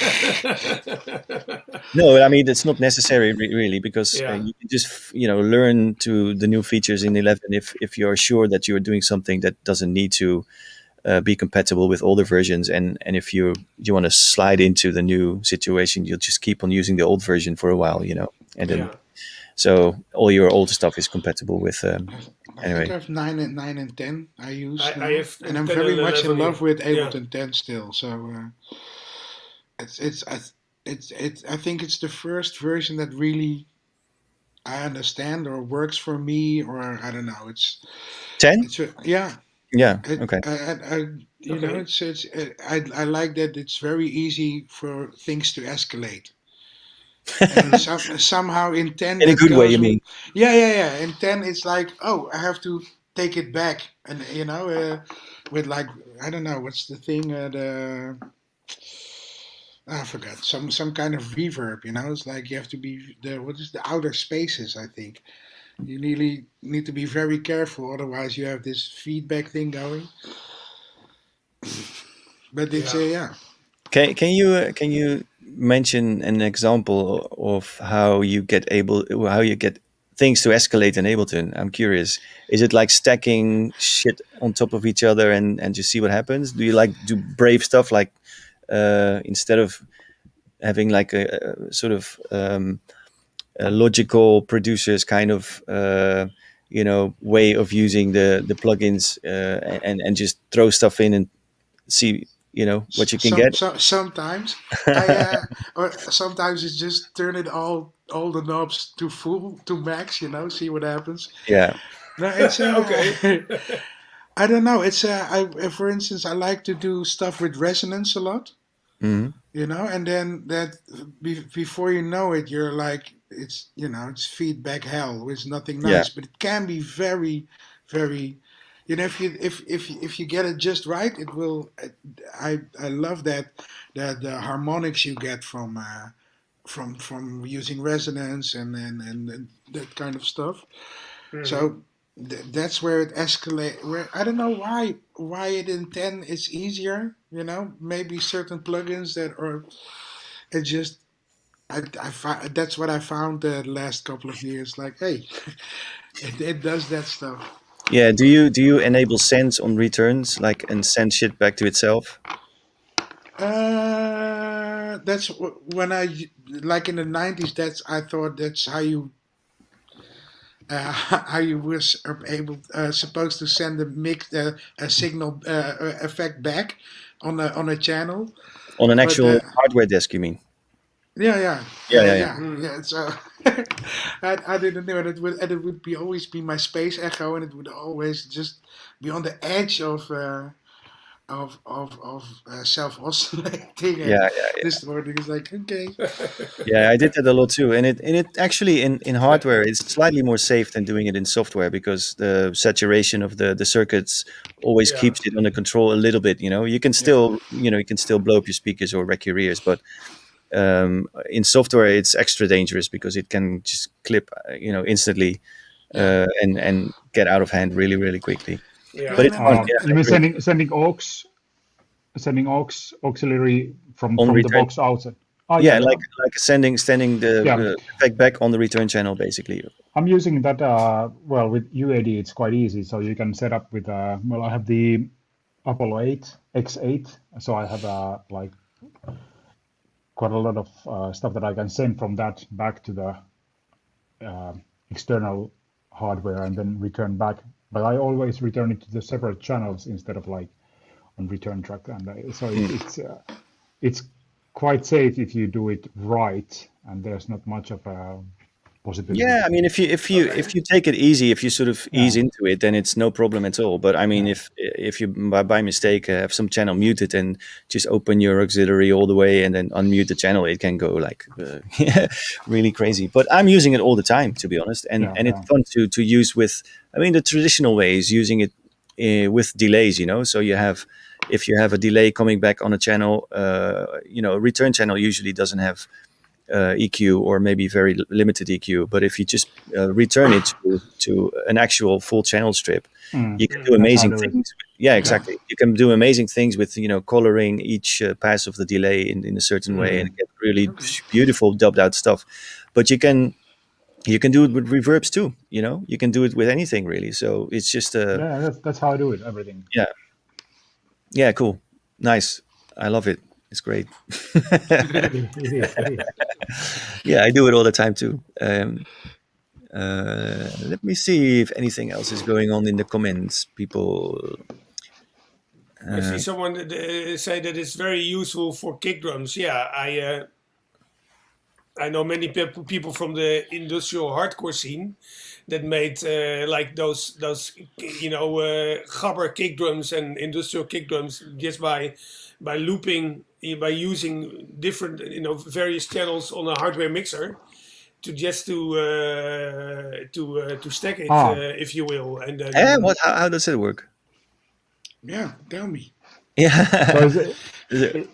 No, I mean it's not necessary really because you can just learn to the new features in 11 if you're sure that you're doing something that doesn't need to be compatible with older versions, and if you want to slide into the new situation, you'll just keep on using the old version for a while, and then so all your old stuff is compatible with. Anyway, I think I have 9 and 10. I use, I have and I'm 10 very and much 11, in love with Ableton 10 still. So I think it's the first version that really I understand or works for me, or I don't know. It's 10. Yeah. Okay. I like that it's very easy for things to escalate. And somehow in 10 in a good way, you mean? Yeah. In 10 it's like, oh, I have to take it back, and with like, I don't know what's the thing, I forgot, some kind of reverb. It's like you have to be the outer spaces. I think you really need to be very careful, otherwise you have this feedback thing going. But it's Can you mention an example of how you get things to escalate in Ableton? I'm curious. Is it like stacking shit on top of each other and just see what happens? Do you like do brave stuff like instead of having like a sort of a logical producers kind of way of using the plugins and just throw stuff in and see what you can get? Sometimes I or sometimes it's just turn it all the knobs to full to max, see what happens. Yeah. No, it's Okay. I don't know. It's for instance, I like to do stuff with resonance a lot, Hmm. and then that before you know it, you're like it's feedback hell. It's nothing Yeah. nice, but it can be very, very. If you get it just right, it will. I love that the harmonics you get from using resonance and that kind of stuff. Mhm. So that's where it escalates. Where I don't know why it in 10 is easier. Maybe certain plugins that are it just that's what I found the last couple of years. Like, hey, it does that stuff. Yeah. Do you enable sends on returns, like, and send shit back to itself? That's when like in the 90s. That's I thought that's how you how you was able supposed to send a signal effect back on a channel. On an But actual hardware disk, you mean? yeah, yeah, Yeah, yeah, yeah. yeah, Mhm. yeah. So I didn't know, and it would be always be my space echo, and it would always just be on the edge of self oscillating and Yeah, distorting. It's like, okay, yeah. I did that a lot too, and it actually in hardware it's slightly more safe than doing it in software because the saturation of the circuits always Yeah. keeps it under control a little bit. You can yeah, still blow up your speakers or wreck your ears, but in software it's extra dangerous because it can just clip instantly yeah. and get out of hand really really quickly. Yeah. But No, it's no, fun. but Yeah, I You mean agree. sending auxiliary from On the return, box outside? Oh yeah, yeah, like sending the yeah. effect back on the return channel basically. I'm using that. Well, with UAD, it's quite easy. So you can set up with. Well, I have the Apollo 8 X8, so I have like quite a lot of stuff that I can send from that back to the uh, external hardware and then return back. But I always return it to the separate channels instead of like on return track, and so it's quite safe if you do it right, and there's not much of a possibility Yeah, to. I mean, Okay. if you take it easy, if you sort of Yeah, ease into it, then it's no problem at all. But I mean, yeah, if you by mistake have some channel muted and just open your auxiliary all the way and then unmute the channel, it can go like really crazy. But I'm using it all the time, to be honest, and yeah, and it's yeah. fun to use with. I mean, the traditional way is using it with delays. So you have if you have a delay coming back on a channel, a return channel usually doesn't have EQ or maybe very limited EQ. But if you just return it to an actual full channel strip, Mm, you can do that's how I amazing do it. things. Yeah, Yeah, exactly. You can do amazing things with coloring each pass of the delay in a certain way and mm, get really Okay. beautiful dubbed out stuff. But you can do it with reverbs too. You can do it with anything really. So it's just yeah. That's how I do it. Everything. yeah, yeah, cool, nice. I love it. It's great. It is. It is. Yeah, I do it all the time too. Let me see if anything else is going on in the comments. People, I see uh, someone say that it's very useful for kick drums. Yeah, I know many people from the industrial hardcore scene that made like those gabber kick drums and industrial kick drums just by looping by using different various channels on a hardware mixer to just to stack it Ah, if you will, and then what? How does it work? Yeah, tell me. so Yeah, is it, Is it- it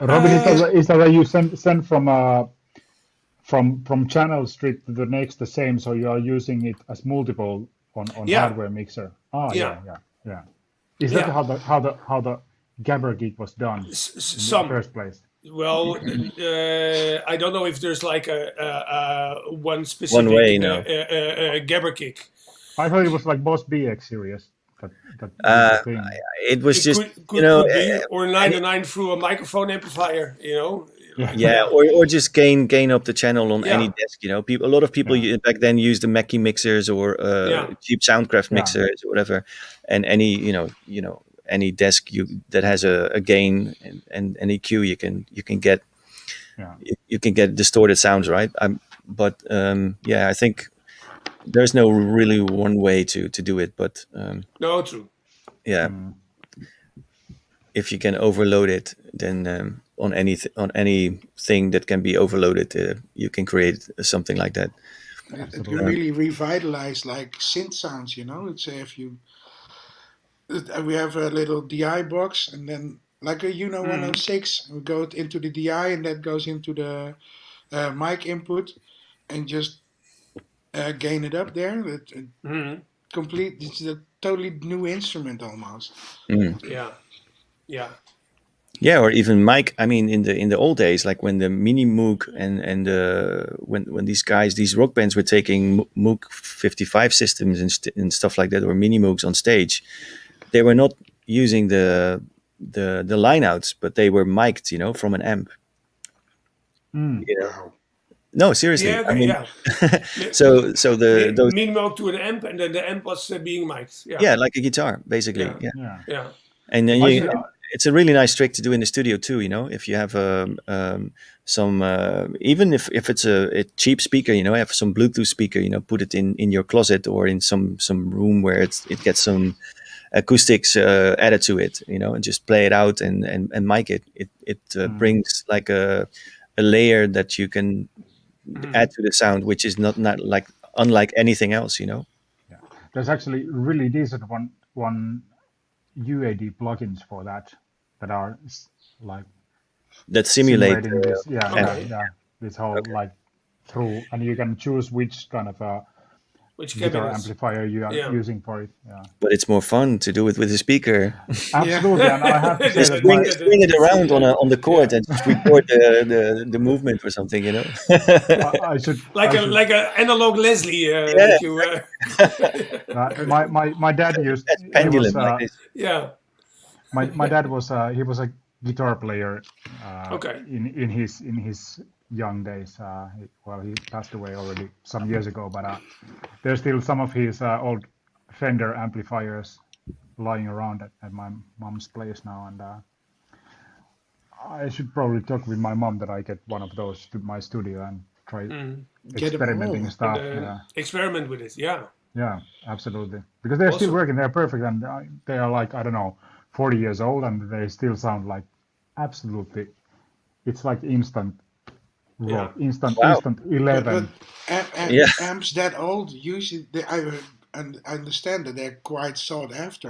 Robin? Is Is that you send from from channel strip to the next the same? So you are using it as multiple on yeah, hardware mixer. Ah, yeah, yeah, yeah, yeah. Is that yeah. how the Gabber gig was done in the Some first place? Well, I don't know if there's like a one One specific way, no. gabber kick. I thought it was like Boss BX series that did the Uh, thing. it was It just, could be, or any, 909 through a microphone amplifier. Yeah. Like, yeah, or just gain up the channel on any Yeah. desk. A lot of people Yeah. back then used the Mackie mixers or Yeah. cheap Soundcraft Yeah. mixers or whatever, and any desk that has a gain and an EQ you can get Yeah. you can get distorted sounds, right? I think there's no really one way to do it, but No, true. yeah, Mm. if you can overload it, then on anything that can be overloaded, you can create something like that. It can really revitalize like synth sounds. It's if you we have a little DI box, and then like a 106, we go into the DI, and that goes into the mic input, and just gain it up there. It's a totally new instrument almost. Yeah. Yeah. Yeah, or even Mike. I mean, in the old days, like when the Mini Moog and when these rock bands were taking Moog 55 systems and stuff like that, or Mini Moogs on stage, they were not using the line outs, but they were mic'd, from an amp. Mm. Wow. No, seriously. Yeah. I Okay. mean, Yeah. so those Minimo to an amp, and then the amp was being mic'd. Yeah. yeah, like a guitar, basically. Yeah. Yeah. Yeah. Yeah. And then I- it's a really nice trick to do in the studio too. If you have some, even if it's a cheap speaker, have some Bluetooth speaker, put it in your closet or in some room where it gets some acoustics added to it, and just play it out and mic it. It brings like a layer that you can add to the sound, which is not like unlike anything else. Yeah. There's actually really decent one UAD plugins for that are like That simulate. simulating this. Yeah, Okay. yeah. This whole like through, and you can choose which kind of Which guitar cabinets? amplifier you are Yeah. using for it. Yeah, But it's more fun to do it with a speaker. absolutely. And I have to say Just that swing it around on the chord and just record the movement or something. I should Like a analog Leslie. Yeah. That you, my dad used That's he pendulum was, like this. yeah. my dad was he was a guitar player Okay. in his young days. He passed away already some years ago, but there's still some of his old Fender amplifiers lying around at my mom's place now, and I should probably talk with my mom that I get one of those to my studio and try Get 'em experimenting all. stuff. Experiment with it. Yeah. Yeah, absolutely. Because they're still Awesome. working, they're perfect, and they are like, I don't know, 40 years old, and they still sound like absolutely. It's like instant rock, instant 11. Yeah. Amps that old usually I understand that they're quite sought after.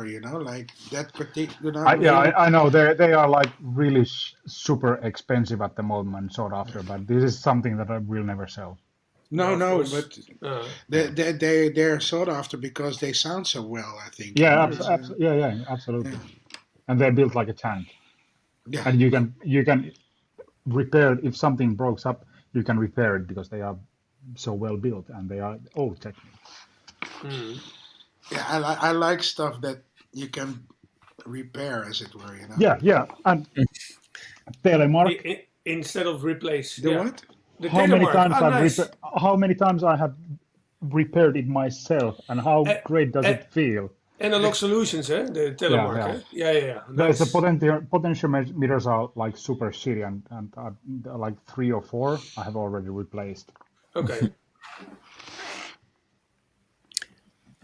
Like that particular. I know they are like really super expensive at the moment, sought after. But this is something that I will never sell. No, Of no, course. but they're sought after because they sound so well. I think. Yeah, It's, yeah, absolutely. And they're built like a tank, yeah. and you can repair if something breaks up. You can repair it because they are so well built and they are old technique. Yeah, I like stuff that you can repair, as it were. Yeah, and telemark. Instead of replace. The yeah. what? The How many telemark. times Nice. how many times I have repaired it myself, and how great does it feel? Analog solutions, eh? The telemark, yeah. eh? Yeah. There's Nice. the potentiometers are like super shitty, and like 3 or 4 I have already replaced. Okay.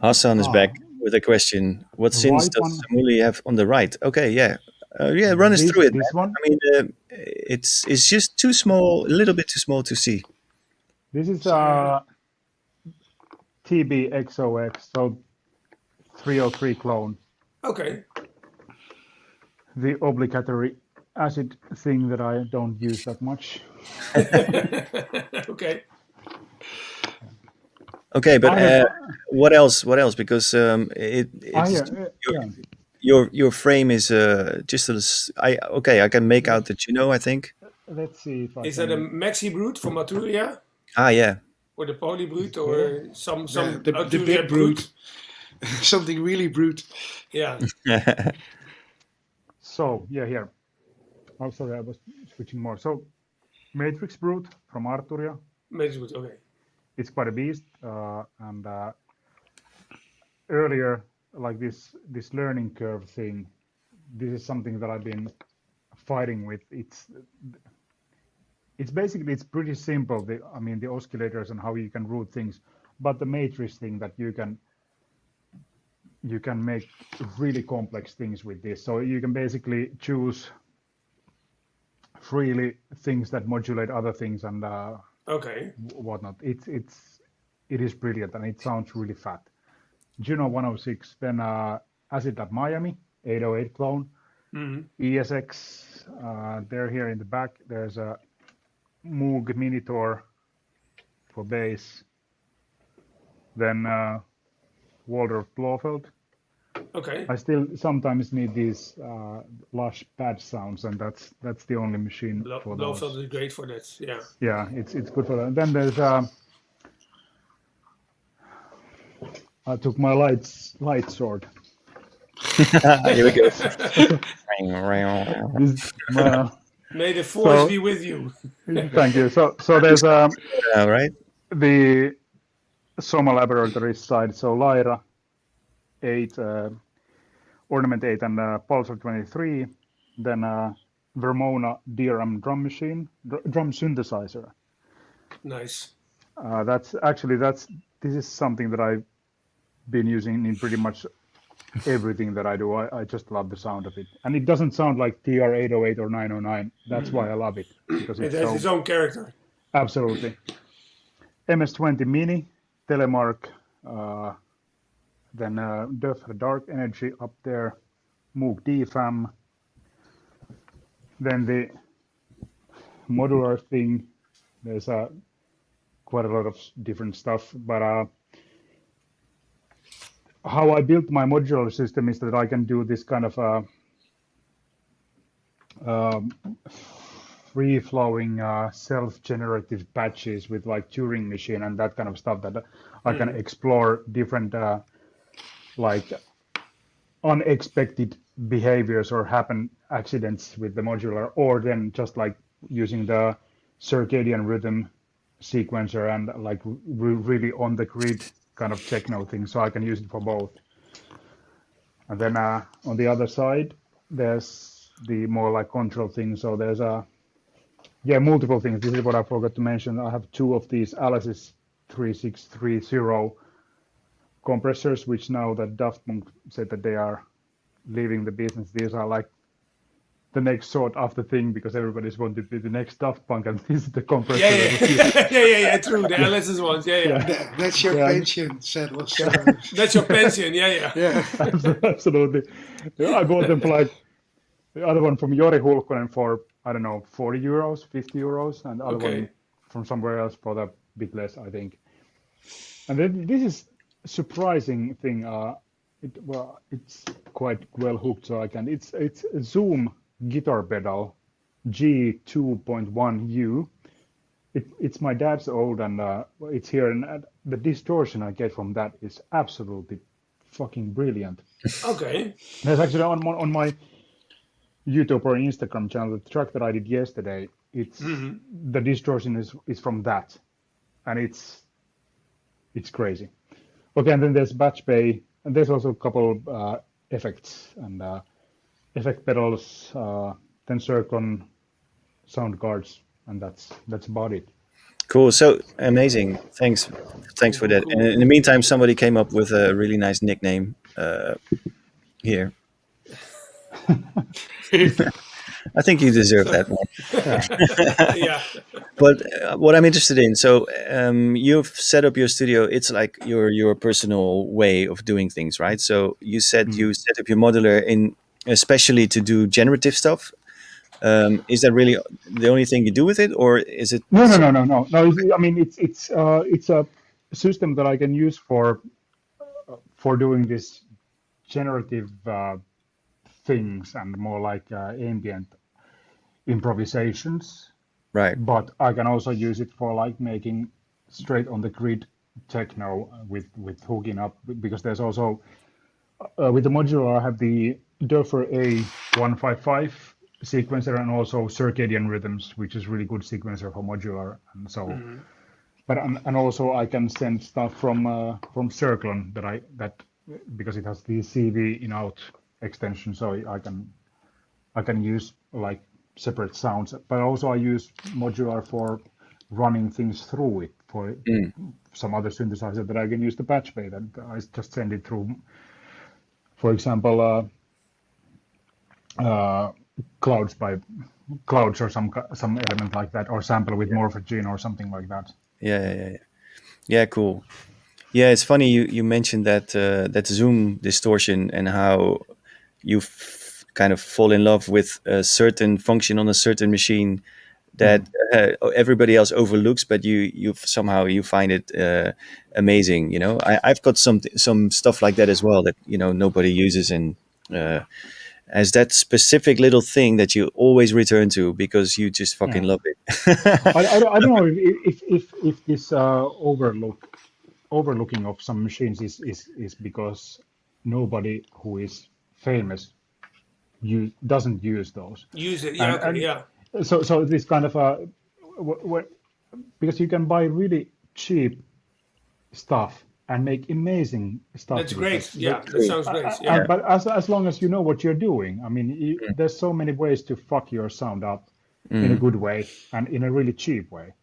Hassan is back with a question. What synths right does one. Samuli have on the right? Okay, yeah. Run us through it. This Man. one. I mean, it's just too small, a little bit too small to see. This is TBXOX, so 303 clone. Okay. The obligatory acid thing that I don't use that much. Okay. Okay, but I have- what else? What else? Because your frame is just I can make out that I think. let's see if I Is that a can. Maxi Brute from Arturia? Ah, yeah. Or the Poly Brute? Or some The Arturia big Brute? Something really brute. Yeah. So yeah, here. Oh, sorry, I was switching more. So Matrix Brute from Arturia. Maxi Brute, okay. It's quite a beast, and earlier, like this learning curve thing. This is something that I've been fighting with. It's basically it's pretty simple. I mean the oscillators and how you can route things, but the matrix thing that you can make really complex things with this. So you can basically choose freely things that modulate other things and Okay. whatnot. It is brilliant and it sounds really fat. Juno 106, then Acid Lab Miami 808 clone, ESX. They're here in the back. There's a Moog Minitor for bass. Then Waldorf Blofeld. Okay. I still sometimes need these lush pad sounds, and that's the only machine for those. Blofeld is great for that. Yeah. Yeah, it's good for that. Then there's I took my light sword. Here we go. This, May the force be with you. thank you. So there's All right. the Soma Laboratories side. So Lyra 8, Ornament 8, and Pulsar 23. Then Vermona DRM drum machine, drum synthesizer. Nice. This is something that I've been using in pretty much everything that I do. I just love the sound of it, and it doesn't sound like TR-808 or 909. That's why I love it, because It it's has so its own character. absolutely. MS-20 Mini, Telemark, then Duff Dark Energy up there, Moog DFAM, then the modular thing. There's quite a lot of different stuff, but how I built my modular system is that I can do this kind of free-flowing self-generative patches with like Turing machine and that kind of stuff that I can explore different like unexpected behaviors or happen accidents with the modular, or then just like using the circadian rhythm sequencer and like really on the grid kind of techno thing, so I can use it for both. And then on the other side, there's the more like control thing. So there's multiple things. This is what I forgot to mention. I have two of these Alice's 3630 compressors, which now that Daft Punk said that they are leaving the business, these are like the next sought after thing, because everybody's wanting to be the next Daft Punk, and this is the compressor. Yeah, true. The Alice's ones, That's your pension, Settlers. That's your pension, yeah. Absolutely. I bought them for like the other one from Jori Hulkkonen for, I don't know, 40 euros, 50 euros, and the other one from somewhere else for a bit less, I think. And then this is surprising thing. It's quite well hooked, so I can. It's a Zoom guitar pedal, G2.1U. It's my dad's old, and it's here, and the distortion I get from that is absolutely fucking brilliant. Okay. There's actually on my YouTube or Instagram channel, the track that I did yesterday, it's the distortion is from that, and it's crazy. Okay, and then there's Batch Bay, and there's also a couple effects and effect pedals, then Circon sound cards, and that's about it. Cool. So amazing. Thanks for that. And in the meantime, somebody came up with a really nice nickname here. I think you deserve that one. Yeah. But what I'm interested in, so you've set up your studio. It's like your personal way of doing things, right? So you said you set up your modular in especially to do generative stuff. Is that really the only thing you do with it, or is it? No. I mean, it's a system that I can use for doing this generative things and more like ambient improvisations. Right. but I can also use it for like making straight on the grid techno with hooking up because there's also with the modular I have the Dofer A155 sequencer and also circadian rhythms, which is really good sequencer for modular, and so. But and also I can send stuff from Circlon that because it has the CV in out extension, so I can use like separate sounds. But also I use modular for running things through it for some other synthesizer that I can use the patch bay that I just send it through. For example, clouds by clouds or some element like that, or sample with Morphogene or something like that. Yeah. Cool. Yeah, it's funny you mentioned that zoom distortion and how you kind of fall in love with a certain function on a certain machine that everybody else overlooks, but you somehow you find it amazing. I've got some stuff like that as well that nobody uses, and as that specific little thing that you always return to because you just fucking Yeah. love it. I don't know if this overlooking of some machines is because nobody who is famous doesn't use those, Use it. Yeah. and Okay. Yeah. so this kind of because you can buy really cheap stuff and make amazing stuff That's with it. great. Yeah. That sounds great. Yeah. But as long as you know what you're doing, I mean, there's so many ways to fuck your sound up in a good way and in a really cheap way.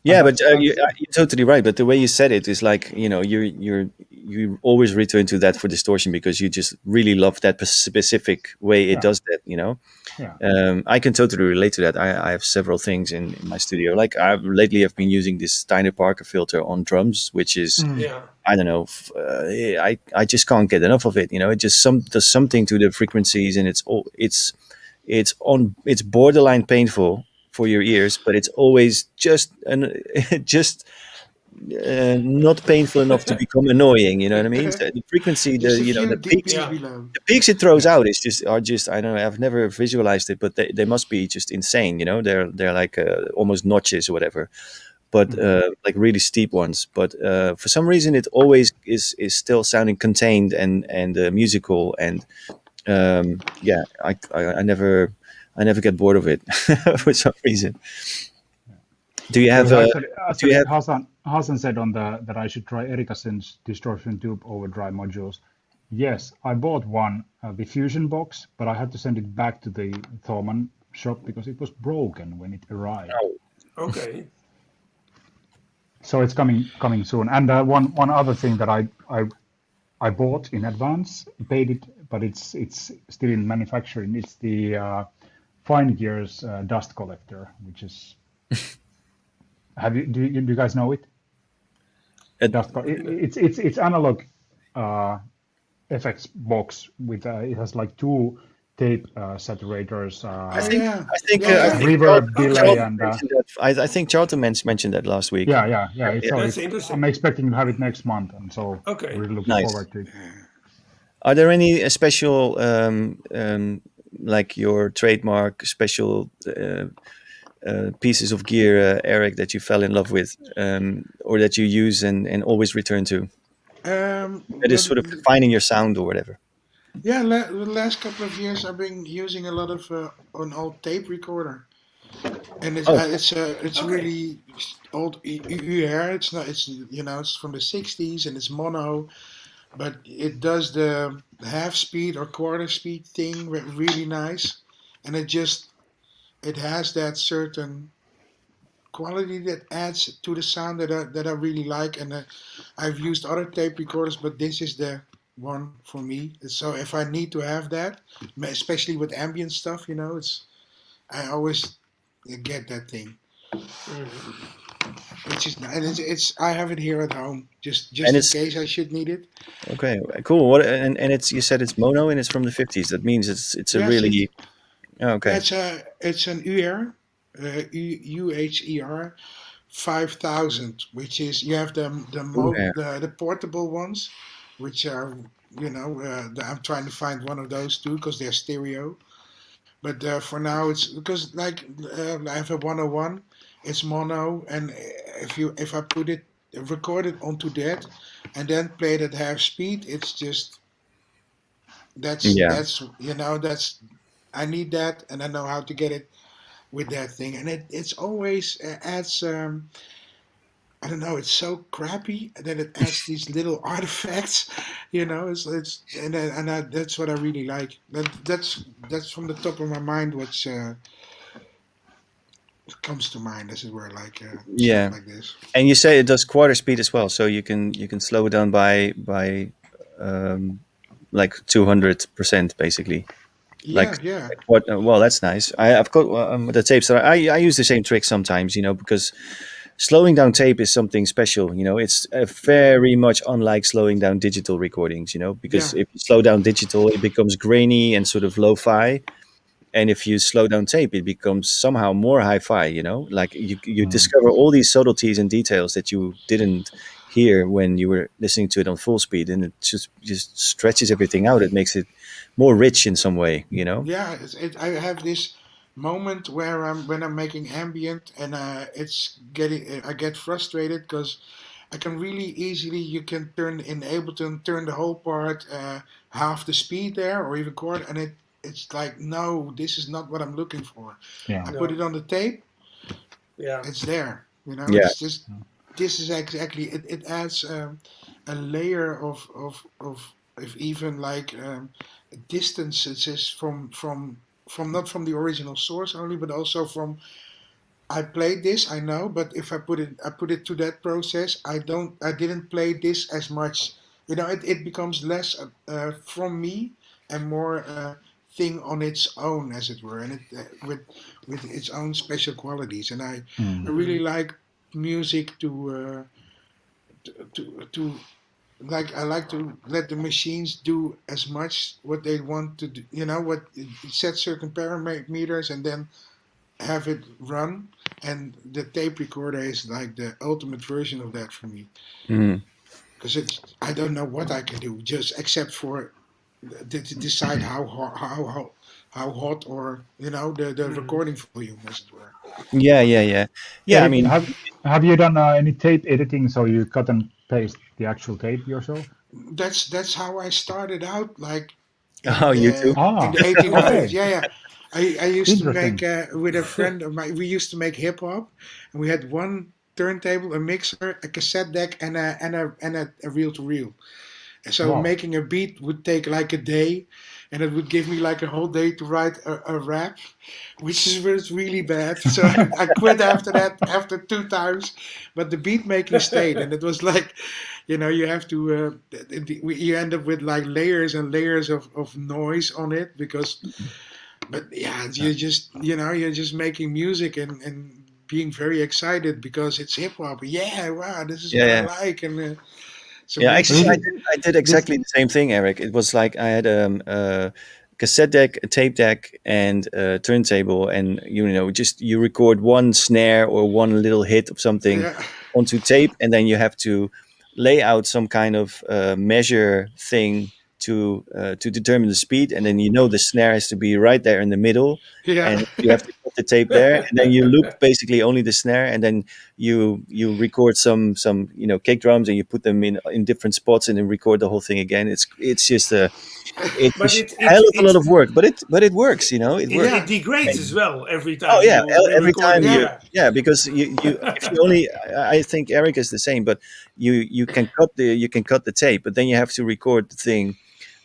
Yeah, And but that's you're totally right. But the way you said it is like you always return to that for distortion because you just really love that specific way it yeah, does that. yeah. I can totally relate to that. I have several things in my studio. Like lately have been using this Steiner Parker filter on drums, which is Yeah. I don't know. I just can't get enough of it. It just does something to the frequencies, and it's borderline painful for your ears, but it's always just just not painful enough to become annoying. You know what I mean? So the frequency, Just a the few peaks, dBs Yeah. below. the peaks it throws Yeah. out are just I don't know. I've never visualized it, but they must be just insane. They're like almost notches or whatever, but like really steep ones. But for some reason, it always is still sounding contained and musical. And yeah, I never get bored of it for some reason. Do you have Because a? Do you actually have? Hassan said on that I should try Erikason's distortion tube overdrive modules. Yes, I bought one, the Fusion box, but I had to send it back to the Thomann shop because it was broken when it arrived. Okay. So it's coming soon. And one other thing that I bought in advance, paid it, but it's still in manufacturing. It's the Fine Gears dust collector, which is do you guys know it? Uh, It's analog effects box with it has like two tape saturators, I think Yeah. I think Yeah, I yeah. think reverb, delay, Charlton and mentioned that. I think Charlton mentioned that last week. yeah. Yeah. So That's I'm interesting. expecting to have it next month, and so Okay. really looking Nice. forward to it. Are there any special like your trademark special pieces of gear, Eric, that you fell in love with, or that you use and always return to? That is But sort of defining your sound or whatever. yeah, the last couple of years I've been using a lot of an old tape recorder, and Oh, it's Okay. really old UR. It's not it's it's from the '60s and it's mono, but it does the half speed or quarter speed thing really nice, and it has that certain quality that adds to the sound that I really like. And I've used other tape recorders, but this is the one for me. So if I need to have that, especially with ambient stuff, I always get that thing. Which is and it's I have it here at home and just in it's case I should need it. okay, cool. What and it's you said it's mono and it's from the 50s. That means it's a Yes, really okay. it's an UR, UHER 5000, which is you have Ooh, yeah. the portable ones, which are I'm trying to find one of those too because they're stereo. But for now, it's because like I have a 101, it's mono, and if I put it record it onto that, and then play it at half speed, it's just Yeah. that's that's I need that, and I know how to get it with that thing, and it's always adds. I don't know. It's so crappy that it adds these little artifacts. It's that's what I really like. That's from the top of my mind. What's comes to mind, as it were, like stuff Yeah. like this. And you say it does quarter speed as well, so you can slow it down by like 200% basically. Yeah, Like yeah, what? Well, that's nice. I've got the tapes that I use the same trick sometimes, because slowing down tape is something special. It's very much unlike slowing down digital recordings. Because yeah. if you slow down digital, it becomes grainy and sort of lo-fi, and if you slow down tape, it becomes somehow more hi-fi. Like you Mm. discover all these subtleties and details that you didn't hear when you were listening to it on full speed, and it just stretches everything out. It makes it more rich in some way. Yeah, I have this moment where when I'm making ambient, and it's getting I get frustrated because I can really easily you can turn in Ableton turn the whole part half the speed there or even quarter, and it's like no, this is not what I'm looking for. Yeah. I put No. it on the tape, Yeah. it's there. Yeah. It's just this is exactly it adds a layer of even like distances from not from the original source only, but also from I played this, I know, but if I put it to that process, I didn't play this as much. It becomes less from me and more thing on its own, as it were, and it with its own special qualities. And I Mm. really Mm. like music to like I like to let the machines do as much what they want to do. What set certain parameters and then have it run. And the tape recorder is like the ultimate version of that for me Mhm. because it's I don't know what I can do just except for to decide how hot or the Mm. recording volume as it were. Yeah, yeah, yeah, yeah. I Eric, mean, have you done any tape editing? So you cut and paste the actual tape yourself? That's how I started out, like oh, you too. in Ah, the 1800s. okay, Yeah, yeah. I used to make interesting. with a friend of mine. We used to make hip hop, and we had one turntable, a mixer, a cassette deck, and a reel to reel. So Wow. making a beat would take like a day, and it would give me like a whole day to write a rap, which was really bad. So I quit after that, after two times. But the beat making stayed, and it was like, you have to, you end up with like layers and layers of noise on it but yeah, Yeah. you're just making music and being very excited because it's hip hop. Yeah, wow, this is Yeah, what I yeah. like, and so Yeah, makes But actually, is I it did, I did this? exactly the same thing, Eric. It was like I had a cassette deck, a tape deck, and a turntable, and just you record one snare or one little hit of something yeah. onto tape, and then you have to lay out some kind of measure thing to determine the speed, and then the snare has to be right there in the middle, Yeah. and you have to put the tape there, and then you loop basically only the snare, and then you record some kick drums, and you put them in different spots, and then record the whole thing again. It's just a But it hell it of a lot it of work, but it works. It works. it degrades as And, well every oh time yeah, you every re-record time it. Yeah. Yeah. yeah, because you if you only I think Eric is the same, but you can cut the tape, but then you have to record the thing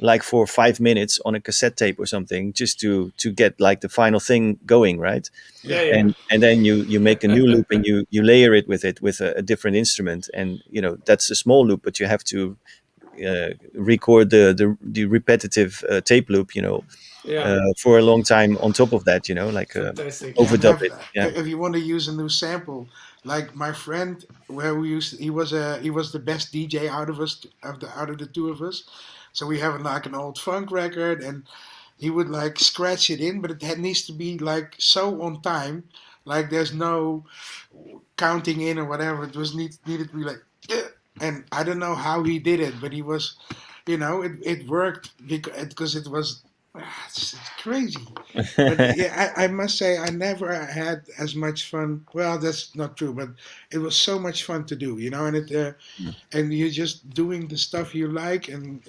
like for 5 minutes on a cassette tape or something, just to get like the final thing going, right? Yeah. Yeah. And then you make a new loop, and you layer it with a different instrument, and that's a small loop, but you have to record the repetitive tape loop, Yeah. for a long time on top of that, like Fantastic. Yeah, and overdub it. Yeah. if you want to use a new sample, like my friend, where we used, he was the best DJ out of us, out of the two of us. So we have like an old funk record, and he would like scratch it in, but needs to be like so on time, like there's no counting in or whatever. It was needed to be like, and I don't know how he did it, but he was, it worked because it was It's crazy. But yeah, I must say I never had as much fun. Well, that's not true, but it was so much fun to do, and and you're just doing the stuff you like, and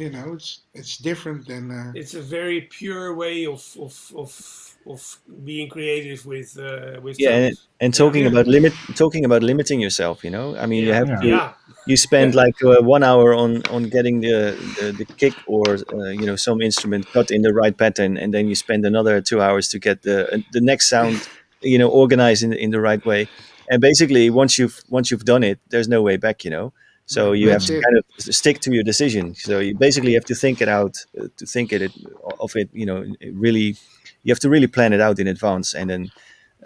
it's different than. It's a very pure way of being creative with Yeah, tones. and Yeah, Yeah, talking about limiting yourself, I mean, you yeah, have Yeah. to yeah. you spend like 1 hour on getting the kick or some instrument cut in the right pattern, and then you spend another 2 hours to get the next sound organized in the right way. And basically, once you've done it, there's no way back, so you have that's to Mm. it. kind of stick to your decision. So you basically have to think it out, to think of it, really. You have to really plan it out in advance, and then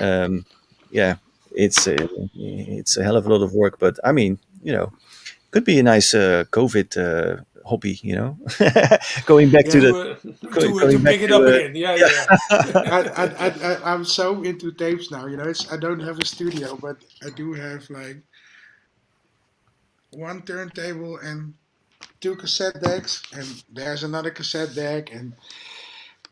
um, yeah, it's a hell of a lot of work. But I mean, could be a nice COVID hobby. Going back to Yeah, the To going back pick it up to again. Yeah, yeah, yeah. I'm so into tapes now. I don't have a studio, but I do have like one turntable and two cassette decks, and there's another cassette deck, and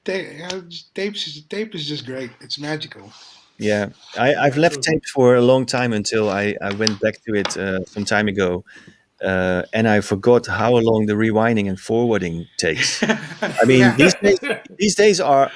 tape is just great. It's magical. Yeah, I've yeah. left True. tape for a long time until I went back to it some time ago, and I forgot how long the rewinding and forwarding takes. I mean, Yeah, these days are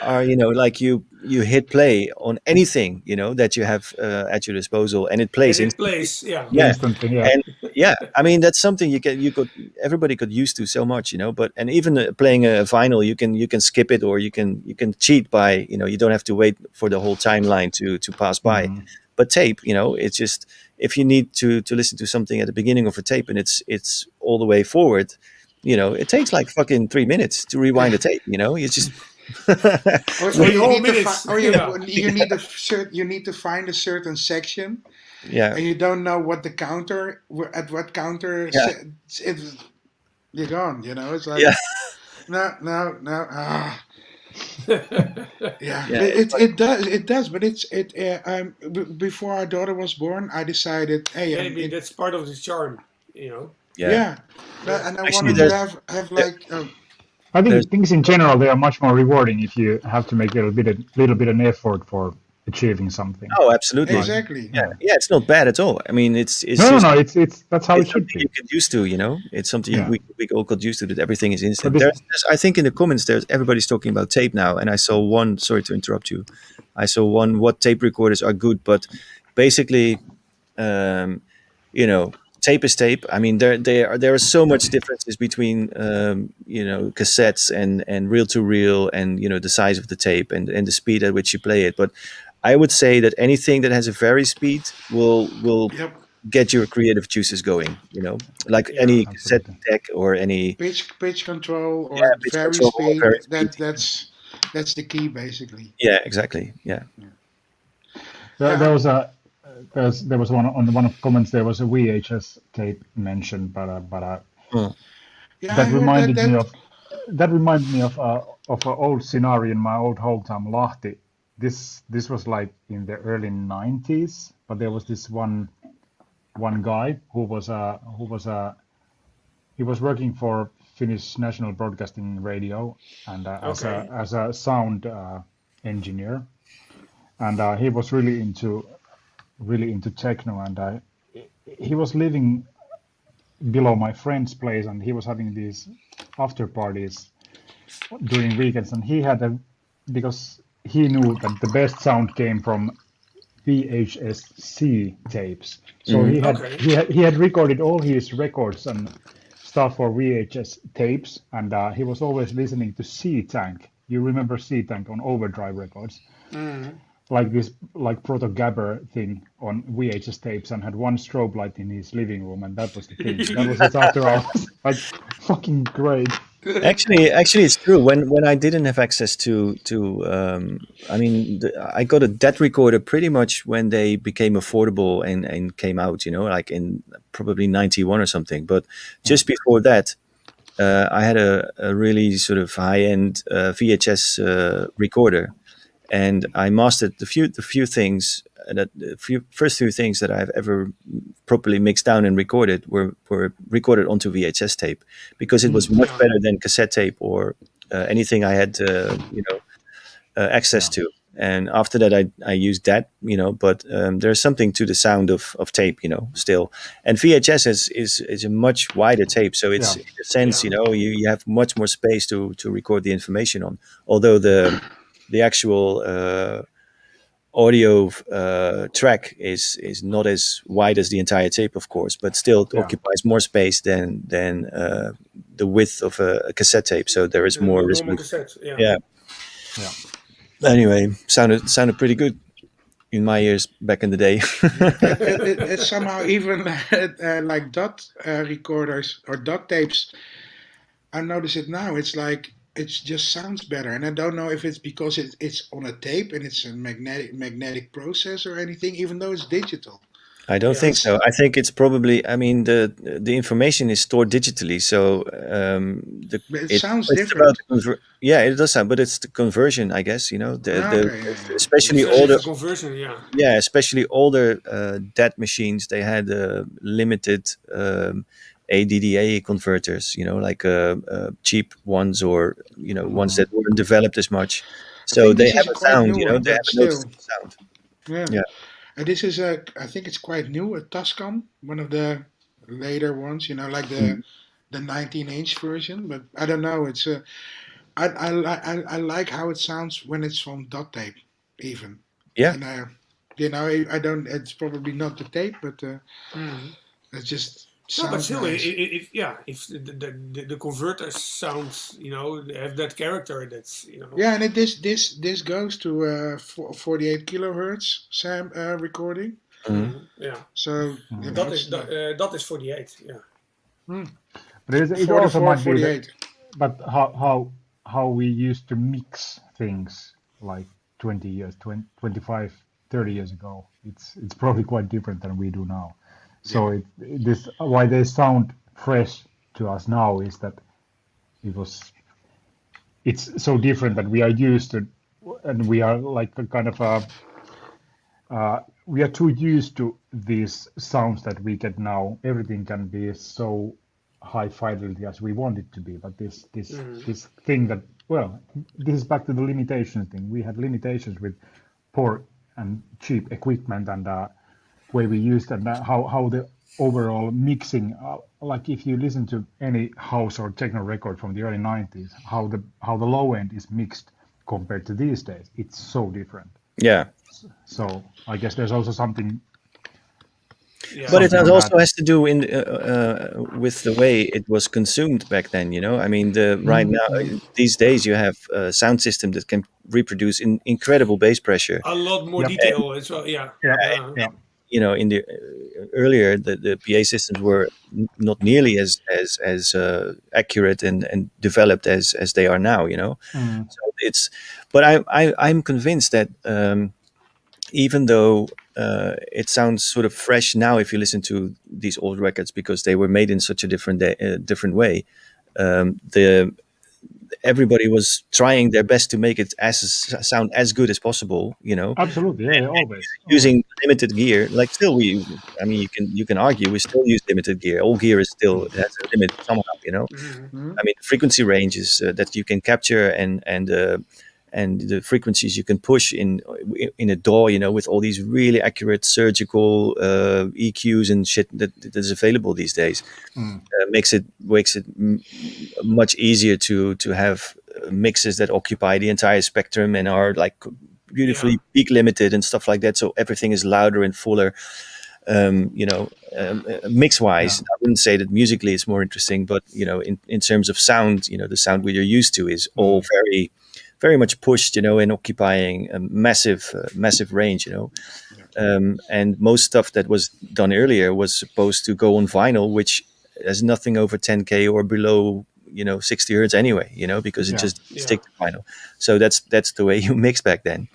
like you hit play on anything that you have at your disposal, and it plays And it instantly. plays. Yeah, Yeah, Instantly, yeah. and yeah, I mean that's something you could everybody could use to so much, But and even playing a vinyl, you can skip it, or you can cheat by you don't have to wait for the whole timeline to pass by. Mhm. But tape, it's just if you need to listen to something at the beginning of a tape and it's all the way forward, it takes like fucking 3 minutes to rewind yeah. a tape. You just Or three you whole need to find, minutes. or Yeah, you need to find a certain section, yeah, and you don't know what the counter at what counter yeah, it, you're gone. It's like yeah, no, no, no. Ah, yeah. yeah. But It's it does. But before our daughter was born, I decided, hey, maybe that's part of the charm. You know. yeah. yeah, Yeah. and I Actually, wanted to Mm. have there, like I there's think things in general they are much more rewarding if you have to make a little bit an effort for achieving something. oh, absolutely. Like, exactly. Yeah, yeah. yeah. It's not bad at all. I mean, it's No, no, just no. It's that's how it it's should something be. you get used to. It's something Yeah. we all got used to, that everything is But instant. this, There's I think in the comments there's everybody's talking about tape now, and I saw one. Sorry to interrupt you. I saw one. What tape recorders are good, but basically, um, tape is tape. I mean, there are so much differences between cassettes and reel to reel, and the size of the tape and the speed at which you play it. But I would say that anything that has a very speed will Yep. get your creative juices going. Like Yeah. any cassette absolutely. deck or any Pitch control yeah, or pitch very control or speed. very speed. That's the key basically. Yeah, exactly. Yeah. There Yeah. was there was one of the comments. There was a VHS tape mentioned, but Hmm. Yeah, I that heard that reminded me that of an old scenario in my old hometown Lahti. This was like in the early 90s, but there was this one guy who was he was working for Finnish National Broadcasting Radio, and Okay. as a sound engineer, and he was really into techno, and he was living below my friend's place, and he was having these after parties during weekends, and he had a because he knew that the best sound came from VHS-C tapes. So Mhm. Okay. he had recorded all his records and stuff for VHS tapes, and he was always listening to C Tank. You remember C Tank on Overdrive records, Mm. like this like proto Gabber thing on VHS tapes, and had one strobe light in his living room, and that was the thing. That was his after hours. Like fucking great. Actually, it's true. When I didn't have access I mean, I got a DAT recorder pretty much when they became affordable and came out. Like in probably 91 or something. But just before that, I had a really sort of high end VHS recorder, and I mastered the few things that the first few things that I've ever properly mixed down and recorded were recorded onto VHS tape, because it was much Yeah. better than cassette tape or anything I had access to. And after that, I used that, but there's something to the sound of tape, still. And VHS is a much wider tape, so it's in a sense, you have much more space to record the information on. Although the actual audio track is not as wide as the entire tape, of course, but still it occupies more space than the width of a cassette tape. So there is more normal cassette. Yeah. Anyway, sounded pretty good in my ears back in the day. It's somehow even like dot recorders or dot tapes. I notice it now. It's like it just sounds better, and I don't know if it's because it's on a tape and it's a magnetic process or anything, even though it's digital. I don't think so. I think it's probably. I mean, the information is stored digitally, so But it sounds it's different. about yeah, it does sound, but it's the conversion, I guess. Especially It's older. the conversion. Yeah, especially older DAT machines. They had limited ADDA converters. Like cheap ones, or ones that weren't developed as much. So they have a sound. They have a noticeable sound. Yeah. This is I think it's quite new, a Tascam, one of the later ones, like the 19-inch version. But I don't know. It's I like how it sounds when it's from dot tape, even. Yeah. And I don't. It's probably not the tape, but it's just. No, but still, nice. if the converter sounds, have that character, that's Yeah, and this goes to 48 kilohertz recording. Yeah. So that is 48. Yeah. But it also might be that, but how we used to mix things like 20 years, 25, 30 years ago, it's probably quite different than we do now. So why they sound fresh to us now is that it's so different that we are used to, and we are like a kind of we are too used to these sounds that we get now. Everything can be so high fidelity as we want it to be, but this thing that, well, this is back to the limitation thing. We had limitations with poor and cheap equipment and way we used and how the overall mixing, like if you listen to any house or techno record from the early 90s, how the low end is mixed compared to these days, it's so different. Yeah. So I guess there's also something. Yeah. But it also has to do with the way it was consumed back then. I mean, right now, these days, you have a sound system that can reproduce incredible bass pressure. A lot more detail as well. Yeah. In the earlier, the PA systems were not nearly as accurate and developed as they are now. So but I'm convinced that even though it sounds sort of fresh now, if you listen to these old records, because they were made in such a different way, everybody was trying their best to make it sound as good as possible. Absolutely, yeah, always using limited gear. Like still, you can argue we still use limited gear. All gear has a limit somehow. I mean, frequency ranges that you can capture and the frequencies you can push in a DAW, with all these really accurate surgical EQs and shit that is available these days, makes it much easier to have mixes that occupy the entire spectrum and are like beautifully peak limited and stuff like that. So everything is louder and fuller. Mix wise, I wouldn't say that musically it's more interesting, but in terms of sound, the sound we are used to is all very, very much pushed, and occupying a massive range, and most stuff that was done earlier was supposed to go on vinyl, which has nothing over 10K or below, 60 hertz anyway, because it just stick to vinyl. So that's the way you mix back then.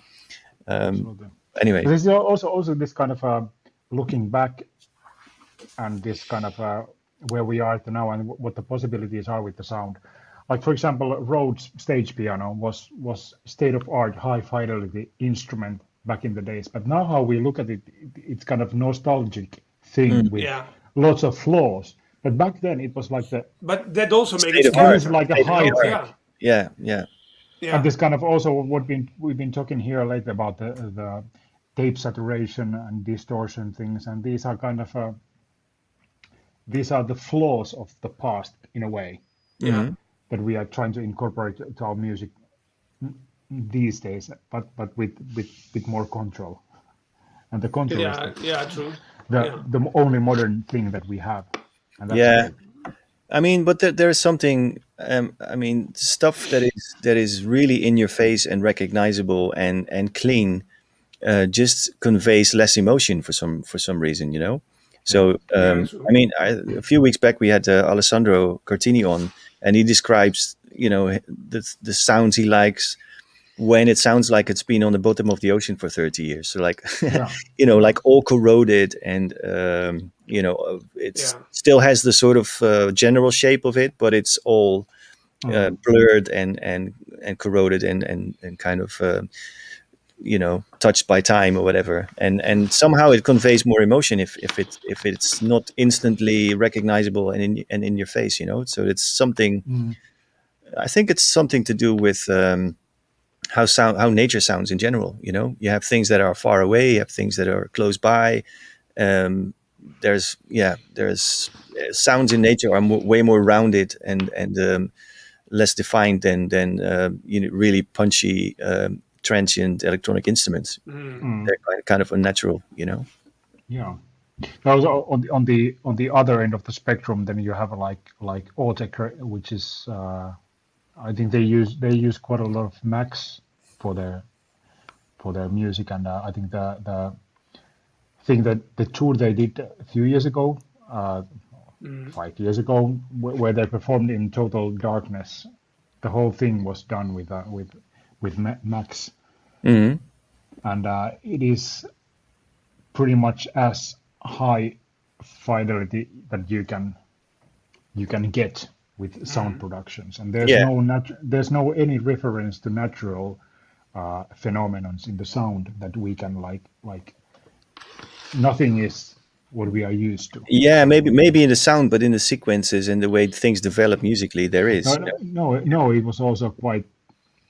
Anyway, there's also this kind of looking back and this kind of where we are at now and what the possibilities are with the sound. like for example, Rhodes stage piano was state of art, high fidelity instrument back in the days. But now how we look at it, it's kind of nostalgic thing with Yeah. lots of flaws. But back then it was like But that also made State it of art. used scarier. like a State of high art. tech. Yeah. Yeah. Yeah. And this kind of also what we've been talking here lately about the tape saturation and distortion things, and these are kind of these are the flaws of the past in a way Yeah. that we are trying to incorporate to our music these days, but with more control. And the control is Yeah. Yeah. True. the only modern thing that we have, and that's Yeah. great. I mean, but there's something. I mean, stuff that is really in your face and recognizable and clean just conveys less emotion for some reason, you know. So Yeah. True. I mean, a few weeks back we had Alessandro Cortini on, and he describes, you know, the sounds he likes when it sounds like it's been on the bottom of the ocean for 30 years. So like, Yeah. you know, like all corroded and, you know, it's Yeah. still has the sort of general shape of it, but it's all blurred and corroded and kind of, you know, touched by time or whatever. And somehow it conveys more emotion if it's not instantly recognizable and in your face, you know? So it's something, I think it's something to do with, how nature sounds in general. You know, you have things that are far away, you have things that are close by. There's sounds in nature are way more rounded and less defined than you know, really punchy transient electronic instruments. They're kind of unnatural, you know. Yeah. Also on the other end of the spectrum, then you have like Autechre, which is I think they use quite a lot of Max for their music, and I think the thing that the tour they did a few years ago, 5 years ago, where they performed in total darkness, the whole thing was done with Max, and it is pretty much as high fidelity that you can get with sound productions, and there's no any reference to natural phenomenons in the sound that we can like nothing is what we are used to. Yeah, maybe in the sound, but in the sequences and the way things develop musically, there is. No, it was also quite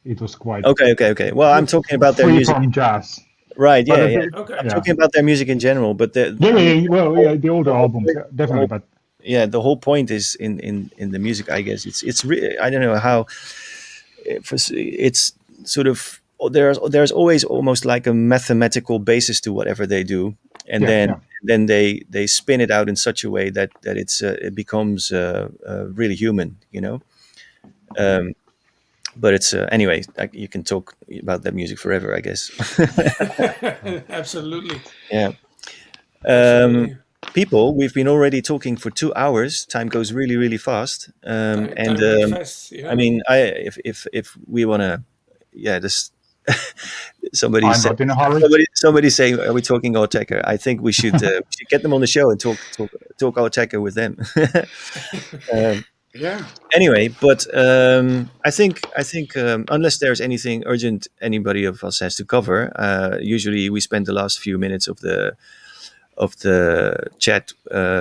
Okay. Well, I'm talking about their free music, from jazz. right? But Yeah. Okay. I'm talking about their music in general, but The older albums, definitely, but yeah, the whole point is in the music, I guess. It's really, I don't know how it's sort of, there's always almost like a mathematical basis to whatever they do, and then they spin it out in such a way that it becomes really human, you know. But it's anyway, you can talk about that music forever, I guess. Absolutely. Yeah. Absolutely. People, we've been already talking for 2 hours. Time goes really, really fast. Time And goes fast, yeah. I mean, if we want to, yeah, this. Somebody I'm said, not in a hurry. somebody saying, "Are we talking Autechre?" I think we should get them on the show and talk Autechre with them. Yeah. Anyway, but I think unless there's anything urgent anybody of us has to cover, usually we spend the last few minutes of the chat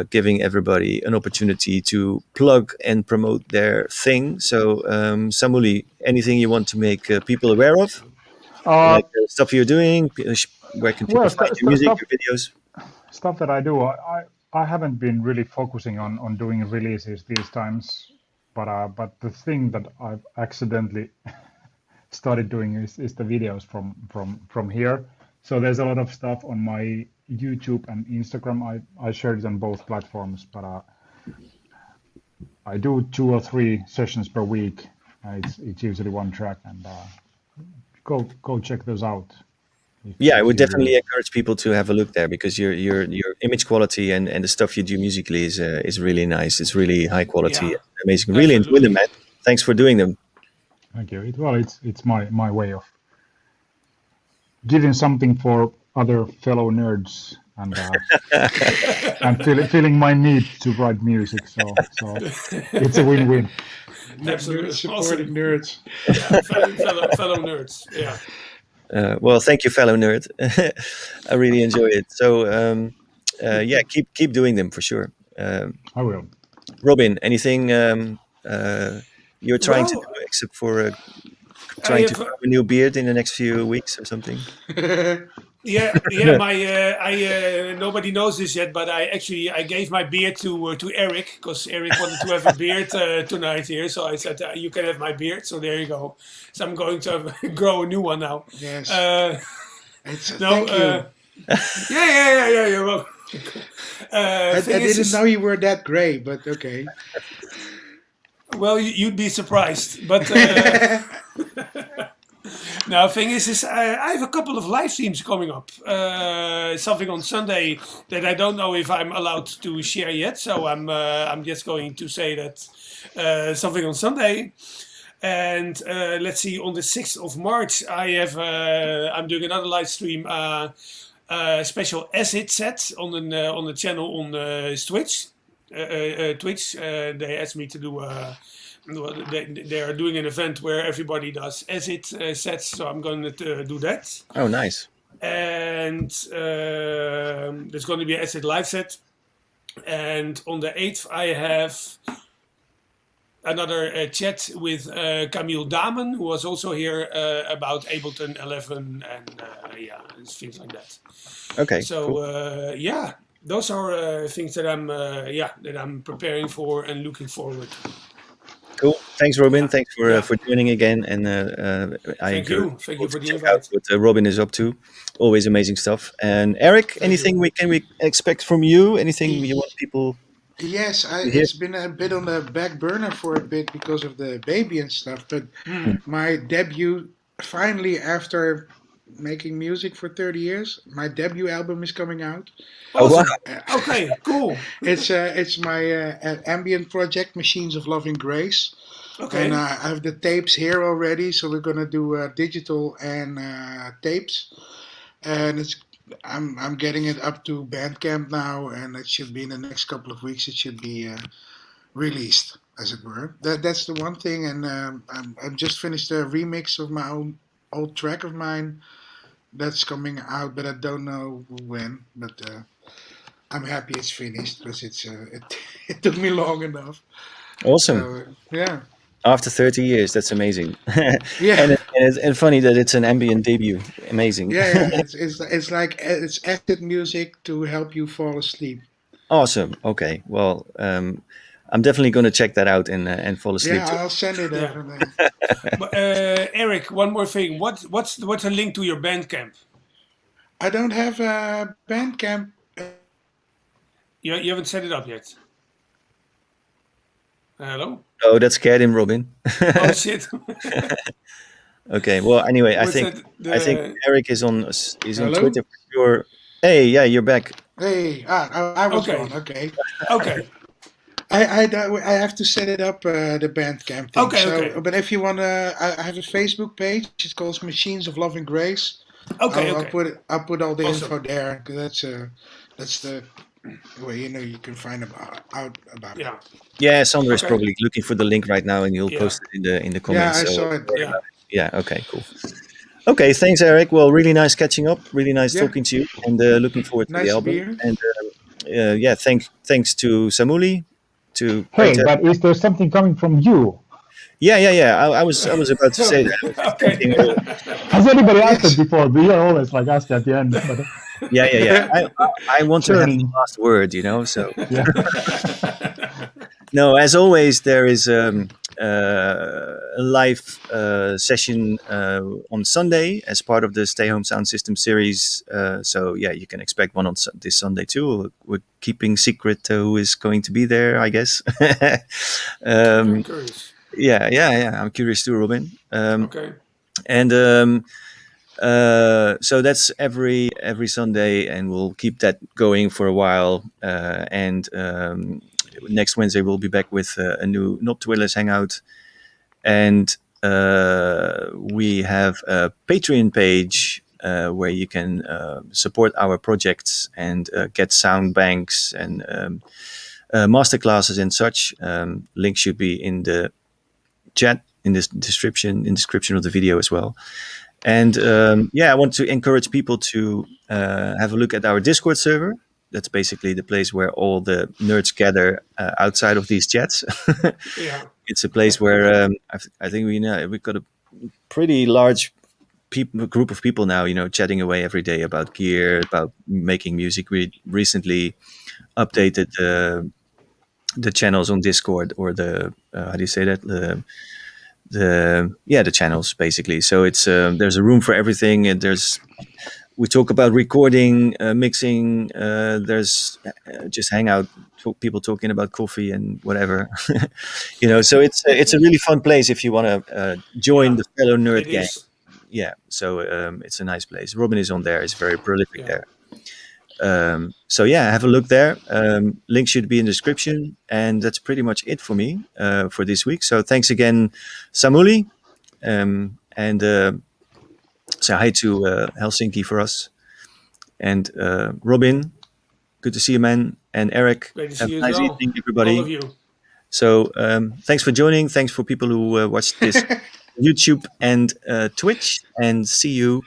giving everybody an opportunity to plug and promote their thing. So, Samuli, anything you want to make people aware of, like stuff you're doing? Where can people find your music, your videos? Stuff that I do. I haven't been really focusing on doing releases these times, but the thing that I've accidentally started doing is the videos from here. So there's a lot of stuff on my YouTube and Instagram. I shared it on both platforms, but I do 2 or 3 sessions per week. It's usually one track, and go check those out. Yeah, I would definitely encourage people to have a look there, because your image quality and the stuff you do musically is really nice. It's really high quality, Yeah, amazing. Really enjoy them, man. Thanks for doing them. Thank you. It's my way of giving something for other fellow nerds and feeling my need to write music. So it's a win-win. Nerds Absolutely supporting awesome. nerds. Yeah, fellow nerds. Yeah. Well, thank you, fellow nerd. I really enjoy it. So yeah, keep doing them for sure. I will. Robin, anything you're trying to Well, do except for I trying to have. grow a new beard in the next few weeks or something? Yeah. My I nobody knows this yet, but I gave my beard to Eric because Eric wanted to have a beard tonight here. So I said you can have my beard. So there you go. So I'm going to grow a new one now. Yes. Uh, no. Thank you. Yeah. You're welcome. I Thing didn't know is, you were that gray, but okay. well, you'd be surprised, but. No, thing is I have a couple of live streams coming up. Something on Sunday that I don't know if I'm allowed to share yet. So I'm just going to say that something on Sunday. And let's see, on the 6th of March, I'm doing another live stream, special acid set on the channel on Twitch. Twitch. They asked me to do. They are doing an event where everybody does acid sets, so I'm going to do that. Oh, nice. And there's going to be an acid live set. And on the 8th, I have another chat with Camille Damen, who was also here about Ableton 11 and things like that. Okay. So cool. yeah, those are things that I'm preparing for and looking forward to. Cool. Thanks, Robin. Yeah. Thanks for joining again. And I Thank you. encourage Thank people you for to the check out invite. what Robin is up to. Always amazing stuff. And Eric, anything can we expect from you? Anything you want people Yes, to hear? it's been a bit on the back burner for a bit because of the baby and stuff. But my debut, finally, after making music for 30 years, my debut album is coming out. Oh, wow. Awesome. Okay, cool. It's my ambient project, Machines of Loving Grace. Okay. And I have the tapes here already, so we're gonna do digital and tapes. And I'm getting it up to Bandcamp now, and it should be in the next couple of weeks. It should be released, as it were. That's the one thing, and I'm just finished a remix of my own old track of mine that's coming out, but I don't know when. But I'm happy it's finished because it took me long enough. Awesome. So yeah. After 30 years, that's amazing. Yeah. and funny that it's an ambient debut. Amazing. Yeah. It's like it's acid music to help you fall asleep. Awesome. Okay. Well, I'm definitely going to check that out and fall asleep Yeah, too. I'll send it Yeah. over. But, Eric, one more thing. What's a link to your Bandcamp? I don't have a Bandcamp. You haven't set it up yet. Hello. Oh, that scared him, Robin. Oh shit. Okay. Well, anyway, I What's think that, I think Eric is on Hello? Twitter for sure. Hey, yeah, you're back. Hey, I was Okay. on. Okay. Okay. I have to set it up the Bandcamp thing. Okay, So, okay. but if you wanna, I have a Facebook page. It's called Machines of Loving Grace. Okay. I'll put all the Awesome. info there because that's the way you can find out about it. Yeah. Yeah, Sandra is Okay. probably looking for the link right now, and he'll Yeah. post it in the Yeah, comments. I so saw it. Yeah. yeah. Okay. Cool. Okay. Thanks, Eric. Well, really nice catching up. Really nice Yeah. talking to you, and looking forward to the Nice to album. be here. And yeah, thanks to Samuli. To Hey, Peter. but is there something coming from you? Yeah. I was about to say that. I was Okay. thinking, Has anybody asked Yes. it before? We are always like asked at the end. But yeah. I want to have the Turning. last word, So yeah. no, as always, there is a live session on Sunday as part of the Stay Home Sound System series. So yeah, you can expect one on this Sunday too. We're keeping secret who is going to be there, I guess. I'm curious. Yeah. I'm curious too, Robin. Okay. And so that's every Sunday, and we'll keep that going for a while. And next Wednesday we'll be back with a new Not Twiddlers Hangout, and we have a Patreon page where you can support our projects and get sound banks and masterclasses and such. Link should be in the chat in this description of the video as well. And I want to encourage people to have a look at our Discord server. That's basically the place where all the nerds gather outside of these chats. Yeah. It's a place where I think we've got a pretty large group of people now, chatting away every day about gear, about making music. We recently updated the channels on Discord, or the how do you say that, the channels basically. So it's there's a room for everything, and we talk about recording, mixing. There's just Hangout, people talking about coffee and whatever. So it's a really fun place if you want to join the fellow nerd gang. Yeah, so it's a nice place. Robin is on there; he's very prolific there. Have a look there. Link should be in the description, and that's pretty much it for me for this week. So thanks again, Samuli, and say hi to Helsinki for us. And Robin, good to see you, man. And Eric, great to have see a you nice as well. evening, everybody. All of you. So thanks for joining. Thanks for people who watched this YouTube and Twitch, and see you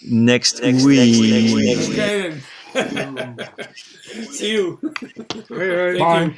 next week. Okay then. See you. Hey, Thank you. Bye.